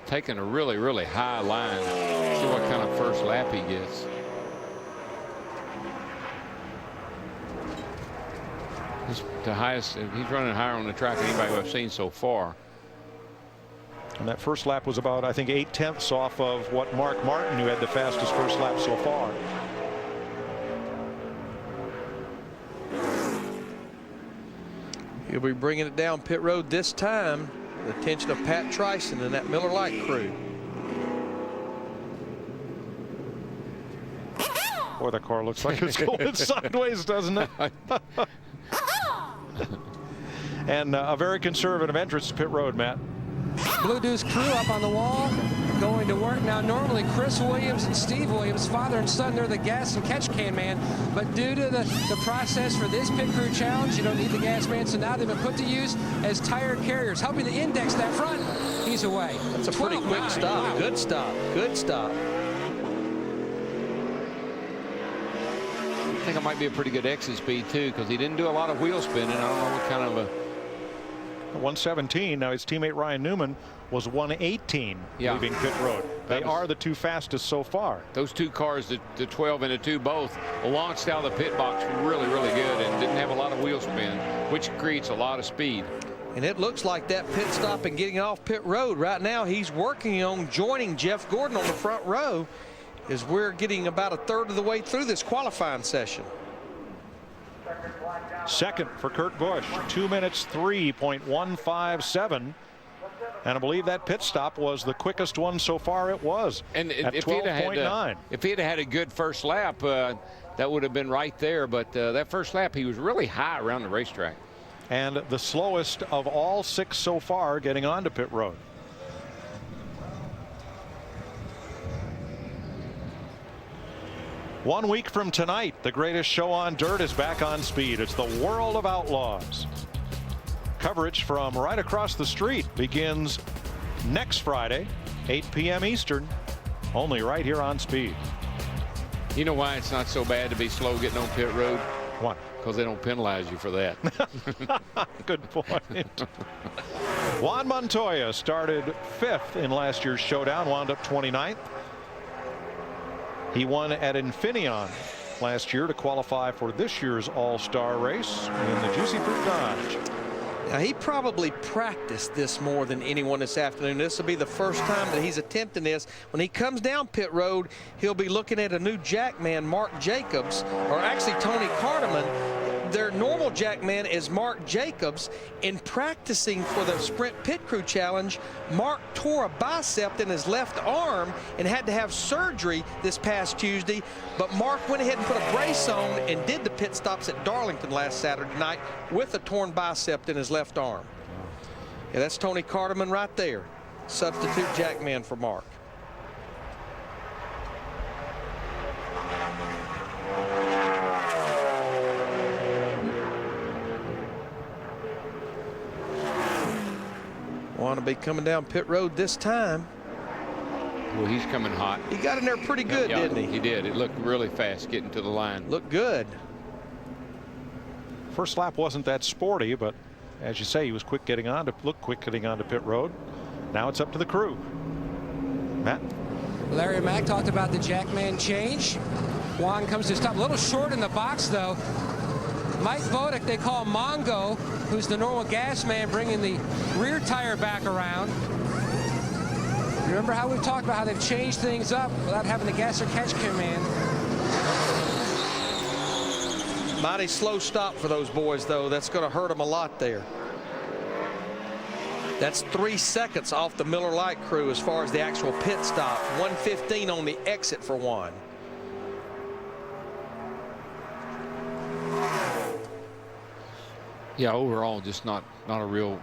taking a really, really high line. See what kind of first lap he gets. He's the highest. He's running higher on the track than anybody I've seen so far. And that first lap was about, I think, 8/10 off of what Mark Martin, who had the fastest first lap so far. He'll be bringing it down pit road this time. The attention of Pat Tryson and that Miller Lite crew. Boy, that car looks like it's going sideways, doesn't it? And a very conservative entrance to pit road, Matt. Blue Deuce crew up on the wall, going to work. Now, normally Chris Williams and Steve Williams, father and son, they're the gas and catch can man. But due to the process for this pit crew challenge, you don't need the gas man. So now they've been put to use as tire carriers, helping to index that front. He's away. That's a pretty quick stop. Wow. Good stop. Good stop. I think it might be a pretty good exit speed too, because he didn't do a lot of wheel spinning. I don't know what kind of a 117. Now his teammate Ryan Newman was 118 leaving pit road. They are the two fastest so far. Those two cars, the 12 and the 2 both, launched out of the pit box really, really good and didn't have a lot of wheel spin, which creates a lot of speed. And it looks like that pit stop and getting off pit road right now, he's working on joining Jeff Gordon on the front row as we're getting about a third of the way through this qualifying session. Second for Kurt Busch, 2 minutes 3.157. And I believe that pit stop was the quickest one so far. It was. And at if 12.9. If he had had a good first lap, that would have been right there. But that first lap, he was really high around the racetrack. And the slowest of all 6 so far getting onto pit road. One week from tonight, the greatest show on dirt is back on speed. It's the World of Outlaws. Coverage from right across the street begins next Friday, 8 p.m. Eastern, only right here on Speed. You know why it's not so bad to be slow getting on pit road? Why? Because they don't penalize you for that. Good point. Juan Montoya started 5th in last year's Showdown, wound up 29th. He won at Infineon last year to qualify for this year's All-Star race in the Juicy Fruit Dodge. Now, he probably practiced this more than anyone this afternoon. This will be the first time that he's attempting this. When he comes down pit road, he'll be looking at a new jackman, Mark Jacobs, or actually Tony Carterman. Their normal jackman is Mark Jacobs. In practicing for the Sprint Pit Crew Challenge, Mark tore a bicep in his left arm and had to have surgery this past Tuesday. But Mark went ahead and put a brace on and did the pit stops at Darlington last Saturday night with a torn bicep in his left arm. Yeah, that's Tony Carterman right there, substitute jackman for Mark. Want to be coming down pit road this time. Well, he's coming hot. He got in there pretty good, didn't he? He did. It looked really fast getting to the line. Looked good. First lap wasn't that sporty, but as you say, he was quick getting on to pit road. Now it's up to the crew. Matt. Larry Mack talked about the jackman change. Juan comes to a stop, a little short in the box though. Mike Bodick, they call Mongo, who's the normal gas man, bringing the rear tire back around. Remember how we've talked about how they've changed things up without having the gas or catch command. Mighty slow stop for those boys, though. That's going to hurt them a lot there. That's 3 seconds off the Miller Lite crew as far as the actual pit stop. 1:15 on the exit for Juan. Yeah, overall, just not a real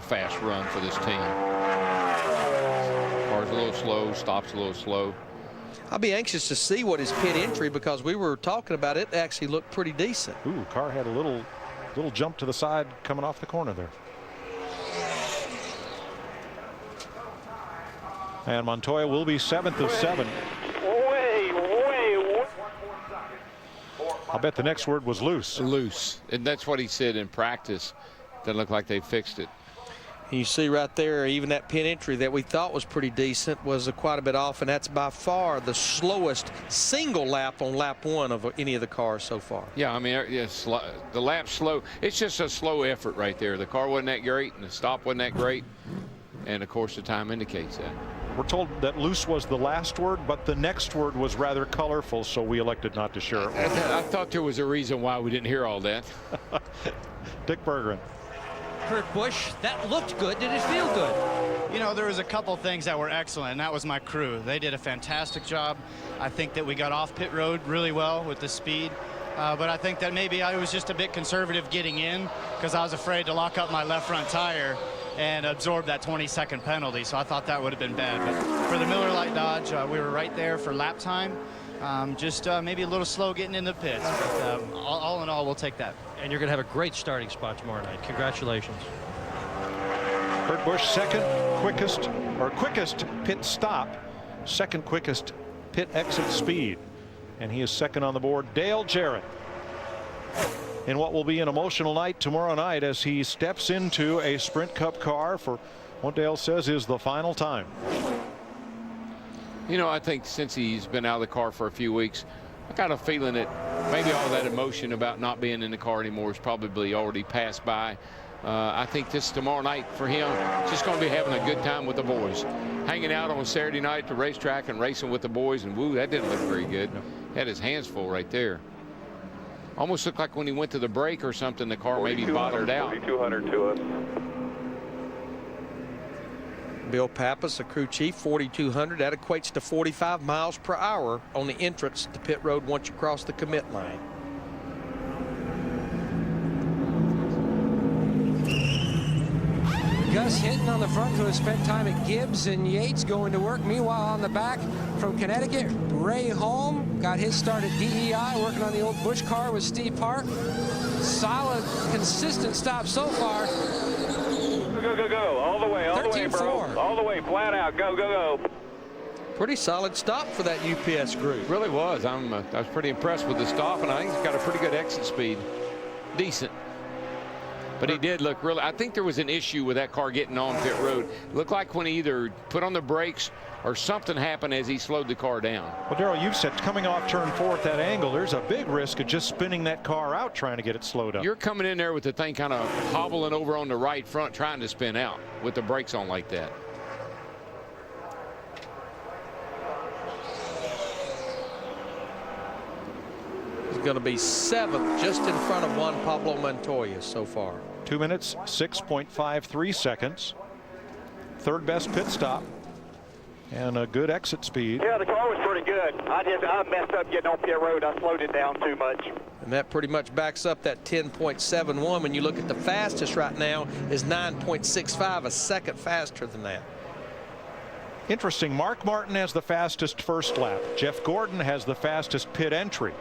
fast run for this team. Car's a little slow, stops a little slow. I'll be anxious to see what his pit entry, because we were talking about it actually looked pretty decent. Ooh, car had a little jump to the side coming off the corner there. And Montoya will be 7th of 7. I'll bet the next word was loose. Loose. And that's what he said in practice. Doesn't look like they fixed it. You see right there, even that pin entry that we thought was pretty decent was quite a bit off, and that's by far the slowest single lap on lap 1 of any of the cars so far. Yeah, I mean, yes, the lap's slow. It's just a slow effort right there. The car wasn't that great, and the stop wasn't that great. And, of course, the time indicates that. We're told that loose was the last word, but the next word was rather colorful, so we elected not to share it. I thought there was a reason why we didn't hear all that. Dick Bergeron. Kurt Busch, that looked good. Did it feel good? You know, there was a couple things that were excellent, and that was my crew. They did a fantastic job. I think that we got off pit road really well with the speed. But I think that maybe I was just a bit conservative getting in because I was afraid to lock up my left front tire and absorb that 20-second penalty. So I thought that would have been bad. But for the Miller Lite Dodge, we were right there for lap time. Just maybe a little slow getting in the pits. But all in all, we'll take that. And you're going to have a great starting spot tomorrow night. Congratulations. Kurt Busch, quickest pit stop, second quickest pit exit speed. And he is second on the board. Dale Jarrett in what will be an emotional night tomorrow night as he steps into a Sprint Cup car for what Dale says is the final time. You know, I think since he's been out of the car for a few weeks, I got a feeling that maybe all that emotion about not being in the car anymore is probably already passed by. I think this tomorrow night for him, just going to be having a good time with the boys. Hanging out on Saturday night at the racetrack and racing with the boys, and woo, that didn't look very good. Had his hands full right there. Almost looked like when he went to the brake or something, the car maybe bottomed out. 4,200 to us. Bill Pappas, the crew chief, 4,200. That equates to 45 miles per hour on the entrance to pit road once you cross the commit line. Gus Hinton on the front, who has spent time at Gibbs, and Yates going to work. Meanwhile, on the back from Connecticut, Ray Holm got his start at DEI, working on the old Busch car with Steve Park. Solid, consistent stop so far. Go, go, go. All the way, bro. All the way, flat out. Go, go, go. Pretty solid stop for that UPS group. Really was. I was pretty impressed with the stop, and I think he's got a pretty good exit speed. Decent. But he did look really, I think there was an issue with that car getting on pit road. It looked like when he either put on the brakes or something happened as he slowed the car down. Well, Darrell, you've said coming off turn 4 at that angle, there's a big risk of just spinning that car out trying to get it slowed up. You're coming in there with the thing kind of hobbling over on the right front trying to spin out with the brakes on like that. He's going to be 7th, just in front of Juan Pablo Montoya so far. 2 minutes, 6.53 seconds. Third best pit stop. And a good exit speed. Yeah, the car was pretty good. I messed up getting on pit road. I slowed it down too much. And that pretty much backs up that 10.71. When you look at the fastest right now is 9.65, a second faster than that. Interesting. Mark Martin has the fastest first lap. Jeff Gordon has the fastest pit entry.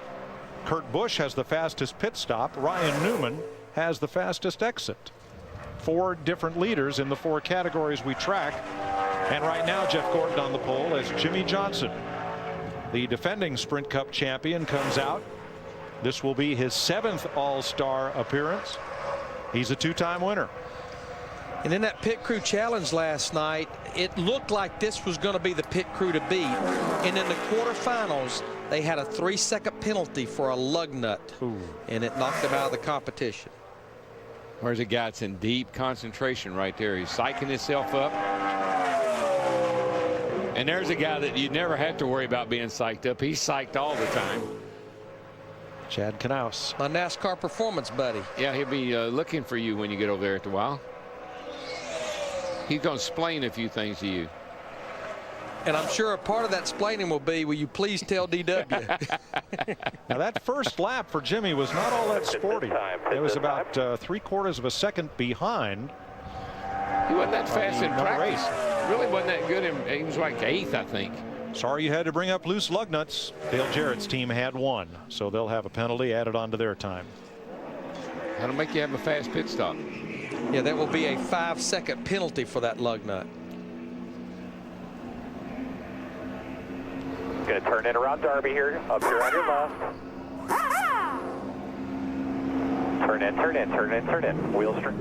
Kurt Busch has the fastest pit stop. Ryan Newman has the fastest exit. 4 different leaders in the 4 categories we track. And right now, Jeff Gordon on the pole as Jimmy Johnson, the defending Sprint Cup champion, comes out. This will be his 7th All-Star appearance. He's a 2-time winner. And in that pit crew challenge last night, it looked like this was going to be the pit crew to beat. And in the quarterfinals, they had a 3-second penalty for a lug nut. Ooh. And it knocked them out of the competition. Where's a guy that's in deep concentration right there? He's psyching himself up. And there's a guy that you never have to worry about being psyched up. He's psyched all the time. Chad Knaus. My NASCAR performance buddy. Yeah, he'll be looking for you when you get over there at the while. He's going to explain a few things to you. And I'm sure a part of that explaining will be, will you please tell DW? Now that first lap for Jimmy was not all that sporty. It was about 3/4 of a second behind. He wasn't that fast in practice. Really wasn't that good. He was like 8th, I think. Sorry you had to bring up loose lug nuts. Dale Jarrett's team had 1, so they'll have a penalty added onto their time. That'll make you have a fast pit stop. Yeah, that will be a 5-second penalty for that lug nut. Going to turn in around Darby here, up here on your left. Turn in, turn in, turn in, turn in. Wheel straight.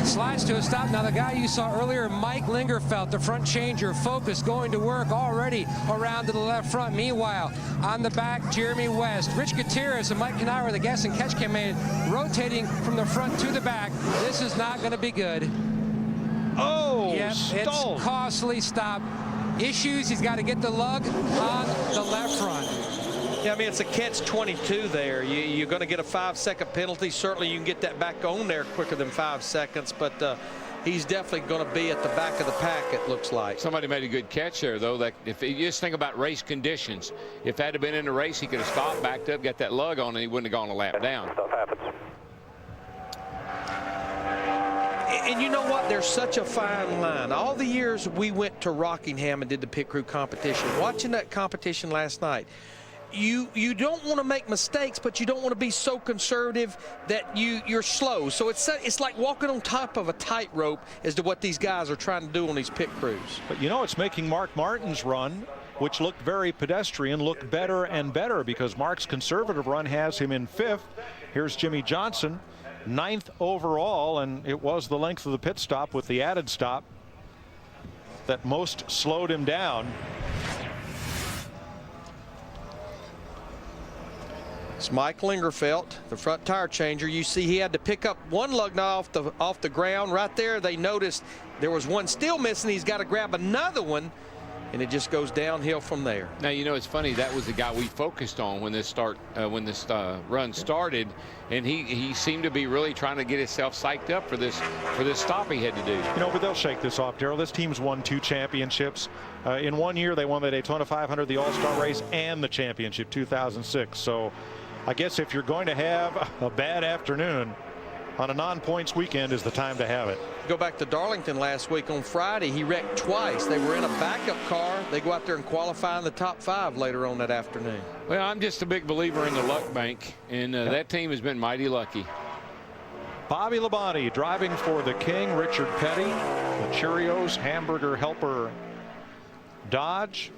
Slides to a stop. Now the guy you saw earlier, Mike Lingerfelt, the front changer, focused, going to work already around to the left front. Meanwhile, on the back, Jeremy West, Rich Gutierrez, and Mike Kaniwer, the gas and catch command, rotating from the front to the back. This is not going to be good. Oh, yep, stalled. It's costly stop. Issues, he's got to get the lug on the left front. Yeah, I mean, it's a catch-22 there. You're going to get a 5-second penalty. Certainly, you can get that back on there quicker than 5 seconds, but he's definitely going to be at the back of the pack, it looks like. Somebody made a good catch there, though. That if you just think about race conditions, if that had been in the race, he could have stopped, backed up, got that lug on, and he wouldn't have gone a lap down. Stuff happens. And you know what? There's such a fine line. All the years we went to Rockingham and did the pit crew competition, watching that competition last night, you don't want to make mistakes, but you don't want to be so conservative that you're slow. So it's like walking on top of a tightrope as to what these guys are trying to do on these pit crews. But you know, it's making Mark Martin's run, which looked very pedestrian, look better and better, because Mark's conservative run has him in 5th. Here's Jimmy Johnson, 9th overall, and it was the length of the pit stop with the added stop that most slowed him down. It's Mike Lingerfelt, the front tire changer. You see he had to pick up one lug nut off the ground right there. They noticed there was one still missing. He's got to grab another one, and it just goes downhill from there. Now, you know, it's funny, that was the guy we focused on when this run started, and he seemed to be really trying to get himself psyched up for this stop he had to do. You know, but they'll shake this off, Darrell. This team's won 2 championships. In 1 year, they won the Daytona 500, the All-Star race, and the championship, 2006. So I guess if you're going to have a bad afternoon on a non-points weekend, is the time to have it. Go back to Darlington last week on Friday. He wrecked twice. They were in a backup car. They go out there and qualify in the top 5 later on that afternoon. Well, I'm just a big believer in the luck bank, and that team has been mighty lucky. Bobby Labonte driving for the King, Richard Petty, the Cheerios Hamburger Helper Dodge,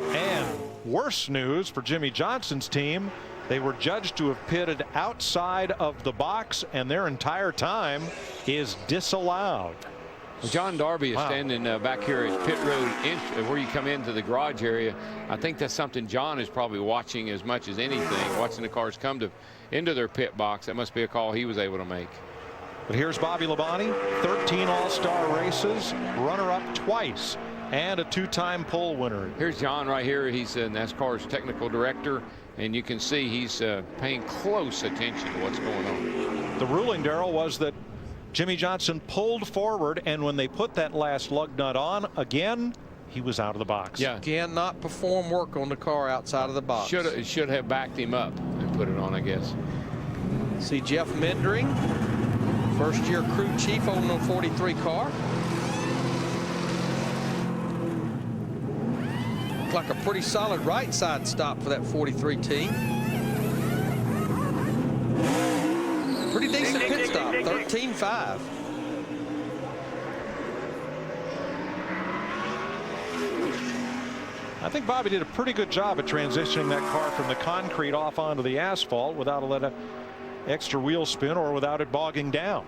and worse news for Jimmy Johnson's team. They were judged to have pitted outside of the box, and their entire time is disallowed. John Darby is standing back here at pit road where you come into the garage area. I think that's something John is probably watching as much as anything, watching the cars come into their pit box. That must be a call he was able to make. But here's Bobby Labonte, 13 All-Star races, runner-up twice, and a 2-time pole winner. Here's John right here. He's NASCAR's technical director, and you can see he's paying close attention to what's going on. The ruling, Darrell, was that Jimmy Johnson pulled forward, and when they put that last lug nut on again, he was out of the box. Yeah, cannot perform work on the car outside of the box. Should have backed him up and put it on, I guess. See Jeff Mendring, first-year crew chief on the 43 car. Like a pretty solid right side stop for that 43 team. Pretty decent pit stop, 13.5. I think Bobby did a pretty good job at transitioning that car from the concrete off onto the asphalt without a lot of extra wheel spin or without it bogging down.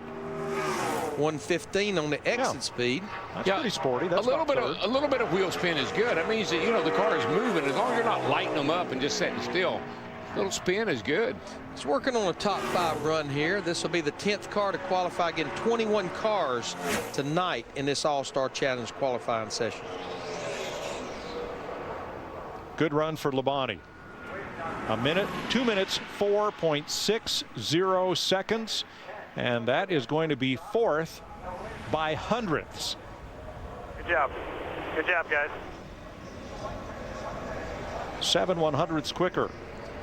115 on the exit speed. That's pretty sporty. That's a little bit of wheel spin is good. That means that, you know, the car is moving. As long as you're not lighting them up and just sitting still, a little spin is good. It's working on a top 5 run here. This will be the 10th car to qualify. Again, 21 cars tonight in this All-Star Challenge qualifying session. Good run for Labonte. 2 minutes 4.60 seconds. And that is going to be 4th by hundredths. Good job. Good job, guys. 7/100ths quicker.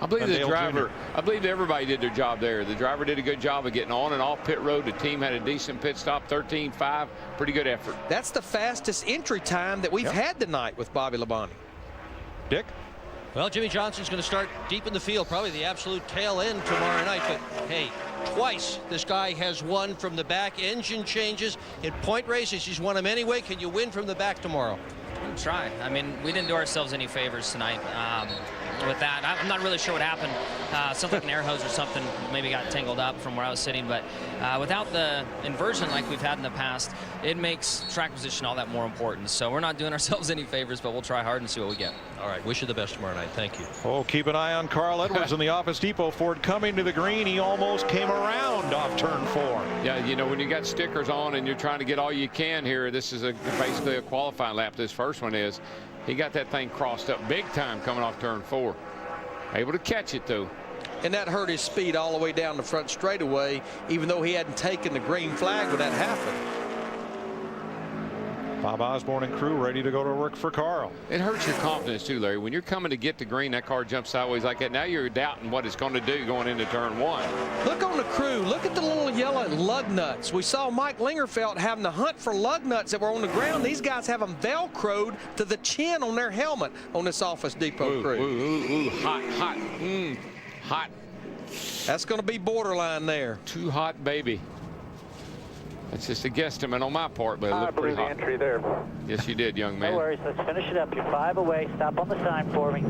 I believe the Dale driver, Jr. I believe everybody did their job there. The driver did a good job of getting on and off pit road. The team had a decent pit stop, 13.5. Pretty good effort. That's the fastest entry time that we've had tonight with Bobby Labonte. Dick? Well, Jimmy Johnson's going to start deep in the field, probably the absolute tail end tomorrow night. But hey, twice this guy has won from the back. Engine changes in point races. He's won them anyway. Can you win from the back tomorrow? We'll try. I mean, we didn't do ourselves any favors tonight. with that. I'm not really sure what happened. Something like an air hose or something maybe got tangled up from where I was sitting, but without the inversion like we've had in the past, it makes track position all that more important. So we're not doing ourselves any favors, but we'll try hard and see what we get. All right, wish you the best tomorrow night. Thank you. Oh, keep an eye on Carl Edwards in the Office Depot Ford coming to the green. He almost came around off turn 4. Yeah, you know, when you got stickers on and you're trying to get all you can here, this is basically a qualifying lap. This first one is. He got that thing crossed up big time coming off turn 4. Able to catch it, though. And that hurt his speed all the way down the front straightaway, even though he hadn't taken the green flag when that happened. Bob Osborne and crew ready to go to work for Carl. It hurts your confidence too, Larry. When you're coming to get the green, that car jumps sideways like that. Now you're doubting what it's going to do going into turn 1. Look on the crew. Look at the little yellow lug nuts. We saw Mike Lingerfeld having to hunt for lug nuts that were on the ground. These guys have them velcroed to the chin on their helmet on this Office Depot crew. Ooh, hot, hot, hot. That's going to be borderline there. Too hot, baby. That's just a guesstimate on my part, but it looked pretty hot. Entry there. Yes, you did, young man. No worries. Let's finish it up. You're 5 away. Stop on the sign for me.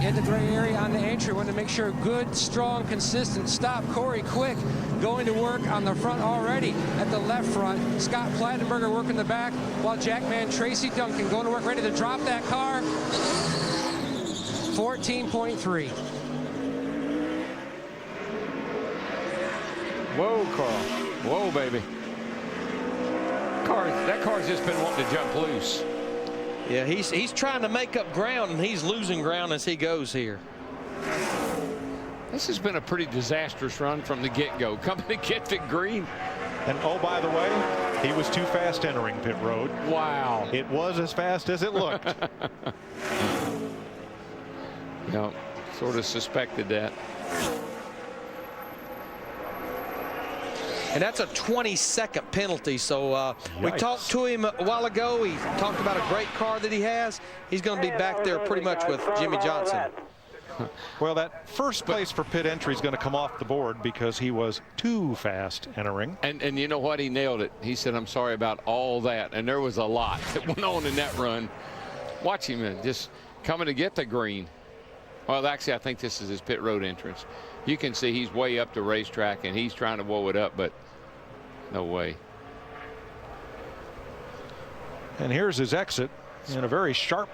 In the gray area on the entry, want to make sure good, strong, consistent stop. Corey Quick going to work on the front already at the left front. Scott Plattenberger working the back, while Jackman Tracy Duncan going to work, ready to drop that car. 14.3. Whoa, Carl. Whoa, baby. That car's just been wanting to jump loose. Yeah, he's trying to make up ground, and he's losing ground as he goes here. This has been a pretty disastrous run from the get-go. Coming to get the green. And oh, by the way, he was too fast entering pit road. Wow. It was as fast as it looked. Yeah, sort of suspected that. And that's a 20-second penalty. So we talked to him a while ago. He talked about a great car that he has. He's going to be back there pretty much with Jimmy Johnson. Well, that first place for pit entry is going to come off the board because he was too fast entering. And you know what? He nailed it. He said, I'm sorry about all that. And there was a lot that went on in that run. Watch him just coming to get the green. Well, actually, I think this is his pit road entrance. You can see he's way up the racetrack, and he's trying to woe it up, but no way. And here's his exit in a very sharp,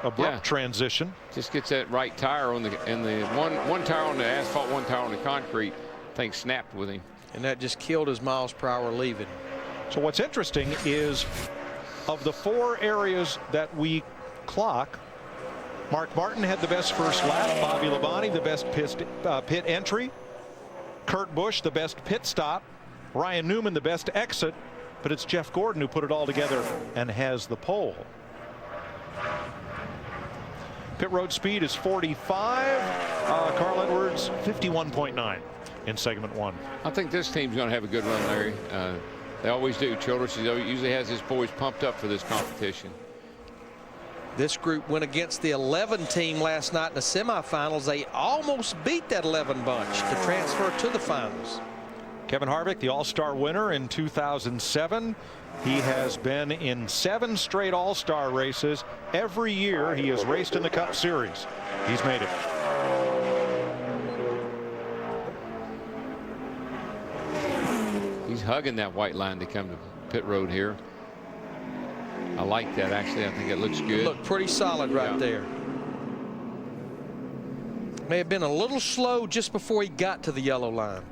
abrupt transition. Just gets that right tire on the one tire on the asphalt, one tire on the concrete. Thing snapped with him. And that just killed his miles per hour leaving. So what's interesting is of the 4 areas that we clock, Mark Martin had the best first lap, Bobby Labonte the best pit entry, Kurt Busch the best pit stop, Ryan Newman the best exit, but it's Jeff Gordon who put it all together and has the pole. Pit road speed is 45. Carl Edwards 51.9 in segment 1. I think this team's going to have a good run, Larry. They always do. Childress usually has his boys pumped up for this competition. This group went against the 11 team last night in the semifinals. They almost beat that 11 bunch to transfer to the finals. Kevin Harvick, the All-Star winner in 2007. He has been in 7 straight All-Star races. Every year he has raced in the Cup Series. He's made it. He's hugging that white line to come to pit road here. I like that, actually. I think it looks good. Look pretty solid right there. May have been a little slow just before he got to the yellow line.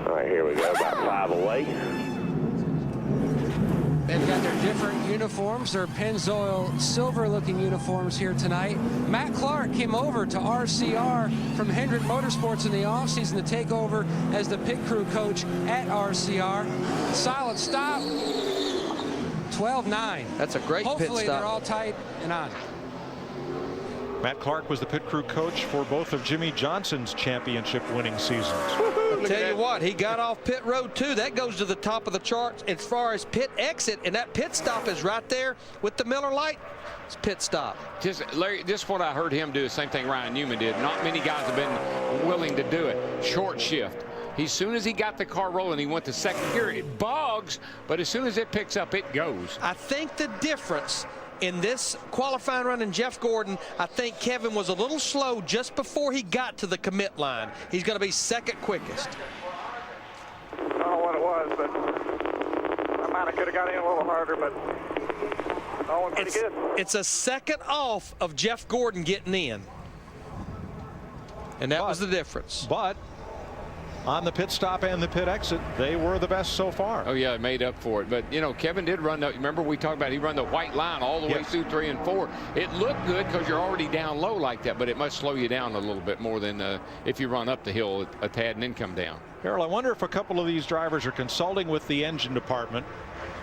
All right, here we go, about 5 away. They've got their different uniforms, their Pennzoil silver-looking uniforms here tonight. Matt Clark came over to RCR from Hendrick Motorsports in the offseason to take over as the pit crew coach at RCR. Solid stop, 12.9. That's a great pit stop. Hopefully they're all tight and on. Matt Clark was the pit crew coach for both of Jimmy Johnson's championship winning seasons. I'll tell you what, he got off pit road too. That goes to the top of the charts as far as pit exit, and that pit stop is right there with the Miller Lite. It's pit stop. Larry, just what I heard him do, the same thing Ryan Newman did. Not many guys have been willing to do it. Short shift. As soon as he got the car rolling, he went to second gear. It bogs, but as soon as it picks up, it goes. I think the difference in this qualifying run in Jeff Gordon, I think Kevin was a little slow just before he got to the commit line. He's going to be second quickest. I don't know what it was, but I might have could have got in a little harder, but all went pretty good. It's a second off of Jeff Gordon getting in. And that was the difference. But on the pit stop and the pit exit, they were the best so far. Oh, yeah, it made up for it. But, you know, Kevin did run the, remember we talked about he run the white line all the way through 3 and 4. It looked good because you're already down low like that, but it must slow you down a little bit more than if you run up the hill a tad and then come down. Harold, I wonder if a couple of these drivers are consulting with the engine department,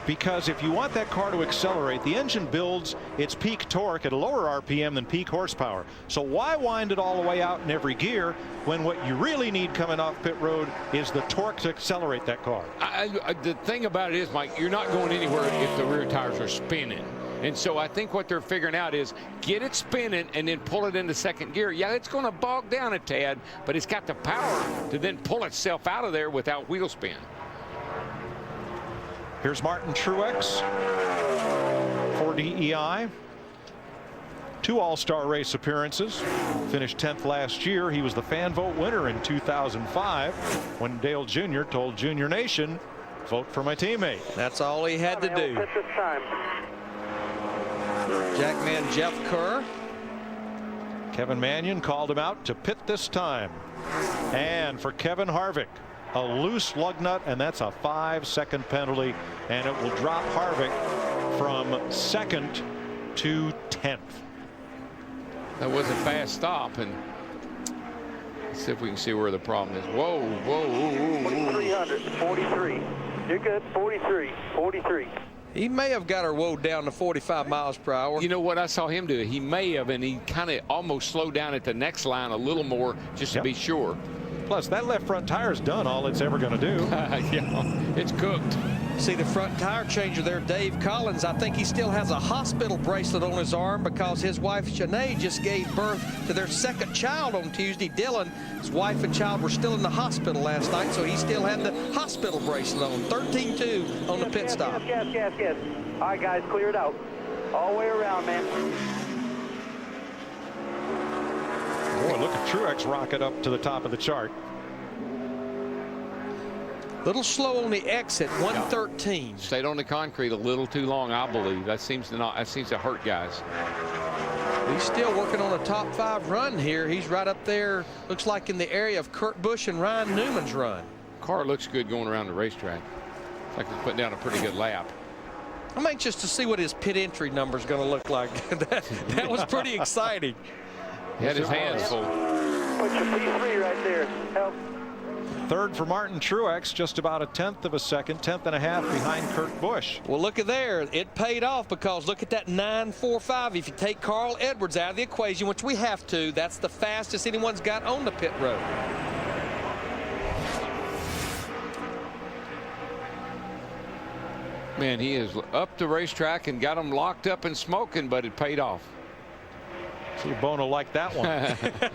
because if you want that car to accelerate, the engine builds its peak torque at a lower RPM than peak horsepower. So why wind it all the way out in every gear when what you really need coming off pit road is the torque to accelerate that car? The thing about it is, Mike, you're not going anywhere if the rear tires are spinning. And so I think what they're figuring out is get it spinning and then pull it into second gear. Yeah, it's going to bog down a tad, but it's got the power to then pull itself out of there without wheel spin. Here's Martin Truex for DEI. 2 All-Star race appearances. Finished 10th last year. He was the fan vote winner in 2005 when Dale Jr. told Junior Nation, vote for my teammate. That's all he had to do. This time. Jackman Jeff Kerr. Kevin Mannion called him out to pit this time. And for Kevin Harvick, a loose lug nut, and that's a 5-second penalty, and it will drop Harvick from 2nd to 10th. That was a fast stop, and let's see if we can see where the problem is. Whoa, whoa, whoa, whoa. 300, 43. You're good. 43, 43. He may have got her woe down to 45 miles per hour. You know what I saw him do? He may have, and he kind of almost slowed down at the next line a little more just to be sure. Plus, that left front tire's done all it's ever going to do. Yeah, it's cooked. See the front tire changer there, Dave Collins. I think he still has a hospital bracelet on his arm because his wife, Shanae, just gave birth to their second child on Tuesday. Dylan, his wife and child were still in the hospital last night, so he still had the hospital bracelet on. 13-2 on the pit stop. Yes. All right, guys, clear it out. All the way around, man. Boy, look at Truex rocket up to the top of the chart. Little slow on the exit, 113. Stayed on the concrete a little too long, I believe. That seems to hurt guys. He's still working on a top 5 run here. He's right up there, looks like in the area of Kurt Busch and Ryan Newman's run. Car looks good going around the racetrack. It's like he's putting down a pretty good lap. I'm anxious to see what his pit entry number is going to look like. that was pretty exciting. He had his hands full. Put your P3 right there. Help. 3rd for Martin Truex, just about a 1/10 of a second, 1/10 and a half behind Kurt Busch. Well, look at there. It paid off because look at that 9.45. If you take Carl Edwards out of the equation, which we have to, that's the fastest anyone's got on the pit road. Man, he is up the racetrack and got them locked up and smoking, but it paid off. See, Bono liked that one.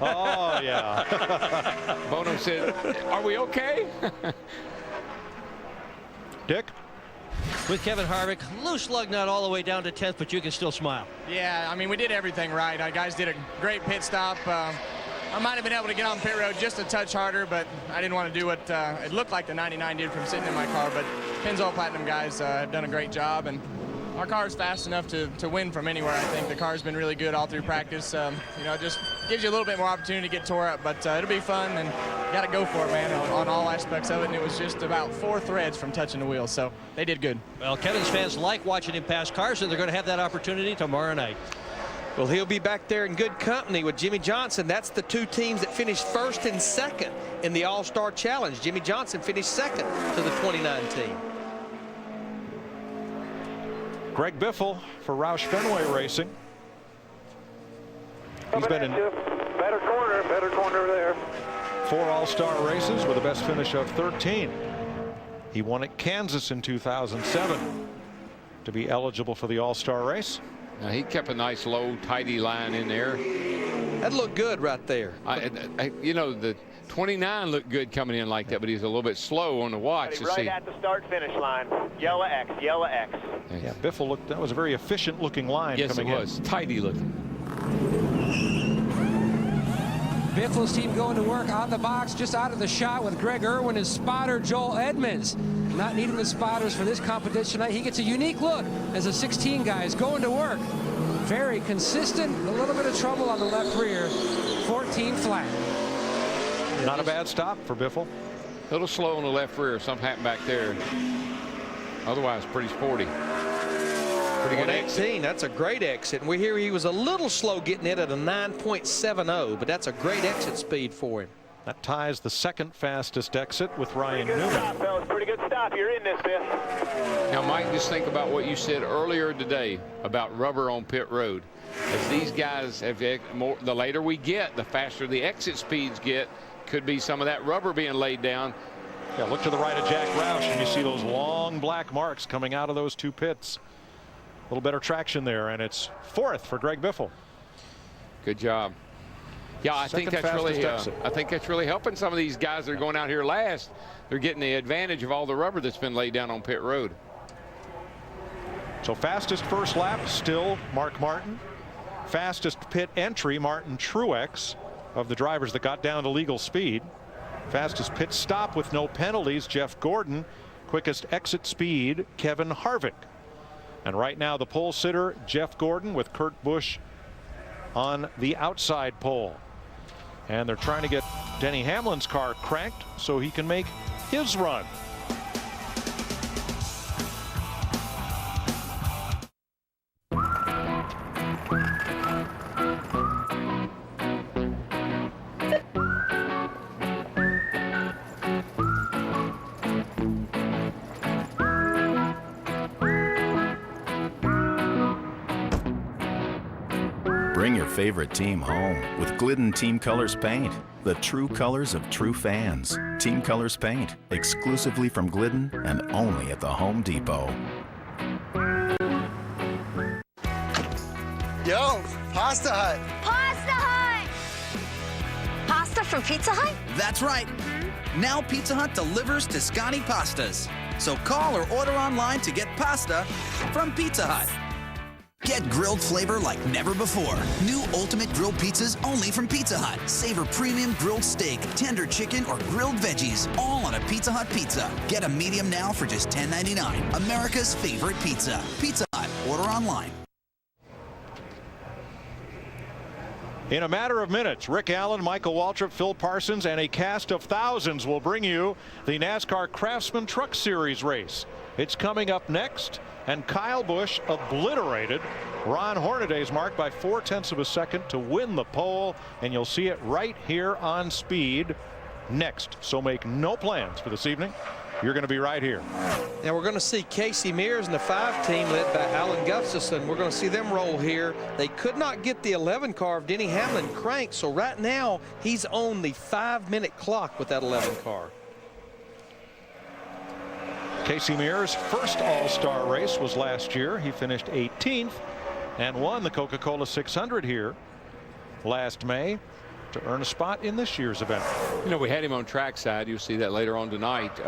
Oh, yeah. Bono said, are we okay? Dick? With Kevin Harvick, loose lug nut all the way down to 10th, but you can still smile. Yeah, I mean, we did everything right. Our guys did a great pit stop. I might have been able to get on pit road just a touch harder, but I didn't want to do what it looked like the 99 did from sitting in my car. But Pennzoil Platinum guys have done a great job, and our car is fast enough to win from anywhere. I think the car's been really good all through practice. You know, it just gives you a little bit more opportunity to get tore up, but it'll be fun, and you got to go for it, man, on all aspects of it. And it was just about 4 threads from touching the wheel, so they did good. Well, Kevin's fans like watching him pass cars, and they're going to have that opportunity tomorrow night. Well, he'll be back there in good company with Jimmy Johnson. That's the 2 teams that finished 1st and 2nd in the All-Star Challenge. Jimmy Johnson finished 2nd to the 29 team. Greg Biffle for Roush Fenway Racing. He's been in better corner there. 4 All-Star races with a best finish of 13. He won at Kansas in 2007 to be eligible for the All-Star race. Now, he kept a nice low tidy line in there. That looked good right there. You know, 29 looked good coming in like that, but he's a little bit slow on the watch. Right at the start-finish line. Yellow X, yellow X. Yeah, Biffle looked, that was a very efficient looking line coming in. Yes, it was. Tidy looking. Biffle's team going to work on the box, just out of the shot with Greg Irwin and spotter Joel Edmonds. Not needing the spotters for this competition tonight. He gets a unique look as the 16 guys going to work. Very consistent, a little bit of trouble on the left rear. 14 flat. Not a bad stop for Biffle. A little slow on the left rear. Something happened back there. Otherwise, pretty sporty. Pretty good exit. That's a great exit. And we hear he was a little slow getting it at a 9.70, but that's a great exit speed for him. That ties the second fastest exit with Ryan Pretty good Newman. stop, fellas. Pretty good stop. You're in this, Biff. Now, Mike, just think about what you said earlier today about rubber on pit road. As these guys have more, the later we get, the faster the exit speeds get. Could be some of that rubber being laid down. Yeah, look to the right of Jack Roush, and you see those long black marks coming out of those two pits. A little better traction there, and it's fourth for Greg Biffle. Good job. Yeah, I think that's really helping some of these guys that are going out here last. They're getting the advantage of all the rubber that's been laid down on pit road. So fastest first lap still Mark Martin. Fastest pit entry Martin Truex of the drivers that got down to legal speed. Fastest pit stop with no penalties Jeff Gordon. Quickest exit speed Kevin Harvick. And right now the pole sitter Jeff Gordon with Kurt Busch on the outside pole. And they're trying to get Denny Hamlin's car cranked so he can make his run. Bring your favorite team home with Glidden Team Colors paint, the true colors of true fans. Team Colors paint, exclusively from Glidden and only at the Home Depot. Yo, Pasta Hut. Pasta Hut! Pasta from Pizza Hut? That's right. Now Pizza Hut delivers to Scotty Pastas. So call or order online to get pasta from Pizza Hut. Get grilled flavor like never before. New Ultimate Grilled Pizzas only from Pizza Hut. Savor premium grilled steak, tender chicken, or grilled veggies, all on a Pizza Hut pizza. Get a medium now for just $10.99. America's favorite pizza. Pizza Hut. Order online. In a matter of minutes, Rick Allen, Michael Waltrip, Phil Parsons, and a cast of thousands will bring you the NASCAR Craftsman Truck Series race. It's coming up next, and Kyle Busch obliterated Ron Hornaday's mark by 0.4 of a second to win the pole, and you'll see it right here on Speed next. So make no plans for this evening. You're going to be right here. Now we're going to see Casey Mears and the 5 team led by Alan Gustafson. We're going to see them roll here. They could not get the 11 car of Denny Hamlin cranked, so right now he's on the 5-minute clock with that 11 car. Casey Mears' first All-Star race was last year. He finished 18th and won the Coca-Cola 600 here last May to earn a spot in this year's event. You know, we had him on trackside. You'll see that later on tonight.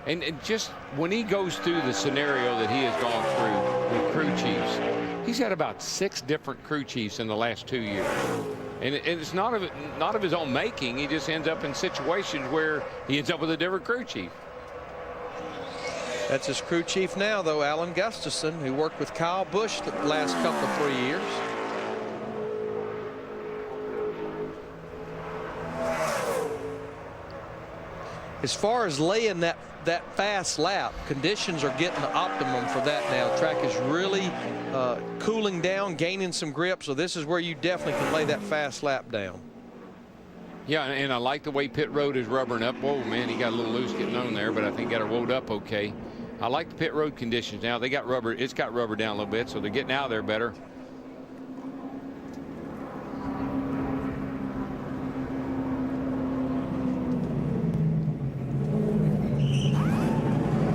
And just when he goes through the scenario that he has gone through with crew chiefs, he's had about 6 different crew chiefs in the last 2 years. And it's not of his own making. He just ends up in situations where he ends up with a different crew chief. That's his crew chief now, though, Alan Gustafson, who worked with Kyle Busch the last couple of 3 years. As far as laying that fast lap, conditions are getting the optimum for that now. The track is really cooling down, gaining some grip, so this is where you definitely can lay that fast lap down. Yeah, and I like the way pit road is rubbering up. Whoa, man, he got a little loose getting on there, but I think got it rolled up okay. I like the pit road conditions now. They got rubber. It's got rubber down a little bit, so they're getting out of there better.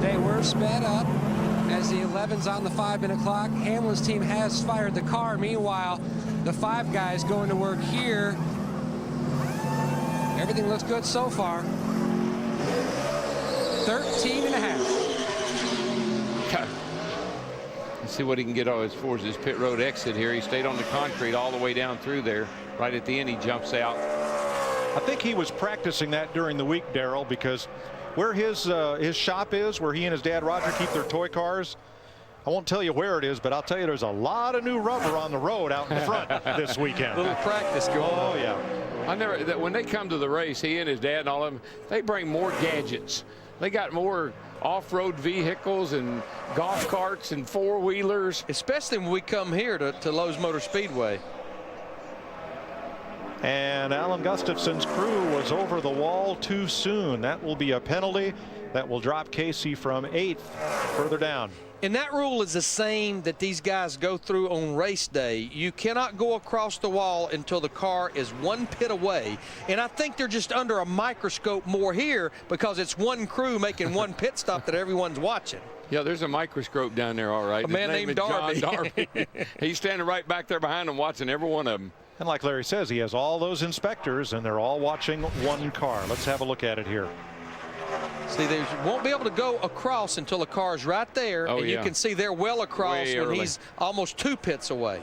They were sped up as the 11's on the 5-minute clock. Hamlin's team has fired the car. Meanwhile, the 5 guys going to work here Everything looks good so far. 13.5. Let's see what he can get as far as his pit road exit here. He stayed on the concrete all the way down through there. Right at the end, he jumps out. I think he was practicing that during the week, Darrell, because where his shop is, where he and his dad Roger keep their toy cars, I won't tell you where it is, but I'll tell you there's a lot of new rubber on the road out in front this weekend. Little practice going on. Oh, yeah. When they come to the race, he and his dad and all of them, they bring more gadgets. They got more off-road vehicles and golf carts and four-wheelers. Especially when we come here to Lowe's Motor Speedway. And Alan Gustafson's crew was over the wall too soon. That will be a penalty that will drop Casey from 8th further down. And that rule is the same that these guys go through on race day. You cannot go across the wall until the car is 1 pit away. And I think they're just under a microscope more here because it's one crew making one pit stop that everyone's watching. Yeah, there's a microscope down there, all right. A man named Darby. John Darby. He's standing right back there behind him watching every one of them. And like Larry says, he has all those inspectors, and they're all watching one car. Let's have a look at it here. See, they won't be able to go across until the car's right there. Oh, and you yeah. can see they're well across Way when early. he's almost 2 pits away.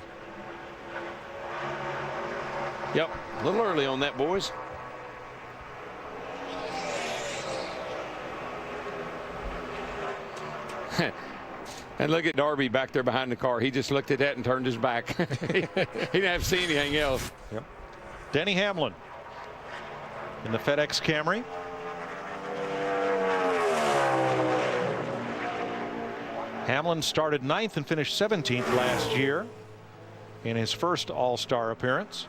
Yep, a little early on that, boys. And look at Darby back there behind the car. He just looked at that and turned his back. He didn't have to see anything else. Yep. Denny Hamlin in the FedEx Camry. Hamlin started 9th and finished 17th last year in his first All-Star appearance.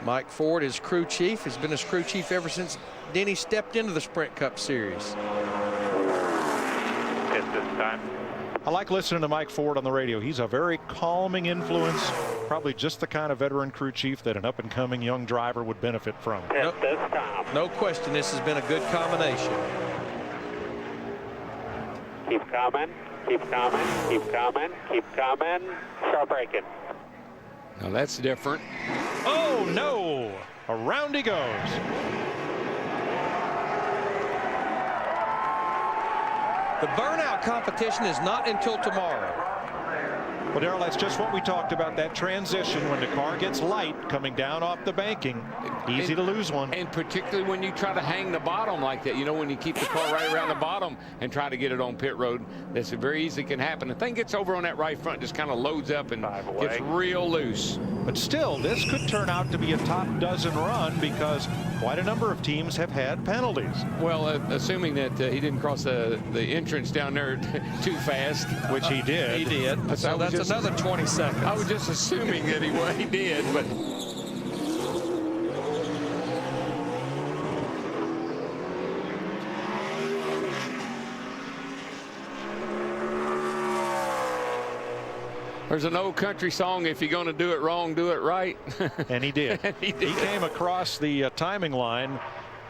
Mike Ford, his crew chief, has been his crew chief ever since Denny stepped into the Sprint Cup Series. I like listening to Mike Ford on the radio. He's a very calming influence, probably just the kind of veteran crew chief that an up-and-coming young driver would benefit from. No question, this has been a good combination. Keep coming, keep coming, keep coming, keep coming. Start braking. Now that's different. Oh, no! Around he goes. The burnout competition is not until tomorrow. Well, Darrell, that's just what we talked about, that transition when the car gets light coming down off the banking. Easy to lose one. And particularly when you try to hang the bottom like that, you know, when you keep the car right around the bottom and try to get it on pit road, that's very easy can happen. The thing gets over on that right front, just kind of loads up and gets real loose. But still, this could turn out to be a top dozen run because quite a number of teams have had penalties. Well, assuming that he didn't cross the entrance down there too fast. Which he did. He did. So that's another 20 seconds. I was just assuming that he did, but. There's an old country song, if you're going to do it wrong, do it right. And he did. He came across the timing line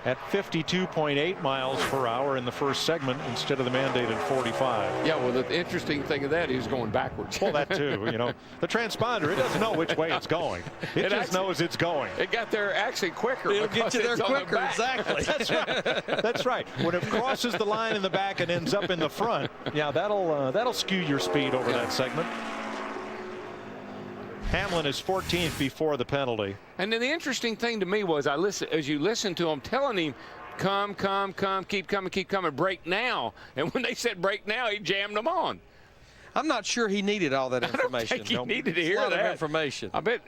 at 52.8 miles per hour in the first segment instead of the mandated 45. Yeah, well, the interesting thing of that, he was going backwards. Well, that too. You know, the transponder, it doesn't know which way it's going. It just knows it's going. It got there actually quicker. It'll get you there quicker, exactly. That's right. That's right. When it crosses the line in the back and ends up in the front, yeah, that'll skew your speed over that segment. Hamlin is 14th before the penalty. And then the interesting thing to me was as you listen to him telling him, come, keep coming, brake now. And when they said brake now, he jammed them on. I'm not sure he needed all that information. I don't think he needed to hear that. A lot of information. I bet.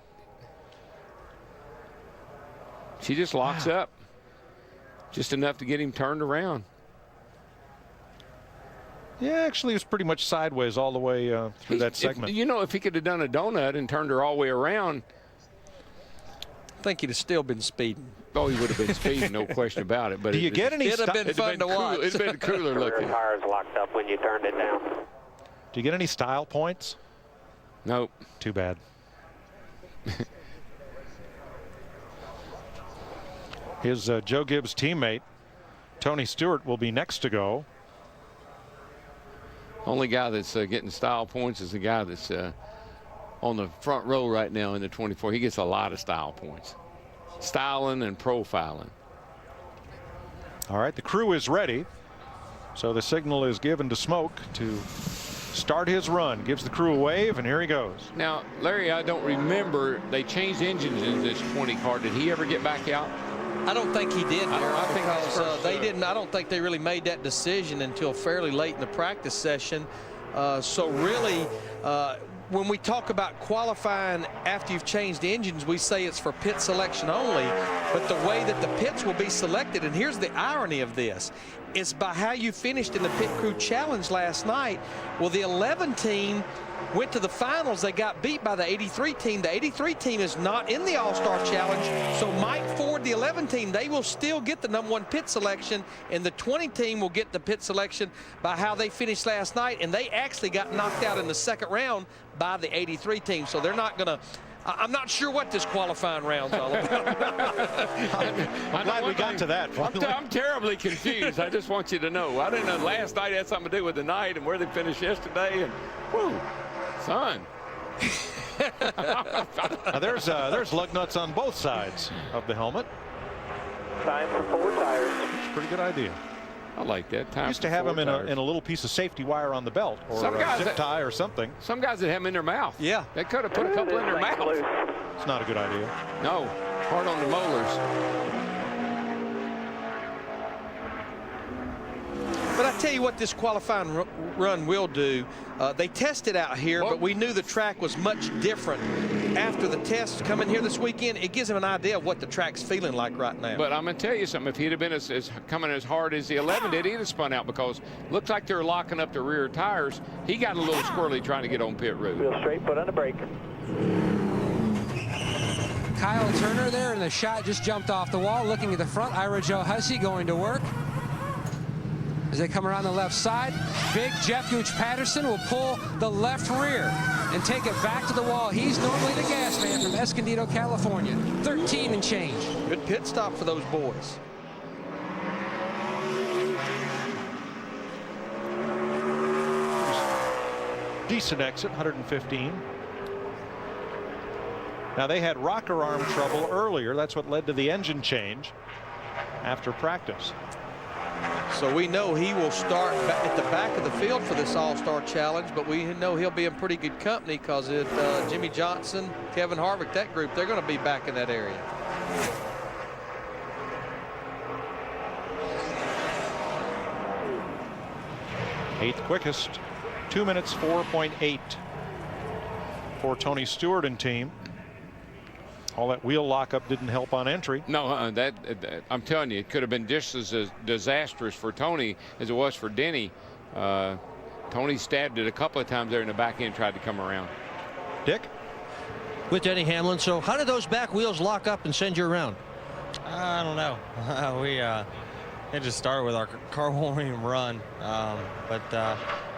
She just locks up. Just enough to get him turned around. Yeah, actually, it was pretty much sideways all the way through that segment. If he could have done a donut and turned her all the way around. I think he'd have still been speeding. Oh, he would have been speeding, no question about it. But do you get any? It'd have been fun to watch. It'd been cooler looking. Your tires locked up when you turned it down. Do you get any style points? Nope. Too bad. His Joe Gibbs teammate, Tony Stewart, will be next to go. Only guy that's getting style points is the guy that's on the front row right now in the 24. He gets a lot of style points. styling and profiling. All right, the crew is ready. So the signal is given to Smoke to start his run. Gives the crew a wave, and here he goes. Now, Larry, I don't remember. They changed engines in this 20 car. Did he ever get back out? I don't think he did, I think because they didn't. I don't think they really made that decision until fairly late in the practice session. So really, when we talk about qualifying after you've changed engines, we say it's for pit selection only. But the way that the pits will be selected, and here's the irony of this, is by how you finished in the Pit Crew Challenge last night. Well, the 11 team went to the finals. They got beat by the 83 team. The 83 team is not in the All-Star Challenge. So Mike Ford, the 11 team, they will still get the #1 pit selection, and the 20 team will get the pit selection by how they finished last night. And they actually got knocked out in the second round by the 83 team. So they're not going to. I'm not sure what this qualifying round's all about. I'm glad we got to that. I'm terribly confused. I just want you to know. I didn't know last night had something to do with the night and where they finished yesterday. And whoo, son. There's lug nuts on both sides of the helmet. Time for 4 tires. It's a pretty good idea. I like that. Time used to have them in a little piece of safety wire on the belt, or a zip tie or something. Some guys that have them in their mouth. Yeah. They could have put a couple in their mouth. It's not a good idea. No. Hard on the molars. But I tell you what this qualifying run will do. They tested out here, but we knew the track was much different. After the tests coming here this weekend, it gives them an idea of what the track's feeling like right now. But I'm going to tell you something. If he'd have been coming as hard as the 11 did, he'd have spun out, because looks like they're locking up the rear tires. He got a little squirrely trying to get on pit road. Wheel straight, foot on the brake. Kyle Turner there, and the shot just jumped off the wall. Looking at the front, Ira Joe Hussey going to work. As they come around the left side, big Jeff Gooch Patterson will pull the left rear and take it back to the wall. He's normally the gas man from Escondido, California. 13 and change. Good pit stop for those boys. Decent exit, 115. Now, they had rocker arm trouble earlier. That's what led to the engine change after practice. So we know he will start at the back of the field for this All-Star Challenge, but we know he'll be in pretty good company, because Jimmy Johnson, Kevin Harvick, that group, they're going to be back in that area. Eighth quickest, 2 minutes 4.8 for Tony Stewart and team. All that wheel lockup didn't help on entry. No, that I'm telling you, it could have been just as disastrous for Tony as it was for Denny. Tony stabbed it a couple of times there in the back end, tried to come around. Dick? With Denny Hamlin. So how did those back wheels lock up and send you around? I don't know. It just started with our car won't even run.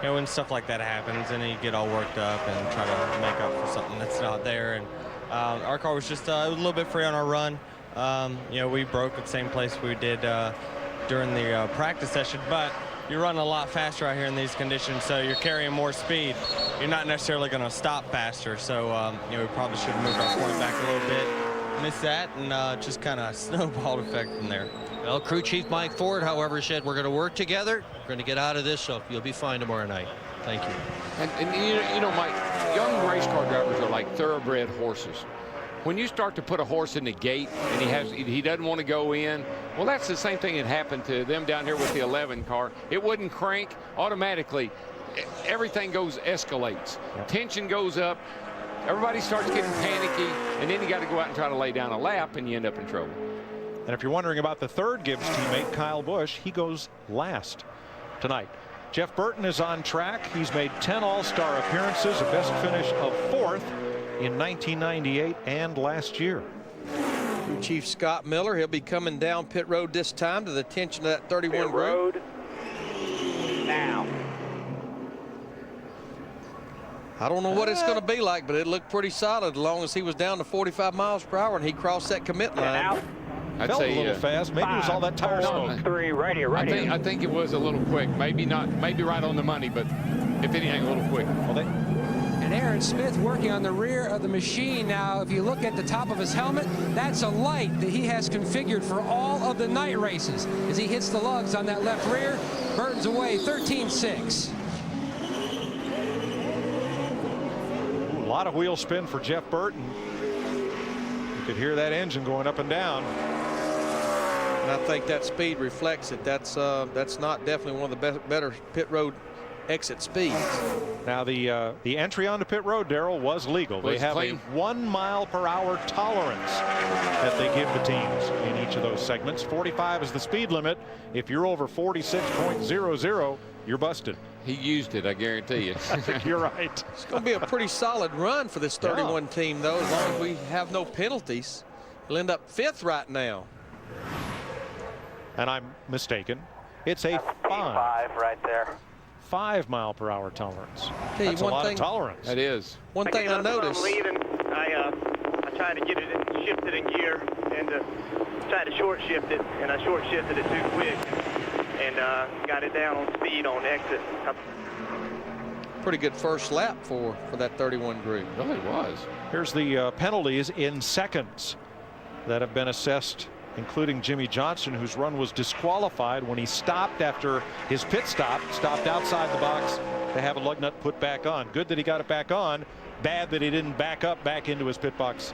When stuff like that happens, and you get all worked up and try to make up for something that's not there. And our car was just a little bit free on our run. We broke at the same place we did during the practice session, but you're running a lot faster out here in these conditions, so you're carrying more speed. You're not necessarily going to stop faster, so we probably should have moved our point back a little bit. Missed that, and just kind of snowballed effect from there. Well, crew chief Mike Ford, however, said we're going to work together. We're going to get out of this, so you'll be fine tomorrow night. Thank you. And Mike, young race car drivers are like thoroughbred horses. When you start to put a horse in the gate and he doesn't want to go in, well, that's the same thing that happened to them down here with the 11 car. It wouldn't crank automatically. Everything escalates. Yep. Tension goes up. Everybody starts getting panicky, and then you got to go out and try to lay down a lap, and you end up in trouble. And if you're wondering about the third Gibbs teammate, Kyle Busch, he goes last tonight. Jeff Burton is on track. He's made 10 All-Star appearances, a best finish of 4th in 1998 and last year. Crew Chief Scott Miller, he'll be coming down pit road this time to the attention of that 31 pit group. Road now. I don't know what it's going to be like, but it looked pretty solid as long as he was down to 45 miles per hour and he crossed that commit line. I'd Felt say a little fast. Maybe it was all that tire smoke. 3, right here, right here. I think it was a little quick. Maybe not. Maybe right on the money, but if anything, a little quick. Well, And Aaron Smith working on the rear of the machine. Now, if you look at the top of his helmet, that's a light that he has configured for all of the night races. As he hits the lugs on that left rear, Burton's away 13-6. A lot of wheel spin for Jeff Burton. You could hear that engine going up and down. And I think that speed reflects it. That's not definitely one of the better pit road exit speeds. Now the entry onto pit road, Darrell, was legal. They have a 1 mile/hour tolerance that they give the teams in each of those segments. 45 is the speed limit. If you're over 46.00, you're busted. He used it, I guarantee you. I think you're right. It's going to be a pretty solid run for this 31 team, though, as long as we have no penalties. We'll end up 5th right now. And I'm mistaken. It's a 5 right there. 5 mile/hour tolerance. Hey, that's a lot of tolerance. That is. One thing I noticed. I tried to get it and shift it in gear and tried to short shift it, and I short shifted it too quick and got it down on speed on exit. Pretty good first lap for that 31 group. It really was. Here's the penalties in seconds that have been assessed, including Jimmy Johnson, whose run was disqualified when he stopped after his pit stop, stopped outside the box to have a lug nut put back on. Good that he got it back on. Bad that he didn't back up back into his pit box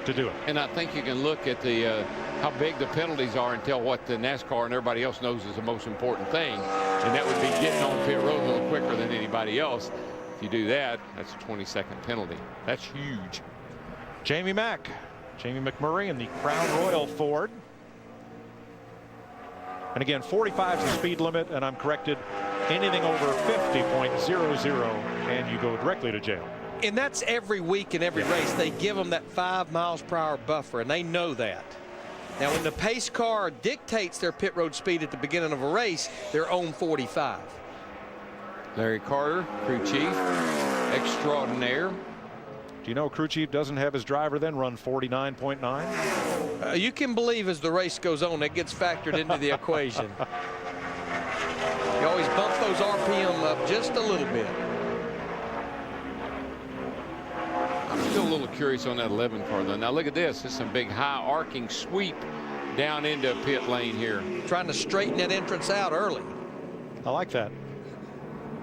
to do it. And I think you can look at the how big the penalties are and tell what the NASCAR and everybody else knows is the most important thing, and that would be getting on pit road a little quicker than anybody else. If you do that, that's a 20-second penalty. That's huge. Jamie McMurray in the Crown Royal Ford. And again, 45 is the speed limit, and I'm corrected, anything over 50.00 and you go directly to jail. And that's every week in every race. They give them that 5 mph buffer, and they know that. Now, when the pace car dictates their pit road speed at the beginning of a race, they're on 45. Larry Carter, crew chief extraordinaire. Do you know crew chief doesn't have his driver then run 49.9? You can believe as the race goes on, that gets factored into the equation. You always bump those RPM up just a little bit. I'm still a little curious on that 11 car, though. Now, look at this. This is some big high arcing sweep down into pit lane here. Trying to straighten that entrance out early. I like that.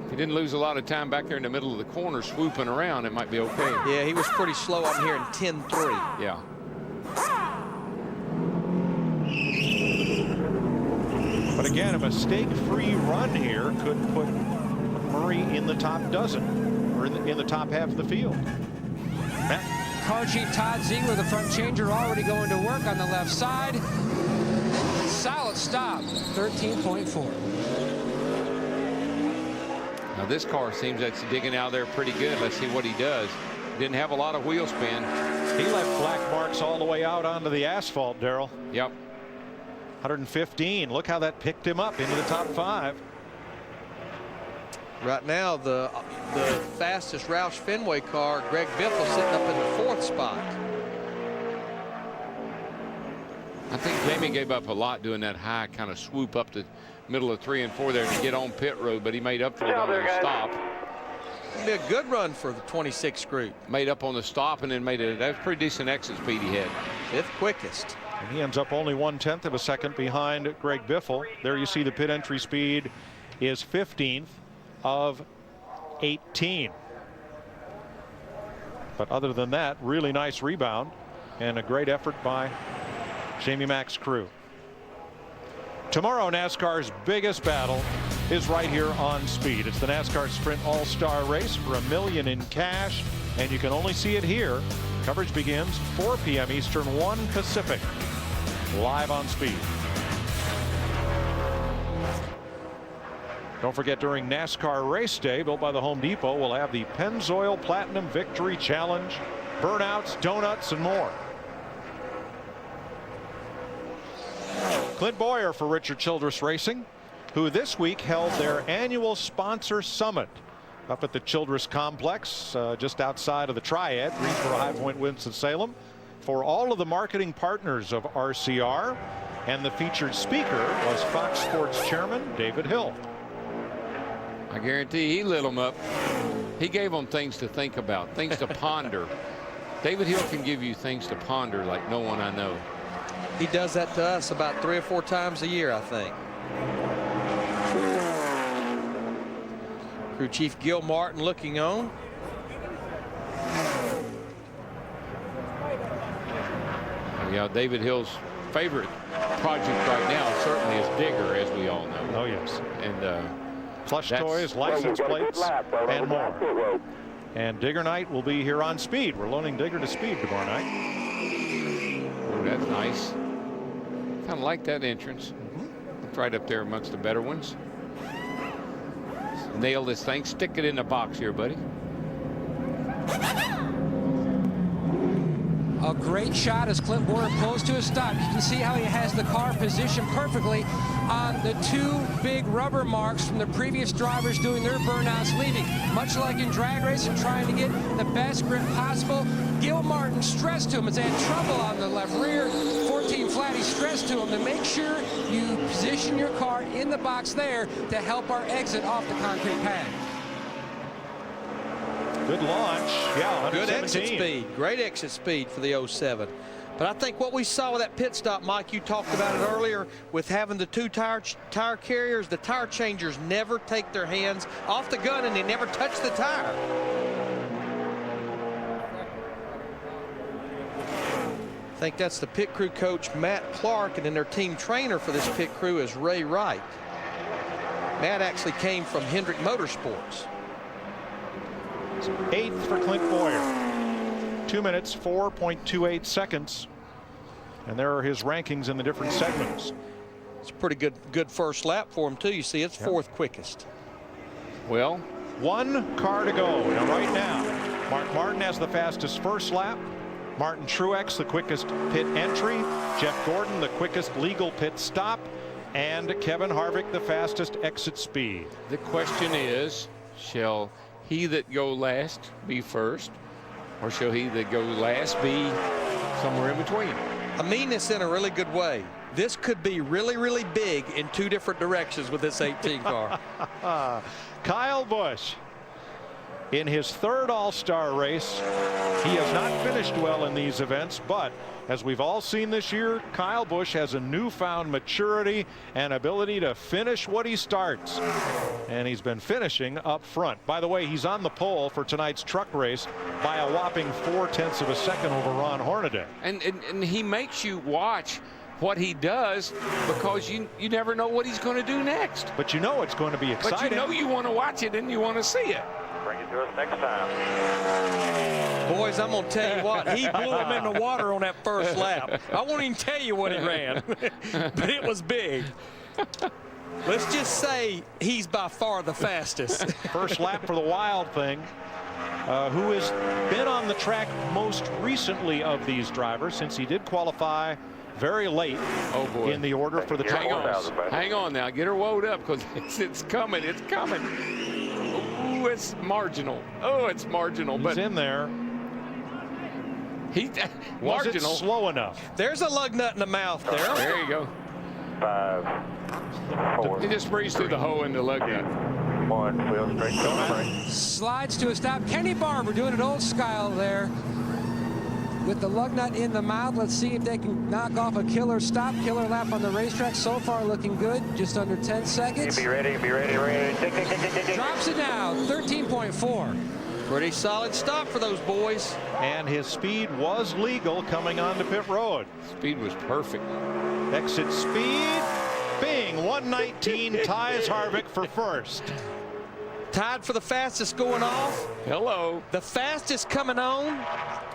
If he didn't lose a lot of time back there in the middle of the corner swooping around, it might be okay. Yeah, he was pretty slow up here in 10-3. Yeah. But again, a mistake-free run here could put Murray in the top dozen, or in the top half of the field. Matt? Car chief Todd Ziegler, the front changer, already going to work on the left side. Solid stop, 13.4. Now this car seems like it's digging out there pretty good. Let's see what he does. Didn't have a lot of wheel spin. He left black marks all the way out onto the asphalt, Darrell. Yep. 115. Look how that picked him up into the top 5. Right now, the fastest Roush Fenway car, Greg Biffle, sitting up in the 4th spot. I think Jamie gave up a lot doing that high kind of swoop up the middle of 3 and 4 there to get on pit road, but he made up for it on the stop. It'll be a good run for the 26th group. Made up on the stop and then made it. That was pretty decent exit speed he had. 5th quickest. And he ends up only 1/10 of a second behind Greg Biffle. There you see the pit entry speed is 15th of 18. But other than that, really nice rebound and a great effort by Jamie Mack's crew. Tomorrow, NASCAR's biggest battle is right here on Speed. It's the NASCAR Sprint All-Star Race for $1 million in cash, and you can only see it here. Coverage begins 4 p.m. Eastern, 1 Pacific, live on Speed. Don't forget, during NASCAR Race Day, built by the Home Depot, we'll have the Pennzoil Platinum Victory Challenge, burnouts, donuts, and more. Clint Boyer for Richard Childress Racing, who this week held their annual sponsor summit up at the Childress Complex, just outside of the Triad, Greensboro, High Point, Winston-Salem, for all of the marketing partners of RCR. And the featured speaker was Fox Sports Chairman David Hill. I guarantee he lit them up. He gave them things to think about, things to ponder. David Hill can give you things to ponder like no one I know. He does that to us about 3 or 4 times a year, I think. Crew Chief Gil Martin looking on. Yeah, David Hill's favorite project right now certainly is Digger, as we all know. Oh, yes. And plush toys, license plates, and more. And Digger Night will be here on Speed. We're loaning Digger to Speed tomorrow night. Oh, that's nice. Kind of like that entrance. It's right up there amongst the better ones. Nail this thing. Stick it in the box here, buddy. A great shot as Clint Boyer pulls to a stop. You can see how he has the car positioned perfectly on the 2 big rubber marks from the previous drivers doing their burnouts leaving. Much like in drag racing, trying to get the best grip possible. Gil Martin stressed to him as they had trouble on the left rear. 14 flat, he stressed to him to make sure you position your car in the box there to help our exit off the concrete pad. Good launch. Yeah, good exit speed. Great exit speed for the 07. But I think what we saw with that pit stop, Mike, you talked about it earlier, with having the 2 tire carriers, the tire changers never take their hands off the gun and they never touch the tire. I think that's the pit crew coach, Matt Clark, and then their team trainer for this pit crew is Ray Wright. Matt actually came from Hendrick Motorsports. 8th for Clint Boyer. 2 minutes, 4.28 seconds. And there are his rankings in the different segments. It's a pretty good first lap for him, too. You see, it's 4th quickest. Well, 1 car to go. Now, right now, Mark Martin has the fastest first lap. Martin Truex, the quickest pit entry. Jeff Gordon, the quickest legal pit stop. And Kevin Harvick, the fastest exit speed. The question is, shall he that go last be first, or shall he that go last be somewhere in between? I mean this in a really good way. This could be really, really big in 2 different directions with this 18 car. Kyle Busch, in his 3rd All-Star race. He has not finished well in these events, but as we've all seen this year, Kyle Busch has a newfound maturity and ability to finish what he starts. And he's been finishing up front. By the way, he's on the pole for tonight's truck race by a whopping 0.4 of a second over Ron Hornaday. And he makes you watch what he does because you never know what he's going to do next. But you know it's going to be exciting. But you know you want to watch it and you want to see it. Bring it to us next time. Boys, I'm going to tell you what, he blew him in the water on that first lap. I won't even tell you what he ran, but it was big. Let's just say he's by far the fastest. First lap for the Wild Thing, who has been on the track most recently of these drivers, since he did qualify very late in the order for the truck race. Hang on now, get her wound up because it's coming. It's coming. Ooh, it's marginal. Oh, it's marginal. He's in there. Was it slow enough? There's a lug nut in the mouth there. There you go. 5, 4. He just breezed through the hole in the lug nut. 1, wheel straight, go straight. Slides to a stop. Kenny Barber doing it old style there with the lug nut in the mouth. Let's see if they can knock off a killer stop, killer lap on the racetrack. So far looking good, just under 10 seconds. Be ready, be ready, ready. Drops it down, 13.4. Pretty solid stop for those boys. And his speed was legal coming onto pit road. Speed was perfect. Exit speed, Bing, 119 ties Harvick for first. Tied for the fastest going off. Hello. The fastest coming on.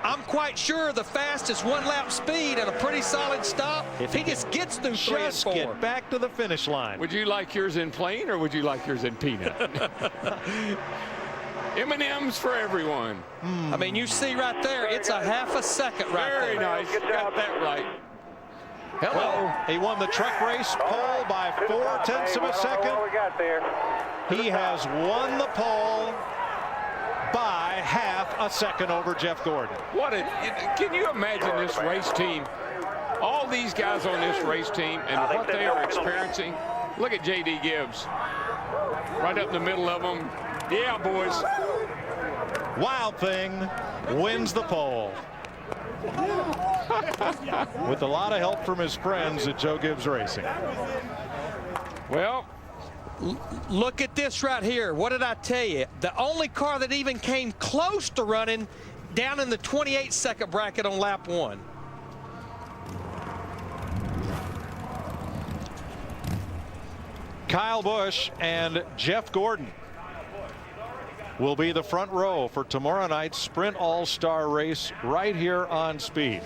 I'm quite sure the fastest 1 lap speed and a pretty solid stop. If he just gets through 3 and 4. Get back to the finish line. Would you like yours in plain or would you like yours in peanut? M&M's for everyone. I mean, you see right there, it's a half a second right there. Very nice. Got that right. Hello. Well, he won the truck race pole by 0.4 of a second. What we got there? He has won the pole by half a second over Jeff Gordon. Can you imagine this race team? All these guys on this race team and what they are experiencing. Look at J.D. Gibbs. Right up in the middle of them. Yeah, boys. Wild Thing wins the pole. With a lot of help from his friends at Joe Gibbs Racing. Well, look at this right here. What did I tell you? The only car that even came close to running down in the 28-second bracket on lap 1. Kyle Busch and Jeff Gordon will be the front row for tomorrow night's Sprint All-Star race right here on Speed.